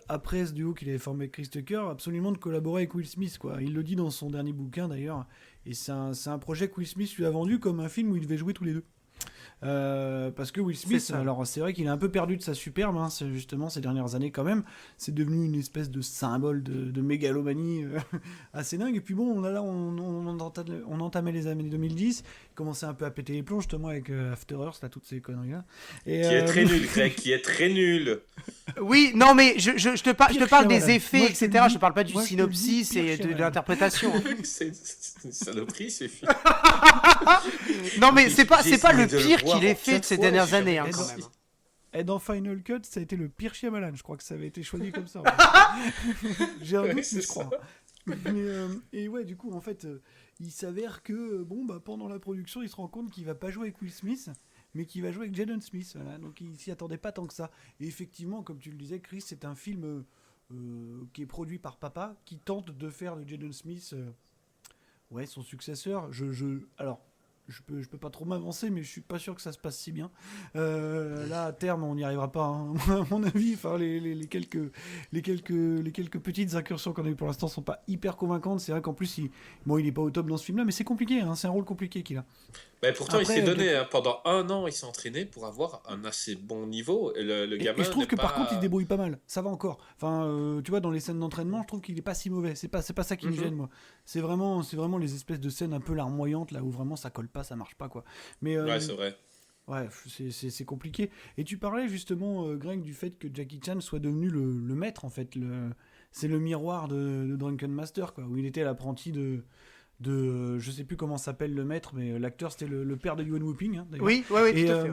après ce duo qu'il avait formé avec Chris Tucker absolument de collaborer avec Will Smith quoi. Il le dit dans son dernier bouquin d'ailleurs et c'est un projet que Will Smith lui a vendu comme un film où ils devaient jouer tous les deux. Parce que Will Smith, alors c'est vrai qu'il est un peu perdu de sa superbe, hein, justement ces dernières années quand même. C'est devenu une espèce de symbole de mégalomanie assez dingue. Et puis bon, là on entamait les années 2010, il commençait un peu à péter les plombs justement avec After Earth, là, toutes ces conneries-là. Qui est très nul, Greg, qui est très nul. Oui, non, mais je te parle des Shyamalan. effets, Moi, je te etc. le dis- Je te parle pas du moi, je te le dis, synopsis pire et de Shyamalan. l'interprétation. C'est une saloperie, ce film. Non, mais c'est pas J'ai le essayé de le pire voir qu'il ait en fait de 4 ces fois, dernières j'ai années, jamais hein, quand réussi. même. Et dans Final Cut, ça a été le pire Shyamalan. Je crois que ça avait été choisi comme ça. J'ai un doute, mais c'est je crois. Et ouais, du coup, en fait, il s'avère que bon, bah, pendant la production, il se rend compte qu'il va pas jouer avec Will Smith, mais qui va jouer avec Jaden Smith. Voilà. Donc il s'y attendait pas tant que ça. Et effectivement, comme tu le disais, Chris, c'est un film qui est produit par papa, qui tente de faire de Jaden Smith son successeur. Alors, je peux pas trop m'avancer, mais je suis pas sûr que ça se passe si bien. Là, à terme, on n'y arrivera pas, hein. À mon avis. Enfin, les quelques petites incursions qu'on a eues pour l'instant sont pas hyper convaincantes. C'est vrai qu'en plus, il est pas au top dans ce film-là, mais c'est compliqué, hein. C'est un rôle compliqué qu'il a. Mais pourtant, Après, il s'est donné, hein, pendant 1 an, il s'est entraîné pour avoir un assez bon niveau. Et le gamin Et je trouve que par pas... contre, il se débrouille pas mal. Ça va encore. Enfin, tu vois, dans les scènes d'entraînement, je trouve qu'il est pas si mauvais. C'est pas ça qui me gêne, moi. C'est vraiment les espèces de scènes un peu larmoyantes, là où vraiment ça colle pas, ça marche pas, quoi. Mais Ouais, c'est vrai. ouais, c'est compliqué. Et tu parlais justement, Greg, du fait que Jackie Chan soit devenu le maître, en fait. C'est le miroir de Drunken Master, quoi, où il était l'apprenti de je sais plus comment s'appelle le maître, mais l'acteur c'était le père de Yuan Wuping, hein, d'ailleurs. Oui, tout à fait.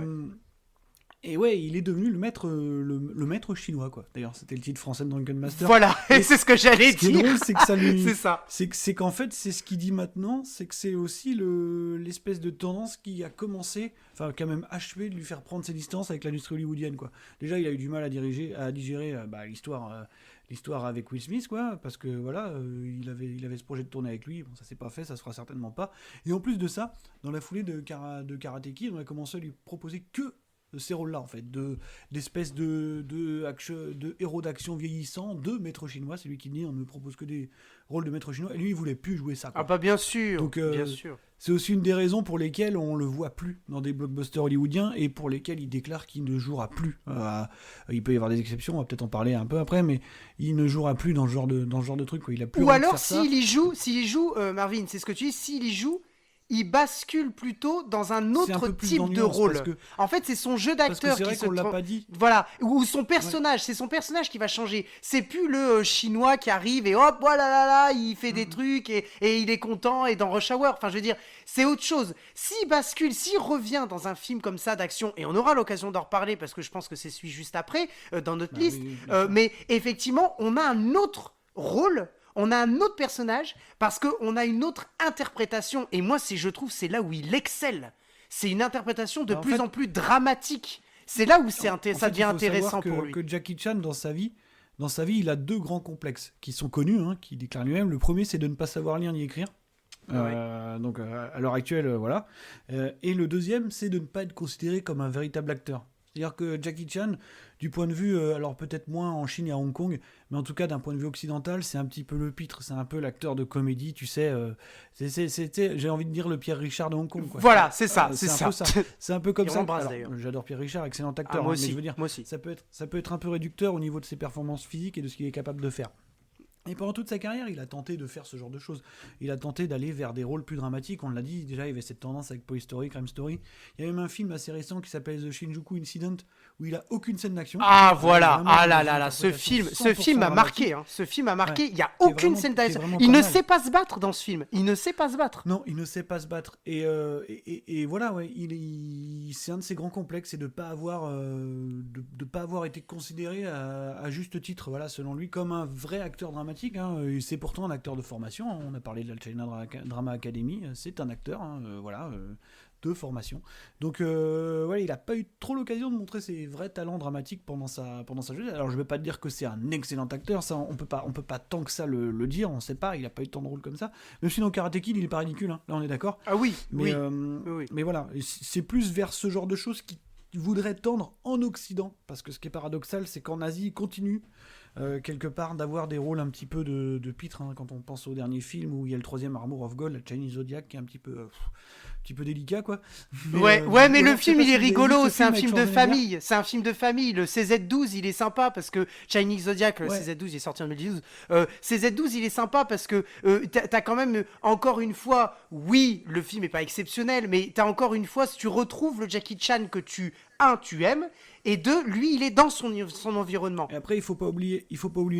Et ouais, il est devenu le maître chinois, quoi. D'ailleurs, c'était le titre français de Drunken Master. Voilà, et c'est ce que j'allais Ce qui est dire. drôle, c'est que ça lui... C'est ça. C'est qu'en fait, c'est ce qu'il dit maintenant, c'est que c'est aussi l'espèce de tendance qui a commencé, enfin, qui a même achevé de lui faire prendre ses distances avec l'industrie hollywoodienne, quoi. Déjà, il a eu du mal à digérer l'histoire avec Will Smith, quoi, parce que voilà, il avait ce projet de tourner avec lui, bon, ça s'est pas fait, ça se fera certainement pas. Et en plus de ça, dans la foulée de Karate Kid, on a commencé à lui proposer que ces rôles-là, en fait, d'espèces de héros d'action vieillissants, de maître chinois. C'est lui qui dit, on ne me propose que des rôles de maître chinois, et lui, il voulait plus jouer ça, quoi. Ah bah bien sûr, Donc, bien sûr. c'est aussi une des raisons pour lesquelles on le voit plus dans des blockbusters hollywoodiens et pour lesquels il déclare qu'il ne jouera plus. Il peut y avoir des exceptions, on va peut-être en parler un peu après, mais il ne jouera plus dans ce genre de truc, quoi. Il a plus Ou envie de alors, faire ça. s'il y joue, Marvin, c'est ce que tu dis, s'il y joue, il bascule plutôt dans un C'est un autre peu plus type en de nuance, rôle. parce que- En fait, c'est son jeu Parce que d'acteur c'est vrai qui se qu'on l'a pas dit. Voilà, ou son personnage, c'est son personnage qui va changer. C'est plus le chinois qui arrive et hop, voilà là, il fait des trucs et il est content et dans Rush Hour. Enfin, je veux dire, c'est autre chose. S'il bascule, s'il revient dans un film comme ça d'action, et on aura l'occasion d'en reparler parce que je pense que c'est celui juste après dans notre liste, oui, bien sûr. mais effectivement, on a un autre rôle. On a un autre personnage parce qu'on a une autre interprétation. Et moi, je trouve, c'est là où il excelle. C'est une interprétation de plus en plus dramatique. C'est là où ça devient intéressant pour lui. Que Jackie Chan, dans sa vie, il a 2 grands complexes qui sont connus, hein, qui déclare lui-même. Le premier, c'est de ne pas savoir lire ni écrire. Donc à l'heure actuelle, voilà. Et le deuxième, c'est de ne pas être considéré comme un véritable acteur. C'est-à-dire que Jackie Chan, du point de vue, alors peut-être moins en Chine et à Hong Kong, mais en tout cas d'un point de vue occidental, c'est un petit peu le pitre, c'est un peu l'acteur de comédie, tu sais, j'ai envie de dire le Pierre Richard de Hong Kong, quoi. Voilà, c'est ça, c'est un peu ça. C'est un peu comme Il ça. rembrasse, Alors, d'ailleurs. j'adore Pierre Richard, excellent acteur, moi hein, aussi, mais je veux dire, moi aussi. ça peut être un peu réducteur au niveau de ses performances physiques et de ce qu'il est capable de faire. Et pendant toute sa carrière, il a tenté de faire ce genre de choses. Il a tenté d'aller vers des rôles plus dramatiques. On l'a dit, déjà, il y avait cette tendance avec Police Story, Crime Story. Il y a même un film assez récent qui s'appelle The Shinjuku Incident, où il a aucune scène d'action. Ah voilà, Vraiment, ah là une là là, ce interprétation film m'a 100% marqué, hein. Ce film m'a marqué, Ouais. il n'y a Qui est aucune vraiment- scène qui est d'action. vraiment Il pas ne mal. sait pas se battre dans ce film, il ne sait pas se battre. Non, il ne sait pas se battre. Et voilà, ouais, c'est un de ses grands complexes, c'est de pas avoir été considéré à juste titre, voilà, selon lui, comme un vrai acteur dramatique, hein. Et c'est pourtant un acteur de formation. Hein. On a parlé de la China Drama Academy. C'est un acteur, hein, de formation. Donc, ouais, il n'a pas eu trop l'occasion de montrer ses vrais talents dramatiques pendant sa jeunesse. Alors, je ne vais pas te dire que c'est un excellent acteur, ça, on peut pas tant que ça le dire, on ne sait pas, il n'a pas eu tant de rôles comme ça. Même si dans Karate Kid, il n'est pas ridicule, hein. Là, on est d'accord. Ah oui, Mais, oui. mais voilà, c'est plus vers ce genre de choses qui voudraient tendre en Occident. Parce que ce qui est paradoxal, c'est qu'en Asie, il continue quelque part d'avoir des rôles un petit peu de pitre, hein, quand on pense au dernier film où il y a le 3e Armour of Gold, la Chinese Zodiac, qui est un petit peu délicat, quoi. Mais le film il est rigolo, c'est un film de famille. famille, c'est un film de famille. Le CZ12 il est sympa parce que Chinese Zodiac, le Ouais. CZ12 il est sorti en 2012. CZ12 il est sympa parce que t'as quand même encore une fois, oui le film est pas exceptionnel, mais t'as encore une fois, si tu retrouves le Jackie Chan que tu aimes, et 2, lui il est dans son environnement. Et après, il faut pas oublier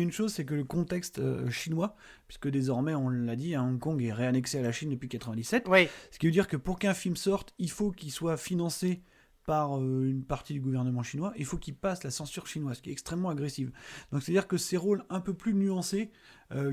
une chose, c'est que le contexte chinois, puisque désormais, on l'a dit, hein, Hong Kong est réannexé à la Chine depuis 97, Oui. ce qui veut dire que pour qu'un film sorte, il faut qu'il soit financé par une partie du gouvernement chinois, il faut qu'il passe la censure chinoise, qui est extrêmement agressive. Donc c'est-à-dire que ces rôles un peu plus nuancés,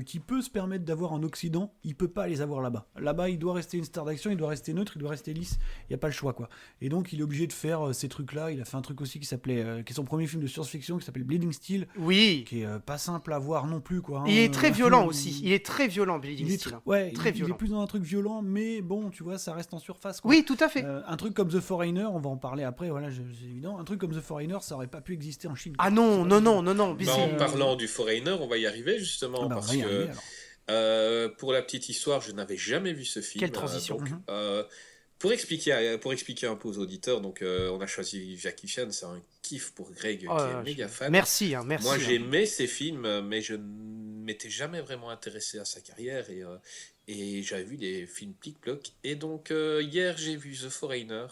qui peut se permettre d'avoir en Occident, il peut pas les avoir là-bas. Là-bas, il doit rester une star d'action, il doit rester neutre, il doit rester lisse. Il n'y a pas le choix, quoi. Et donc, il est obligé de faire ces trucs-là. Il a fait un truc aussi qui est son premier film de science-fiction, qui s'appelle Bleeding Steel, Oui. qui est pas simple à voir non plus, quoi. Il est très violent aussi. Il est très violent, Bleeding Il est Steel. ouais, Très il violent. est plus dans un truc violent, mais bon, tu vois, ça reste en surface, quoi. Oui, tout à fait. Un truc comme The Foreigner, on va en parler après, voilà, c'est évident. Un truc comme The Foreigner, ça aurait pas pu exister en Chine. Ah C'est non, pas non, non, possible. non, non. Mais Bah, c'est- en parlant du Foreigner, on va y arriver justement, Ah bah, on parce va y que arriver, alors. pour la petite histoire, je n'avais jamais vu ce film. Quelle transition. Donc, pour expliquer un peu aux auditeurs, donc on a choisi Jackie Chan, c'est un kiff pour Greg Oh qui là est là, méga fan. Merci, hein, merci. Moi, hein. j'aimais ses films, mais je ne m'étais jamais vraiment intéressé à sa carrière et j'avais vu des films plic-ploc. Et donc, hier, j'ai vu The Foreigner.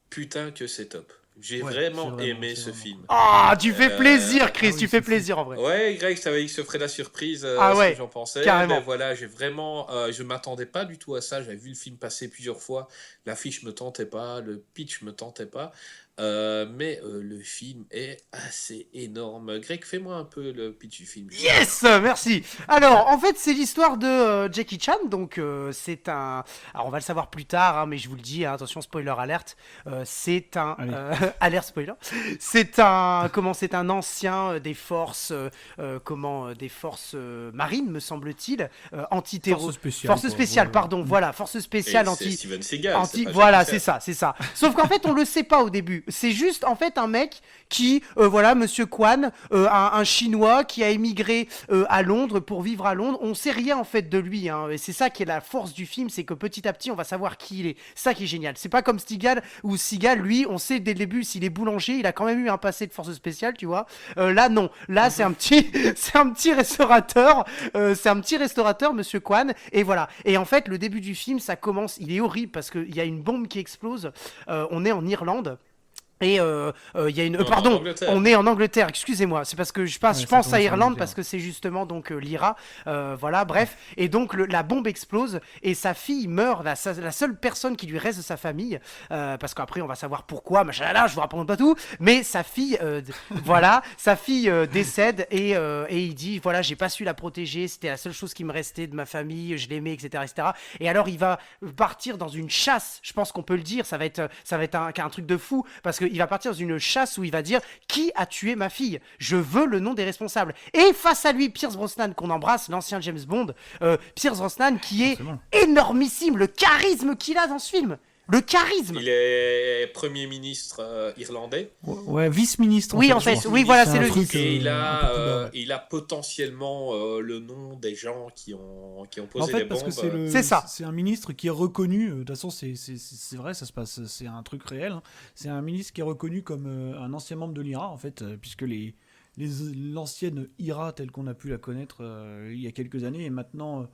Putain, que c'est top. J'ai Ouais, vraiment c'est aimé c'est ce vraiment film. Ah, tu fais plaisir, Chris, ah oui, tu fais c'est fou. plaisir en vrai. Ouais, Greg, je t'avais dit que je ferais la surprise, Ah ce ouais, que j'en pensais. carrément. Ben voilà, j'ai vraiment, je m'attendais pas du tout à ça. J'avais vu le film passer plusieurs fois. L'affiche me tentait pas, le pitch me tentait pas. Mais le film est assez énorme. Greg, fais-moi un peu le pitch du film. Yes, merci. Alors, en fait, c'est l'histoire de Jackie Chan. Donc, c'est un. Alors, on va le savoir plus tard, hein, mais je vous le dis. Hein, attention, spoiler alerte. C'est un Allez. alerte spoiler. C'est un c'est un ancien des forces des forces marines, me semble-t-il, anti-terror. Force spéciale. Force quoi, spéciale, voilà. pardon. Voilà, force Et spéciale c'est anti. Steven Seagal. Anti, c'est pas voilà, Jackie c'est Chan. ça, c'est ça. Sauf qu'en fait, on le sait pas au début. C'est juste, en fait, un mec qui, voilà, Monsieur Kwan, un Chinois qui a émigré à Londres pour vivre à Londres. On sait rien, en fait, de lui. Hein. Et c'est ça qui est la force du film, c'est que petit à petit, on va savoir qui il est. C'est ça qui est génial. C'est pas comme Seagal, où Seagal, lui, on sait dès le début, s'il est boulanger, il a quand même eu un passé de force spéciale, tu vois. Là, non. Là, c'est un petit, c'est un petit restaurateur. C'est un petit restaurateur, Monsieur Kwan. Et voilà. Et en fait, le début du film, ça commence. Il est horrible parce qu'il y a une bombe qui explose. On est en Irlande. Et il y a une. Non, en pardon, Angleterre. on est en Angleterre. Excusez-moi, c'est parce que je Ouais, pense ça à commence en Irlande Angleterre. parce que c'est justement donc l'IRA. Voilà, bref. Et donc la bombe explose et sa fille meurt. La seule personne qui lui reste de sa famille, parce qu'après on va savoir pourquoi. Machin là, je vous raconte pas tout. Mais sa fille, voilà, sa fille décède et il dit voilà, j'ai pas su la protéger. C'était la seule chose qui me restait de ma famille. Je l'aimais, etc., etc. Et alors il va partir dans une chasse. Je pense qu'on peut le dire. Ça va être un truc de fou parce qu'il va partir dans une chasse où il va dire qui a tué ma fille. Je veux le nom des responsables. Et face à lui, Pierce Brosnan qu'on embrasse, l'ancien James Bond. Pierce Brosnan qui est Forcément. énormissime. Le charisme qu'il a dans ce film. Le charisme. Il est Premier ministre irlandais. Ouais, vice-ministre. Oui, en je fait, pense. oui, voilà, C'est c'est un le truc, vice. Et un peu plus bas, ouais. il a potentiellement le nom des gens qui ont posé En fait, les parce bombes. que C'est ça. c'est un ministre qui est reconnu. De toute façon, c'est vrai, ça se passe. C'est un truc réel. Hein. C'est un ministre qui est reconnu comme un ancien membre de l'IRA, en fait, puisque l'ancienne IRA telle qu'on a pu la connaître il y a quelques années, et maintenant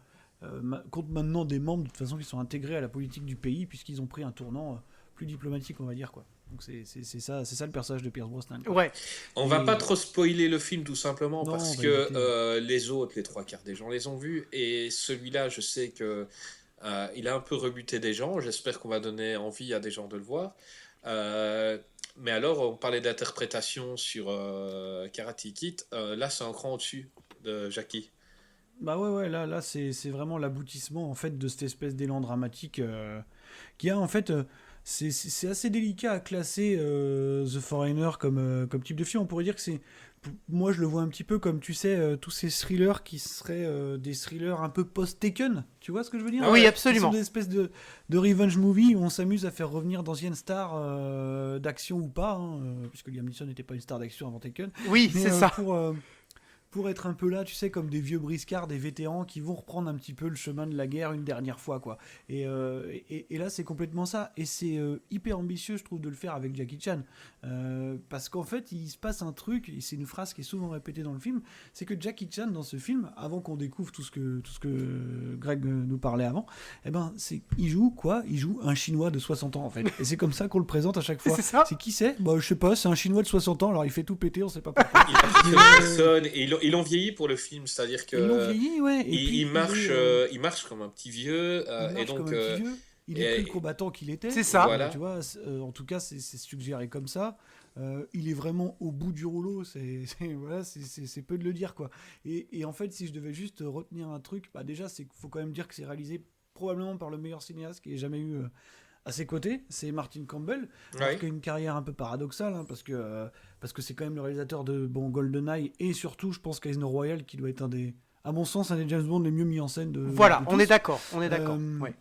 compte maintenant des membres de toute façon qui sont intégrés à la politique du pays, puisqu'ils ont pris un tournant plus diplomatique, on va dire, quoi. Donc c'est ça le personnage de Pierce Brosnan. Quoi. Ouais. On va Et- pas trop spoiler le film tout simplement Non, parce on va que éviter. les autres, les trois quarts des gens les ont vus et celui-là, je sais que il a un peu rebuté des gens. J'espère qu'on va donner envie à des gens de le voir. Mais alors, on parlait d'interprétation sur Karate Kid. Là, c'est un cran au-dessus de Jackie. Bah ouais, là c'est vraiment l'aboutissement en fait de cette espèce d'élan dramatique qui a en fait. C'est assez délicat à classer The Foreigner comme type de film. On pourrait dire que moi je le vois un petit peu comme tu sais tous ces thrillers qui seraient des thrillers un peu post-Taken. Tu vois ce que je veux dire? Ah Oui, ouais, absolument. Ce sont des espèces de revenge movie où on s'amuse à faire revenir d'anciennes stars d'action ou pas, hein, puisque Liam Neeson n'était pas une star d'action avant Taken. Oui, Mais, c'est ça. Pour être un peu là, tu sais, comme des vieux briscards, des vétérans qui vont reprendre un petit peu le chemin de la guerre une dernière fois, quoi. Et là, c'est complètement ça. Et c'est hyper ambitieux, je trouve, de le faire avec Jackie Chan. Parce qu'en fait, il se passe un truc, et c'est une phrase qui est souvent répétée dans le film, c'est que Jackie Chan, dans ce film, avant qu'on découvre tout ce que Greg nous parlait avant, eh ben, il joue quoi? Il joue un Chinois de 60 ans, en fait. Et c'est comme ça qu'on le présente à chaque fois. C'est ça. C'est qui c'est? Bah, je sais pas, c'est un Chinois de 60 ans, alors il fait tout péter, on sait pas pourquoi. Il a pris que personne et ils l'ont vieilli pour le film, c'est-à-dire que Ils l'ont vieilli, ouais. Et puis, il marche, il marche comme un petit vieux il et marche donc comme un petit vieux. Il est et- plus le combattant qu'il était. C'est ça. Voilà. Tu vois, en tout cas, c'est suggéré comme ça. il est vraiment au bout du rouleau, voilà, c'est peu de le dire, quoi. Et en fait, si je devais juste retenir un truc, bah déjà, c'est qu'il faut quand même dire que c'est réalisé probablement par le meilleur cinéaste qu'il ait jamais eu à ses côtés, c'est Martin Campbell, qui a une carrière un peu paradoxale, hein, parce que c'est quand même le réalisateur de GoldenEye, et surtout, je pense, Casino Royale, qui doit être à mon sens, un des James Bond les mieux mis en scène de Voilà, de on tous. est d'accord, ouais.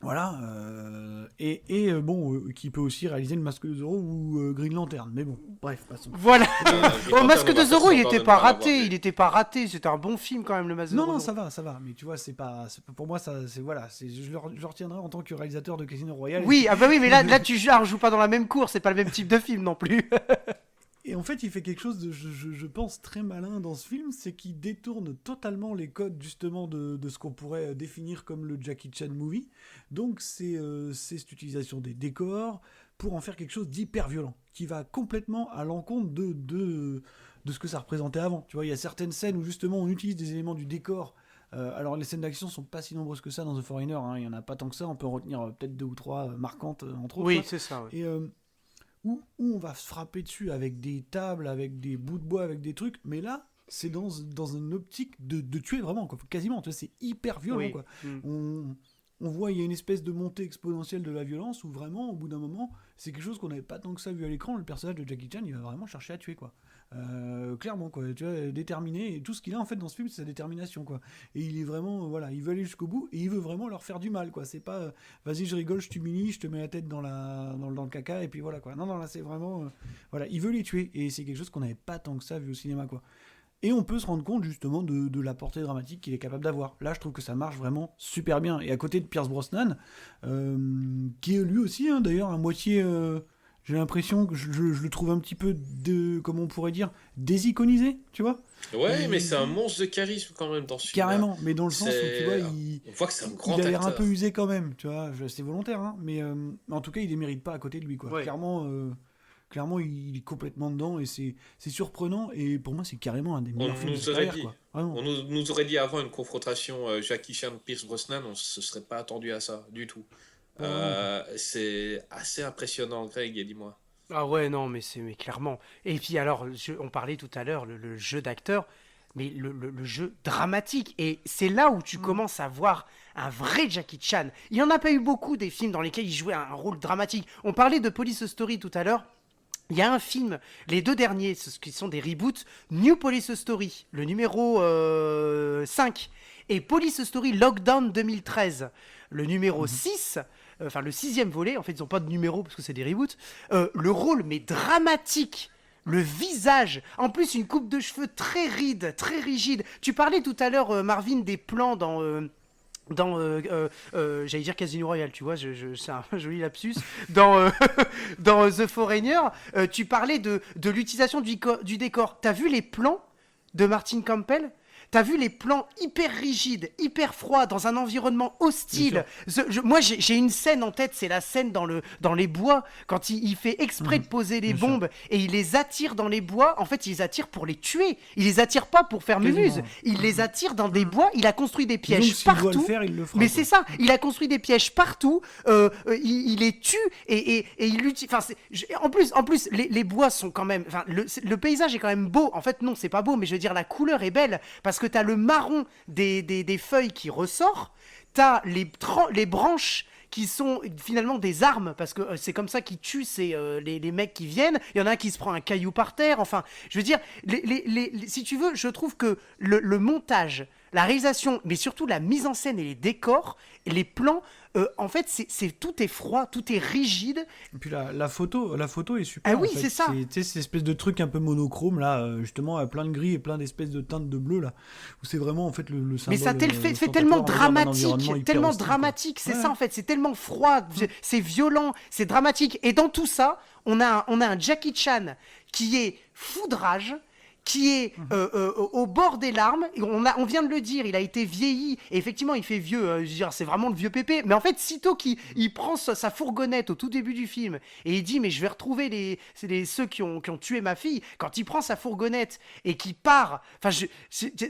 Voilà, qui peut aussi réaliser Le Masque de Zorro ou Green Lantern, mais bon, bref, passons. Voilà. Au Masque de Zorro, il était était pas raté, c'était un bon film quand même, le Masque de Zorro. Non, ça va, mais tu vois, pour moi, je le retiendrai en tant que réalisateur de Casino Royale. Oui, mais là tu joues pas dans la même course, c'est pas le même type de film non plus. Et en fait, il fait quelque chose de, je pense, très malin dans ce film, c'est qu'il détourne totalement les codes, justement, de ce qu'on pourrait définir comme le Jackie Chan movie. Donc, c'est cette utilisation des décors pour en faire quelque chose d'hyper violent, qui va complètement à l'encontre de ce que ça représentait avant. Tu vois, il y a certaines scènes où, justement, on utilise des éléments du décor. Alors, les scènes d'action sont pas si nombreuses que ça dans The Foreigner, hein, il y en a pas tant que ça, on peut en retenir peut-être 2 ou 3 marquantes, entre autres. Oui, quoi. c'est ça, ouais. Et... Où on va se frapper dessus avec des tables, avec des bouts de bois, avec des trucs, mais là, c'est dans une optique de tuer vraiment, quoi. Quasiment, tu vois, c'est hyper violent, quoi. On voit, il y a une espèce de montée exponentielle de la violence, où vraiment, au bout d'un moment, c'est quelque chose qu'on n'avait pas tant que ça vu à l'écran, le personnage de Jackie Chan, il va vraiment chercher à tuer, quoi. Clairement, quoi, tu vois, déterminé, et tout ce qu'il a en fait dans ce film, c'est sa détermination, quoi. Et il est vraiment, voilà, il veut aller jusqu'au bout, et il veut vraiment leur faire du mal, quoi. C'est pas, vas-y, je rigole, je t'humilie, je te mets la tête dans le caca, et puis voilà, quoi. Non, là, c'est vraiment, voilà, il veut les tuer, et c'est quelque chose qu'on n'avait pas tant que ça vu au cinéma, quoi. Et on peut se rendre compte justement de la portée dramatique qu'il est capable d'avoir. Là, je trouve que ça marche vraiment super bien. Et à côté de Pierce Brosnan, qui est lui aussi, hein, d'ailleurs, à moitié... j'ai l'impression que je le trouve un petit peu, comment on pourrait dire, désiconisé, tu vois. Ouais, mais c'est un monstre de charisme quand même dans ce film. Carrément, mais dans le sens où, tu vois, on voit que c'est un grand il a l'air acteur. un peu usé quand même, tu vois. C'est volontaire, hein, mais en tout cas, il les mérite pas à côté de lui, quoi. Ouais. Clairement, il est complètement dedans et c'est surprenant. Et pour moi, c'est carrément un des meilleurs films de sa carrière, quoi. Vraiment. On nous aurait dit avant une confrontation Jackie Chan-Pierce Brosnan, on se serait pas attendu à ça du tout. C'est assez impressionnant, Greg, et dis-moi. Ah ouais, non, mais clairement. Et puis alors, on parlait tout à l'heure, le jeu d'acteur, mais le jeu dramatique. Et c'est là où tu commences à voir un vrai Jackie Chan. Il n'y en a pas eu beaucoup des films dans lesquels il jouait un rôle dramatique. On parlait de Police Story tout à l'heure. Il y a un film, les 2 derniers, ce qui sont des reboots, New Police Story, le numéro 5, et Police Story Lockdown 2013, le numéro 6, enfin le 6e volet, en fait ils n'ont pas de numéro parce que c'est des reboots, le rôle mais dramatique, le visage, en plus une coupe de cheveux très ride, très rigide. Tu parlais tout à l'heure, Marvin, des plans dans j'allais dire Casino Royale, tu vois, c'est un joli lapsus. Dans The Foreigner, tu parlais de l'utilisation du décor. T'as vu les plans de Martin Campbell ? T'as vu les plans hyper rigides, hyper froids, dans un environnement hostile. Moi, j'ai une scène en tête, c'est la scène dans les bois, quand il fait exprès de poser les bombes et il les attire dans les bois. En fait, il les attire pour les tuer. Il les attire pas pour faire mumuse. Il les attire dans des bois. Il a construit des pièges partout. Doit le faire, il le fera, mais quoi. c'est ça. Il a construit des pièges partout. Il les tue et il utilise. Enfin, en plus, les bois sont quand même. Enfin, le paysage est quand même beau. En fait, non, c'est pas beau, mais je veux dire, la couleur est belle parce que t'as le marron des feuilles qui ressort, t'as les branches qui sont finalement des armes, parce que c'est comme ça qu'ils tuent les mecs qui viennent. Il y en a un qui se prend un caillou par terre. Enfin, je veux dire, si tu veux, je trouve que le montage, la réalisation, mais surtout la mise en scène et les décors, et les plans, en fait, tout est froid, tout est rigide. Et puis la photo est super. Ah oui, en fait. c'est ça. C'est cette espèce de truc un peu monochrome là, justement, plein de gris et plein d'espèces de teintes de bleu là, où c'est vraiment en fait le symbole. Mais ça fait tellement dramatique, c'est ça en fait, c'est tellement froid, c'est violent, c'est dramatique. Et dans tout ça, on a un Jackie Chan qui est foudrage, qui est au bord des larmes. On vient de le dire, il a été vieilli, et effectivement il fait vieux, je veux dire, c'est vraiment le vieux pépé, mais en fait sitôt qu'il prend sa fourgonnette au tout début du film, et il dit mais je vais retrouver ceux qui ont tué ma fille, quand il prend sa fourgonnette et qu'il part, enfin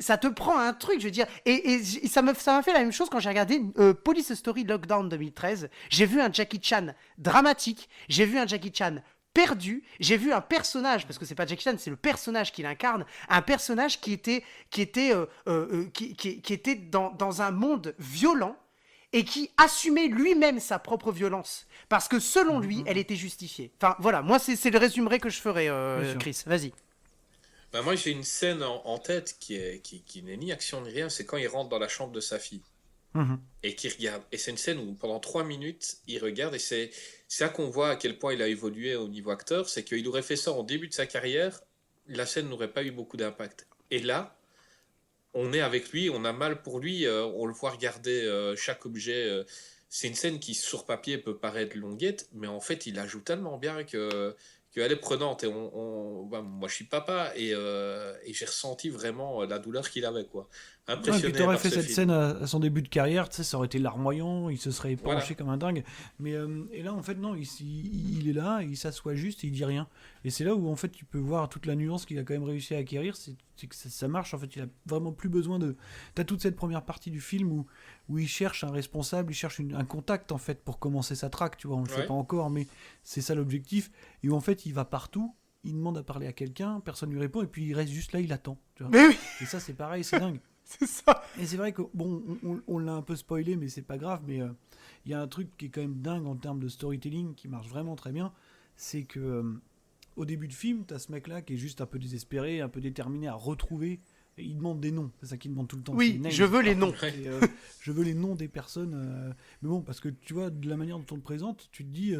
ça te prend un truc, je veux dire, et ça m'a fait la même chose quand j'ai regardé Police Story Lockdown 2013. J'ai vu un Jackie Chan dramatique, j'ai vu un Jackie Chan perdu. J'ai vu un personnage, parce que c'est pas Jackie Chan, c'est le personnage qu'il incarne, un personnage qui était dans un monde violent et qui assumait lui-même sa propre violence. Parce que selon lui, elle était justifiée. Enfin, voilà, moi, c'est le résumé que je ferai, Chris. Vas-y. Bah, moi, j'ai une scène en tête qui n'est ni action ni rien. C'est quand il rentre dans la chambre de sa fille et qu'il regarde. Et c'est une scène où pendant 3 minutes, il regarde. Et c'est là qu'on voit à quel point il a évolué au niveau acteur. C'est qu'il aurait fait ça au début de sa carrière. La scène n'aurait pas eu beaucoup d'impact. Et là, on est avec lui, on a mal pour lui. On le voit regarder chaque objet. C'est une scène qui, sur papier, peut paraître longuette. Mais en fait, il la joue tellement bien qu'elle est prenante. Et moi, je suis papa et j'ai ressenti vraiment la douleur qu'il avait, quoi. Impressionné tu aurais par fait ce cette film. scène à son début de carrière, tu sais, ça aurait été larmoyant, il se serait penché Voilà. comme un dingue. Mais et là, en fait, non, il est là, il s'assoit juste et il dit rien. Et c'est là où, en fait, tu peux voir toute la nuance qu'il a quand même réussi à acquérir. C'est que ça marche, en fait, il a vraiment plus besoin de. T'as toute cette première partie du film où il cherche un responsable, il cherche un contact, en fait, pour commencer sa traque, tu vois, on le sait pas encore, mais c'est ça l'objectif. Et où, en fait, il va partout. Il demande à parler à quelqu'un, personne lui répond, et puis il reste juste là, il attend. Tu vois. Mais oui, Et ça, c'est pareil, c'est dingue. c'est ça. Et c'est vrai que, bon, on l'a un peu spoilé, mais c'est pas grave, mais il y a un truc qui est quand même dingue en termes de storytelling, qui marche vraiment très bien, c'est que au début du film, t'as ce mec-là qui est juste un peu désespéré, un peu déterminé à retrouver, et il demande des noms, c'est ça qu'il demande tout le temps. Oui, c'est names. je veux les noms. Et, je veux les noms des personnes, mais bon, parce que tu vois, de la manière dont on le présente, tu te dis...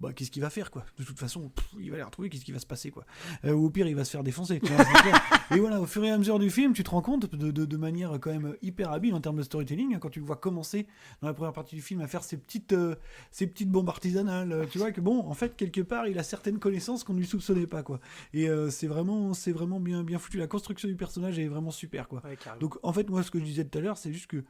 bah, qu'est-ce qu'il va faire, quoi? De toute façon, il va les retrouver, qu'est-ce qui va se passer, quoi? Ou au pire, il va se faire défoncer. Tu vois, c'est clair. Et voilà, au fur et à mesure du film, tu te rends compte de manière quand même hyper habile en termes de storytelling, hein, quand tu le vois commencer dans la première partie du film à faire ces petites bombes artisanales, tu vois que bon, en fait, quelque part, il a certaines connaissances qu'on ne lui soupçonnait pas, quoi. Et c'est vraiment bien foutu. La construction du personnage est vraiment super, quoi. Ouais, carrément. Donc, en fait, moi, ce que je disais tout à l'heure, c'est juste que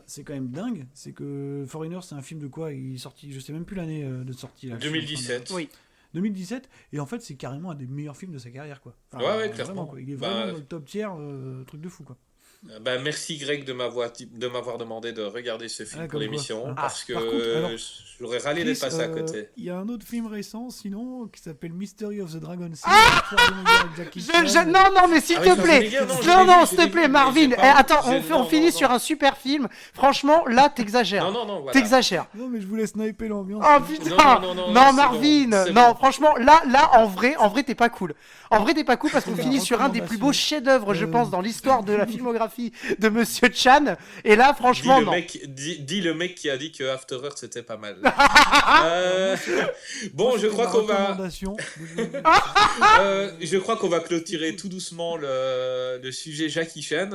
c'est quand même dingue, c'est que Foreigner, c'est un film de quoi? Il est sorti, je sais même plus l'année de sortie. Là, 2017. Oui. 2017, et en fait, c'est carrément un des meilleurs films de sa carrière, quoi. Ouais, vraiment, clairement. quoi. Il est Bah, vraiment dans le top tier, truc de fou, quoi. Merci Greg de m'avoir demandé de regarder ce film Ah, pour comme l'émission quoi. parce que Par contre, alors, j'aurais râlé d'être passé à côté. Il y a un autre film récent, sinon, qui s'appelle Mystery of the Dragon Sea. Non, mais s'il Ah te oui, plaît. Schwarzenegger, non, je Non, l'ai non, vu, s'il je te l'ai plaît, vu, mais Marvin. j'ai pas- Attends, j'ai- on non, finit non, sur non. un super film. Franchement, là, t'exagères. Non, voilà. T'exagères. Non, mais je voulais sniper l'ambiance. Oh putain. Non, Non, c'est Marvin. bon, c'est Non, bon. franchement, là, en vrai, t'es pas cool. En vrai, t'es pas cool parce qu'on C'est finit la sur un des plus beaux recommandation. chefs-d'œuvre, je pense, dans l'histoire de la filmographie de Monsieur Chan. Et là, franchement, non. Dis le mec qui a dit que After Earth c'était pas mal. Bon, Moi, je c'était crois ma qu'on va. recommandation. Je crois qu'on va clôturer tout doucement le sujet Jackie Chan.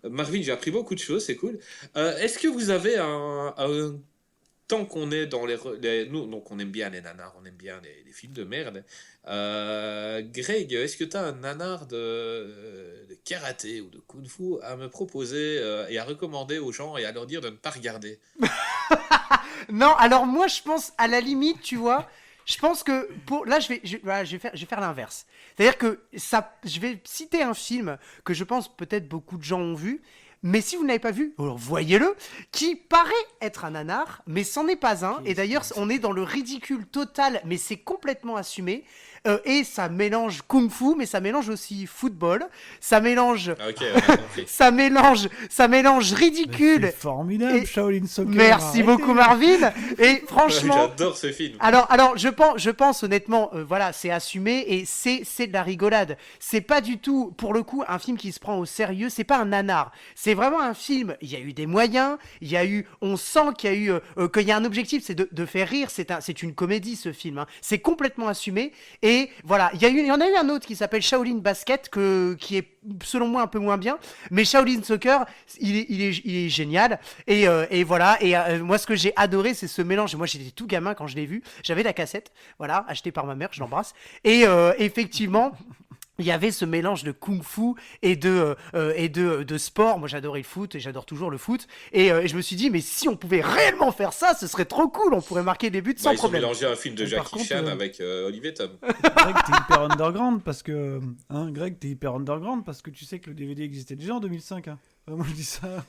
Marvin, j'ai appris beaucoup de choses, c'est cool. Est-ce que vous avez tant qu'on est dans nous, donc on aime bien les nanars, on aime bien les films de merde. Greg, est-ce que tu as un nanar de karaté ou de kung-fu à me proposer et à recommander aux gens et à leur dire de ne pas regarder? Non, alors moi, je pense, à la limite, tu vois, je pense que là, je vais faire l'inverse. C'est-à-dire que je vais citer un film que je pense peut-être beaucoup de gens ont vu, mais si vous ne l'avez pas vu, alors voyez-le, qui paraît être un nanar, mais c'en est pas un. Et d'ailleurs, on est dans le ridicule total, mais c'est complètement assumé. Et ça mélange kung-fu, mais ça mélange aussi football. Ça mélange, Ah, ok, on a compris. ça mélange ridicule. C'est formidable, Et- Shaolin Soccer. Merci arrêtez. beaucoup, Marvin. Et franchement. J'adore ce film. Alors, je pense honnêtement, voilà, c'est assumé et c'est de la rigolade. C'est pas du tout, pour le coup, un film qui se prend au sérieux. C'est pas un nanar. C'est vraiment un film. Il y a eu des moyens. On sent qu'il y a eu, qu'il y a un objectif, c'est de faire rire. C'est une comédie, ce film. Hein. C'est complètement assumé. Et voilà, il y en a eu un autre qui s'appelle Shaolin Basket, qui est selon moi un peu moins bien. Mais Shaolin Soccer, il est génial. Et voilà. Et moi, ce que j'ai adoré, c'est ce mélange. Moi, j'étais tout gamin quand je l'ai vu. J'avais la cassette, voilà, achetée par ma mère, je l'embrasse. Et effectivement, il y avait ce mélange de kung-fu et de sport. Moi, j'adorais le foot et j'adore toujours le foot. Et je me suis dit, mais si on pouvait réellement faire ça, ce serait trop cool. On pourrait marquer des buts sans Ils ont problème. mélangé un film de Mais par Jackie contre, Chan avec Olivier Tom. Greg, t'es hyper underground parce que. Greg, t'es hyper underground parce que tu sais que le DVD existait déjà en 2005. Hein. Moi, je dis ça.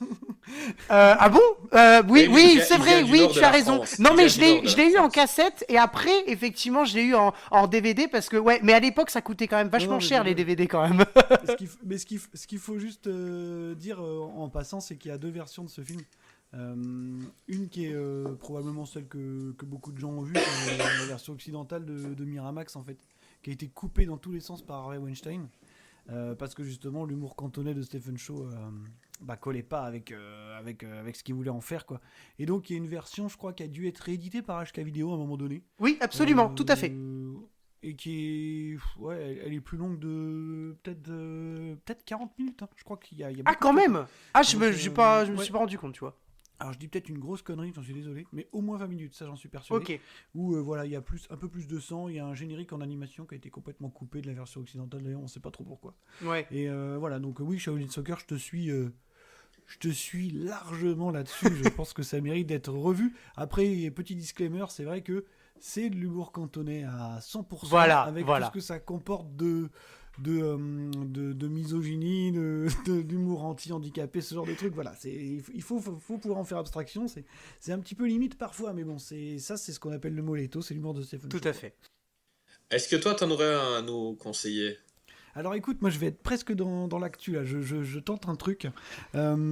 Ah bon Oui, Oui, mais oui, il c'est vient vrai, du oui, nord de tu la as raison. France. Non, Il mais vient du nord de je la l'ai eu en France. cassette et après, effectivement, je l'ai eu en DVD parce que, ouais, mais à l'époque, ça coûtait quand même Non, vachement mais je cher les rigole. DVD quand même. Ce qu'il faut juste dire en passant, c'est qu'il y a deux versions de ce film. Euh, une qui est probablement celle que beaucoup de gens ont vue, c'est la version occidentale de Miramax, en fait, qui a été coupée dans tous les sens par Harvey Weinstein. Parce que justement, l'humour cantonais de Stephen Chow collait pas avec ce qu'il voulait en faire, quoi. Et donc, il y a une version, je crois, qui a dû être rééditée par HK Vidéo à un moment donné. Oui, absolument, tout à fait. Et qui est. Ouais, elle est plus longue de. Peut-être 40 minutes. Hein. Je crois il y a Ah, beaucoup quand de choses. même. Ah, je Donc, me, j'ai pas, je me ouais. suis pas rendu compte, tu vois. Alors, je dis peut-être une grosse connerie, j'en suis désolé. Mais au moins 20 minutes, ça, j'en suis persuadé. Ok. Où, voilà, il y a un peu plus de sang. Il y a un générique en animation qui a été complètement coupé de la version occidentale. D'ailleurs, on sait pas trop pourquoi. Ouais. Et voilà, donc oui, Shaolin Soccer, je te suis largement là-dessus. Je pense que ça mérite d'être revu. Après, petit disclaimer, c'est vrai que c'est de l'humour cantonais à 100%, Voilà, avec voilà. tout ce que ça comporte de misogynie, d'humour anti-handicapé, ce genre de trucs. Voilà, il faut pouvoir en faire abstraction. C'est un petit peu limite parfois, mais bon, c'est ce qu'on appelle le moletto, c'est l'humour de Stephen Tout Chow. à fait. Est-ce que toi, t'en aurais un à nous conseiller? Alors écoute, moi je vais être presque dans l'actu là, je tente un truc.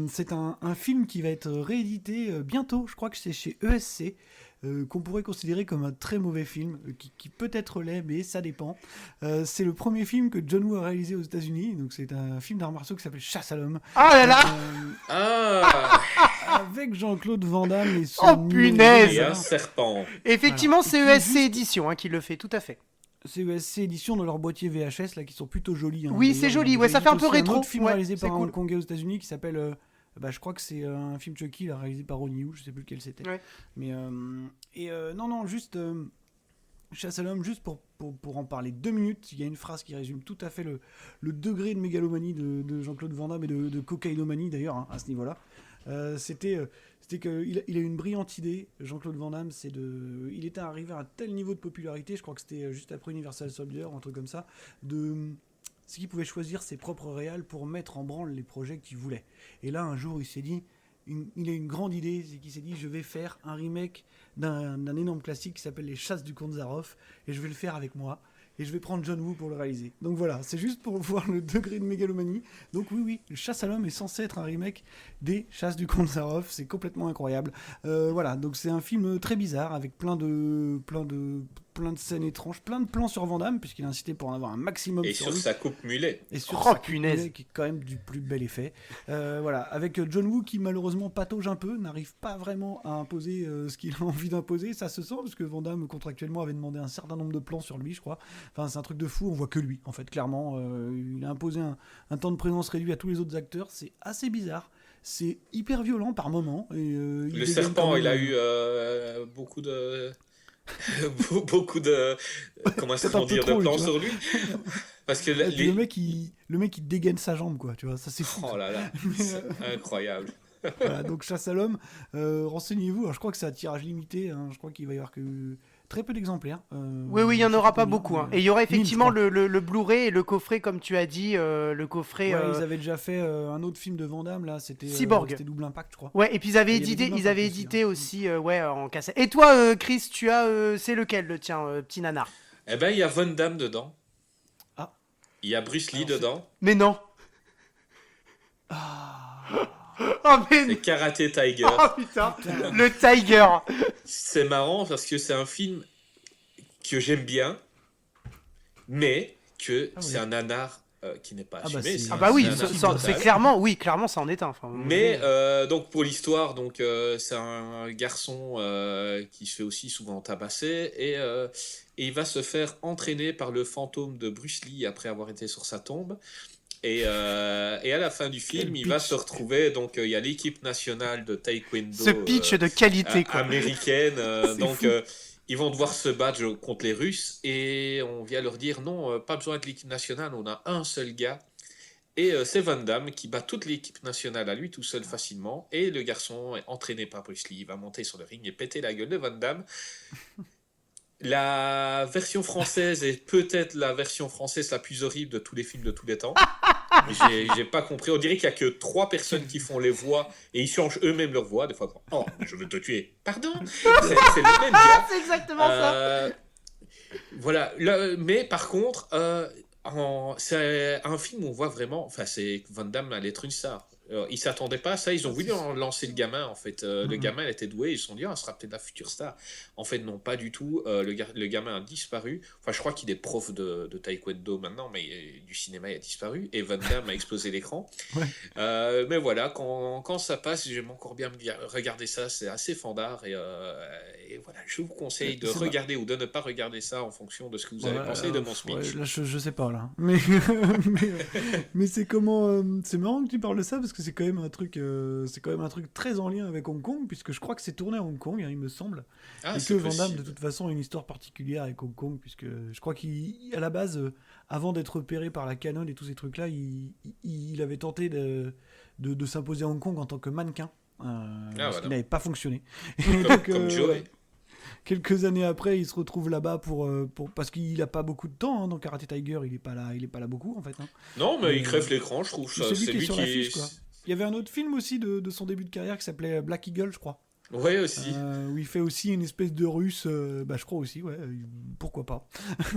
C'est un film qui va être réédité bientôt, je crois que c'est chez ESC, qu'on pourrait considérer comme un très mauvais film, qui peut-être l'est, mais ça dépend. C'est le premier film que John Woo a réalisé aux États-Unis, donc c'est un film d'arts martiaux qui s'appelle Chasse à l'homme. Oh là là. Ah, Avec Jean-Claude Van Damme et son Oh, punaise. et un serpent. Effectivement, Voilà. c'est Et qui est ESC juste- Édition qui le fait, tout à fait. C'est ESC édition dans leur boîtier VHS là qui sont plutôt jolis. Hein. Oui, D'ailleurs, c'est joli, ils ouais, ça fait un peu rééditent aussi rétro. Un autre film Ouais, réalisé c'est par un cool. Hongkongais aux États-Unis qui s'appelle. Je crois que c'est un film Chucky là, réalisé par Ronnie Yu, je sais plus lequel c'était. Ouais. Mais non, juste Chasse à l'homme, juste pour en parler 2 minutes. Il y a une phrase qui résume tout à fait le degré de mégalomanie de Jean-Claude Van Damme et de cocaïnomanie d'ailleurs hein, à ce niveau-là. C'était qu'il a une brillante idée, Jean-Claude Van Damme, il était arrivé à un tel niveau de popularité, je crois que c'était juste après Universal Soldier ou un truc comme ça, c'est qu'il pouvait choisir ses propres réals pour mettre en branle les projets qu'il voulait. Et là, un jour, il s'est dit, il a une grande idée, c'est qu'il s'est dit, je vais faire un remake d'un énorme classique qui s'appelle Les Chasses du Comte Zaroff, et je vais le faire avec moi. Et je vais prendre John Woo pour le réaliser. Donc voilà, c'est juste pour voir le degré de mégalomanie. Donc oui, le Chasse à l'homme est censé être un remake des Chasses du Comte Zaroff. C'est complètement incroyable. Voilà, donc c'est un film très bizarre avec plein de scènes étranges, plein de plans sur Van Damme, puisqu'il a incité pour en avoir un maximum Et sur sur lui. sa coupe mulet. Et sur Oh, sa coupe punaise. mulet, qui est quand même du plus bel effet. Voilà, avec John Woo qui malheureusement patauge un peu, n'arrive pas vraiment à imposer ce qu'il a envie d'imposer. Ça se sent parce que Van Damme contractuellement avait demandé un certain nombre de plans sur lui, je crois. Enfin, c'est un truc de fou. On voit que lui, en fait, clairement. Il a imposé un temps de présence réduit à tous les autres acteurs. C'est assez bizarre. C'est hyper violent par moments. Le serpent, il a eu beaucoup de. beaucoup de. Comment C'est un peu dire, trop, de plans tu vois. sur lui. Parce que Et puis le mec, il dégaine sa jambe, quoi. Tu vois, ça c'est fou. Oh là là, c'est incroyable. Voilà, donc Chasse à l'homme, renseignez-vous. Alors, je crois que c'est un tirage limité. Hein. Je crois qu'il va y avoir que très peu d'exemplaires. Oui, il y en je sais aura pas combien, beaucoup. Hein. mais Et il y aura 1000, je effectivement crois. le Blu-ray et le coffret, comme tu as dit, le coffret. Ouais, ils avaient déjà fait un autre film de Van Damme là. C'était Cyborg. C'était Double Impact, je crois. Ouais, et puis ils avaient Et il y avait édité, Double ils avaient Impact édité aussi, aussi, ouais, en cassette. Et toi, Chris, tu as, c'est lequel, le tien, petit nanar? Eh ben, il y a Van Damme dedans. Ah. Il y a Bruce Lee Alors, c'est- dedans. Mais non. Ah. Oh mais C'est Karate Tiger. oh putain, le Tiger. C'est marrant parce que c'est un film que j'aime bien, mais que Ah oui. c'est un nanar qui n'est pas Ah bah, assumé. c'est- Ah bah oui, un nanar c'est total. clairement, oui, clairement, ça en est un. Enfin, Mais donc pour l'histoire, donc c'est un garçon qui se fait aussi souvent tabasser et il va se faire entraîner par le fantôme de Bruce Lee après avoir été sur sa tombe. Et à la fin du film, Quel il va pitch. se retrouver. Donc il y a l'équipe nationale de taekwondo ce pitch de qualité, quoi. américaine. C'est Donc fou. ils vont devoir se battre contre les Russes et on vient leur dire non, pas besoin de l'équipe nationale, on a un seul gars. Et c'est Van Damme qui bat toute l'équipe nationale à lui tout seul facilement. Et le garçon est entraîné par Bruce Lee. Il va monter sur le ring et péter la gueule de Van Damme. La version française est peut-être la version française la plus horrible de tous les films de tous les temps. J'ai pas compris. On dirait qu'il y a que 3 personnes qui font les voix et ils changent eux-mêmes leur voix. Des fois, oh, je veux te tuer. Pardon. C'est le même gars. C'est exactement ça. Voilà. Mais par contre, c'est un film où on voit vraiment. Enfin, c'est Van Damme allait être une star. Ils s'attendaient pas à ça, ils ont voulu lancer le gamin en fait. Le gamin il était doué, ils se sont dit, ah, ce sera peut-être la future star. En fait, non, pas du tout. Le gamin a disparu. Enfin, je crois qu'il est prof de taekwondo maintenant, mais du cinéma il a disparu. Et Van Damme a explosé l'écran. Ouais. Mais voilà, quand ça passe, j'aime encore bien regarder ça, c'est assez fandard. Et voilà, je vous conseille de regarder ou de ne pas regarder ça en fonction de ce que vous avez pensé de mon speech. Là, je sais pas là. Mais c'est comment. C'est marrant que tu parles de ça parce que c'est quand même un truc très en lien avec Hong Kong, puisque je crois que c'est tourné à Hong Kong, hein, il me semble. Ah, Et c'est que Van Damme, possible. de toute façon, a une histoire particulière avec Hong Kong, puisque je crois qu'à la base, avant d'être repéré par la Canon et tous ces trucs-là, il avait tenté de s'imposer à Hong Kong en tant que mannequin. Ce Voilà. qui n'avait pas fonctionné. Et Comme, donc, comme Joey. quelques années après, il se retrouve là-bas parce qu'il a pas beaucoup de temps, hein, dans Karate Tiger, il est pas là beaucoup en fait. Hein. Non, mais il crève l'écran, je trouve C'est ça. lui C'est qui est lui sur qui l'affiche, quoi. Il y avait un autre film aussi de son début de carrière qui s'appelait Black Eagle, je crois. Ouais, aussi. Où il fait aussi une espèce de russe, je crois aussi, ouais, pourquoi pas.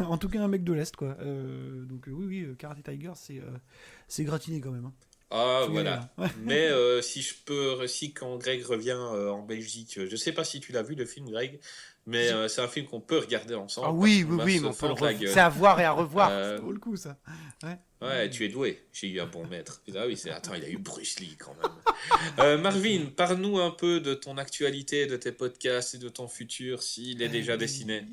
En tout cas, un mec de l'Est, quoi. Donc, oui, Karate Tiger, c'est gratiné quand même. Hein. Ah, Faut y voilà. aller, là. Mais si quand Greg revient en Belgique, je sais pas si tu l'as vu le film, Greg, mais c'est un film qu'on peut regarder ensemble. Ah oui, parce qu'on va mais se on peut le fendre la gueule. c'est à voir et à revoir. Ça vaut le coup, ça. Ouais, tu es doué. J'ai eu un bon maître. Ah oui, attends, il a eu Bruce Lee quand même. Marvin, parle-nous un peu de ton actualité, de tes podcasts et de ton futur, s'il est déjà dessiné.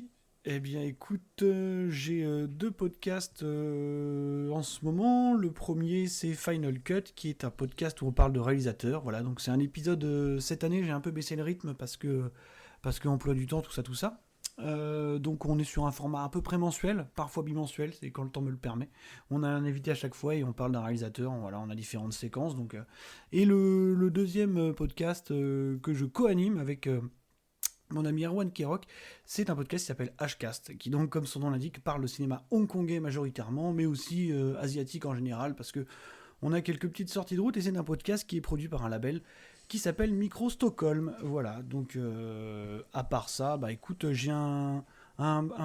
Eh bien, écoute, j'ai 2 podcasts en ce moment. Le premier, c'est Final Cut, qui est un podcast où on parle de réalisateurs. Voilà, donc c'est un épisode. Cette année, j'ai un peu baissé le rythme parce que emploi du temps, tout ça. Donc on est sur un format à peu près mensuel, parfois bimensuel, c'est quand le temps me le permet. On a un invité à chaque fois et on parle d'un réalisateur. Voilà, on a différentes séquences. Donc, et le deuxième podcast que je co-anime avec mon ami Erwan Kirok, c'est un podcast qui s'appelle Hcast, qui donc, comme son nom l'indique, parle de cinéma hongkongais majoritairement, mais aussi asiatique en général, parce que on a quelques petites sorties de route et c'est un podcast qui est produit par un label qui s'appelle Micro Stockholm. Voilà, donc à part ça, écoute, j'ai un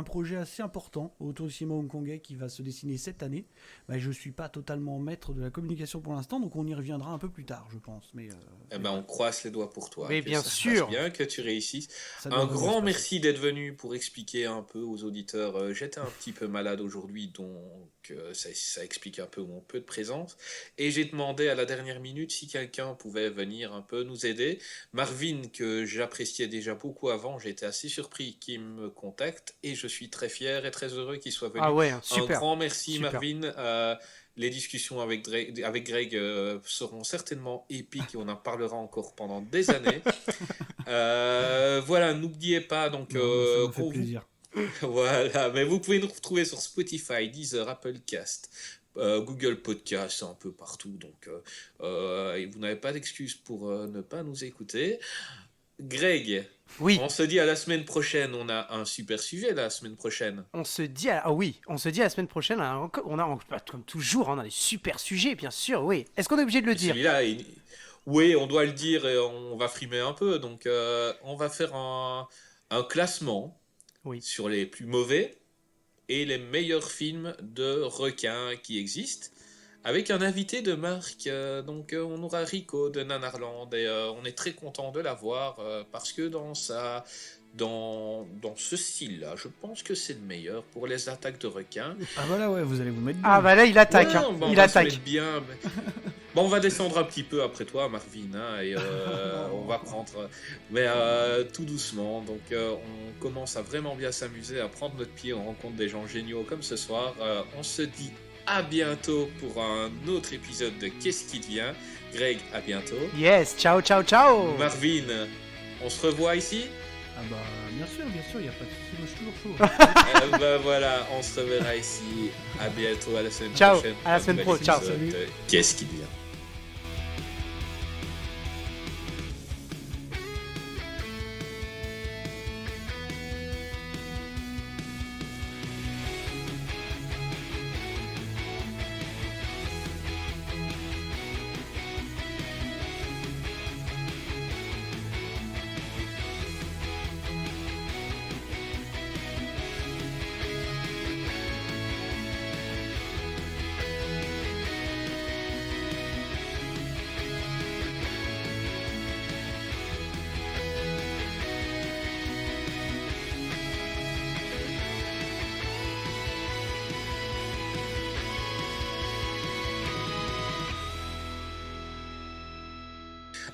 projet assez important autour du cinéma hongkongais qui va se dessiner cette année. Je suis pas totalement maître de la communication pour l'instant, donc on y reviendra un peu plus tard, je pense. Mais on croise les doigts pour toi. Mais que bien ça se sûr. passe bien, que tu réussisses. ça doit Un vraiment grand se passer. merci d'être venu pour expliquer un peu aux auditeurs. J'étais un petit peu malade aujourd'hui, donc ça explique un peu mon peu de présence. Et j'ai demandé à la dernière minute si quelqu'un pouvait venir un peu nous aider. Marvin, que j'appréciais déjà beaucoup avant, j'étais assez surpris qu'il me contacte et je suis très fier et très heureux qu'il soit venu. Ah ouais, Un super. grand merci, Super. Marvin. Les discussions avec Greg seront certainement épiques et on en parlera encore pendant des années. Voilà, n'oubliez pas donc Ça me fait qu'on vous plaisir. voilà, mais vous pouvez nous retrouver sur Spotify, Deezer, Applecast, Google Podcast, un peu partout. Donc, et vous n'avez pas d'excuse pour ne pas nous écouter. Greg, Oui, on se dit à la semaine prochaine. On a un super sujet la semaine prochaine. on se dit à la semaine prochaine. Comme toujours, on a des super sujets, bien sûr. Oui. Est-ce qu'on est obligé de le dire? Celui-là, oui, on doit le dire et on va frimer un peu. Donc, on va faire un classement Oui. sur les plus mauvais et les meilleurs films de requins qui existent, avec un invité de marque. Donc on aura Rico de Nanarland et on est très content de l'avoir parce que dans ce style-là, je pense que c'est le meilleur pour les attaques de requins. Ah voilà, ouais, vous allez vous mettre bien. Ah bah là, il attaque. Ouais, hein. on Il va se attaque. mettre bien. Bon, on va descendre un petit peu après toi, Marvin, hein, et on va prendre, mais tout doucement. Donc, on commence à vraiment bien s'amuser, à prendre notre pied. On rencontre des gens géniaux comme ce soir. On se dit à bientôt pour un autre épisode de Qu'est-ce qui devient. Greg, à bientôt. Yes, ciao, ciao, ciao. Marvin, on se revoit ici. Ah bien sûr, il n'y a pas de souci, moi je suis toujours chaud. Voilà, on se reverra ici. À bientôt, à la semaine Ciao, prochaine. à la pour un semaine nouvel pro, ciao. épisode de Qu'est-ce qui devient.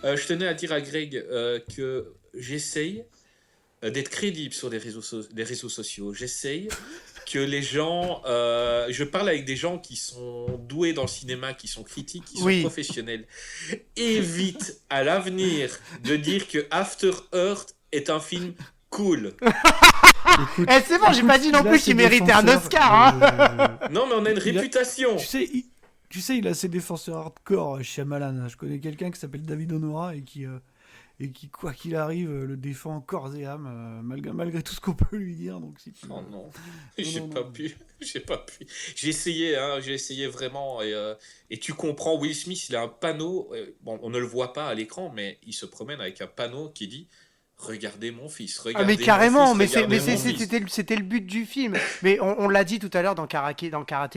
Je tenais à dire à Greg que j'essaye d'être crédible sur les réseaux sociaux. J'essaye que les gens... je parle avec des gens qui sont doués dans le cinéma, qui sont critiques, qui sont professionnels. Évite à l'avenir de dire que After Earth est un film cool. Écoute, c'est bon, j'ai pas dit non plus qu'il méritait un Oscar. Non, mais on a une réputation. Tu sais, il a ses défenseurs hardcore, Shyamalan. Je connais quelqu'un qui s'appelle David Honora et qui, quoi qu'il arrive, le défend corps et âme, malgré tout ce qu'on peut lui dire. Donc, si tu... Oh non, j'ai pas pu. J'ai essayé vraiment. Et tu comprends, Will Smith, il a un panneau. Bon, on ne le voit pas à l'écran, mais il se promène avec un panneau qui dit regardez mon fils, regardez mais carrément, mon fils, c'était le but du film. Mais on l'a dit tout à l'heure dans Karate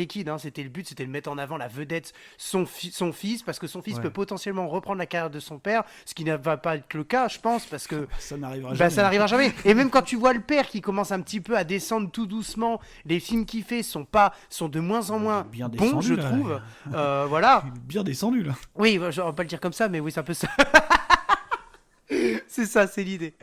Kid, hein, c'était de mettre en avant la vedette, son fils, parce que son fils peut potentiellement reprendre la carrière de son père, ce qui ne va pas être le cas, je pense, parce que ça n'arrivera jamais. Et même quand tu vois le père qui commence un petit peu à descendre tout doucement, les films qu'il fait sont de moins en moins bons, je trouve. Voilà. Il est bien descendu là. Oui, on va pas le dire comme ça, mais oui, c'est un peu ça. C'est ça, c'est l'idée.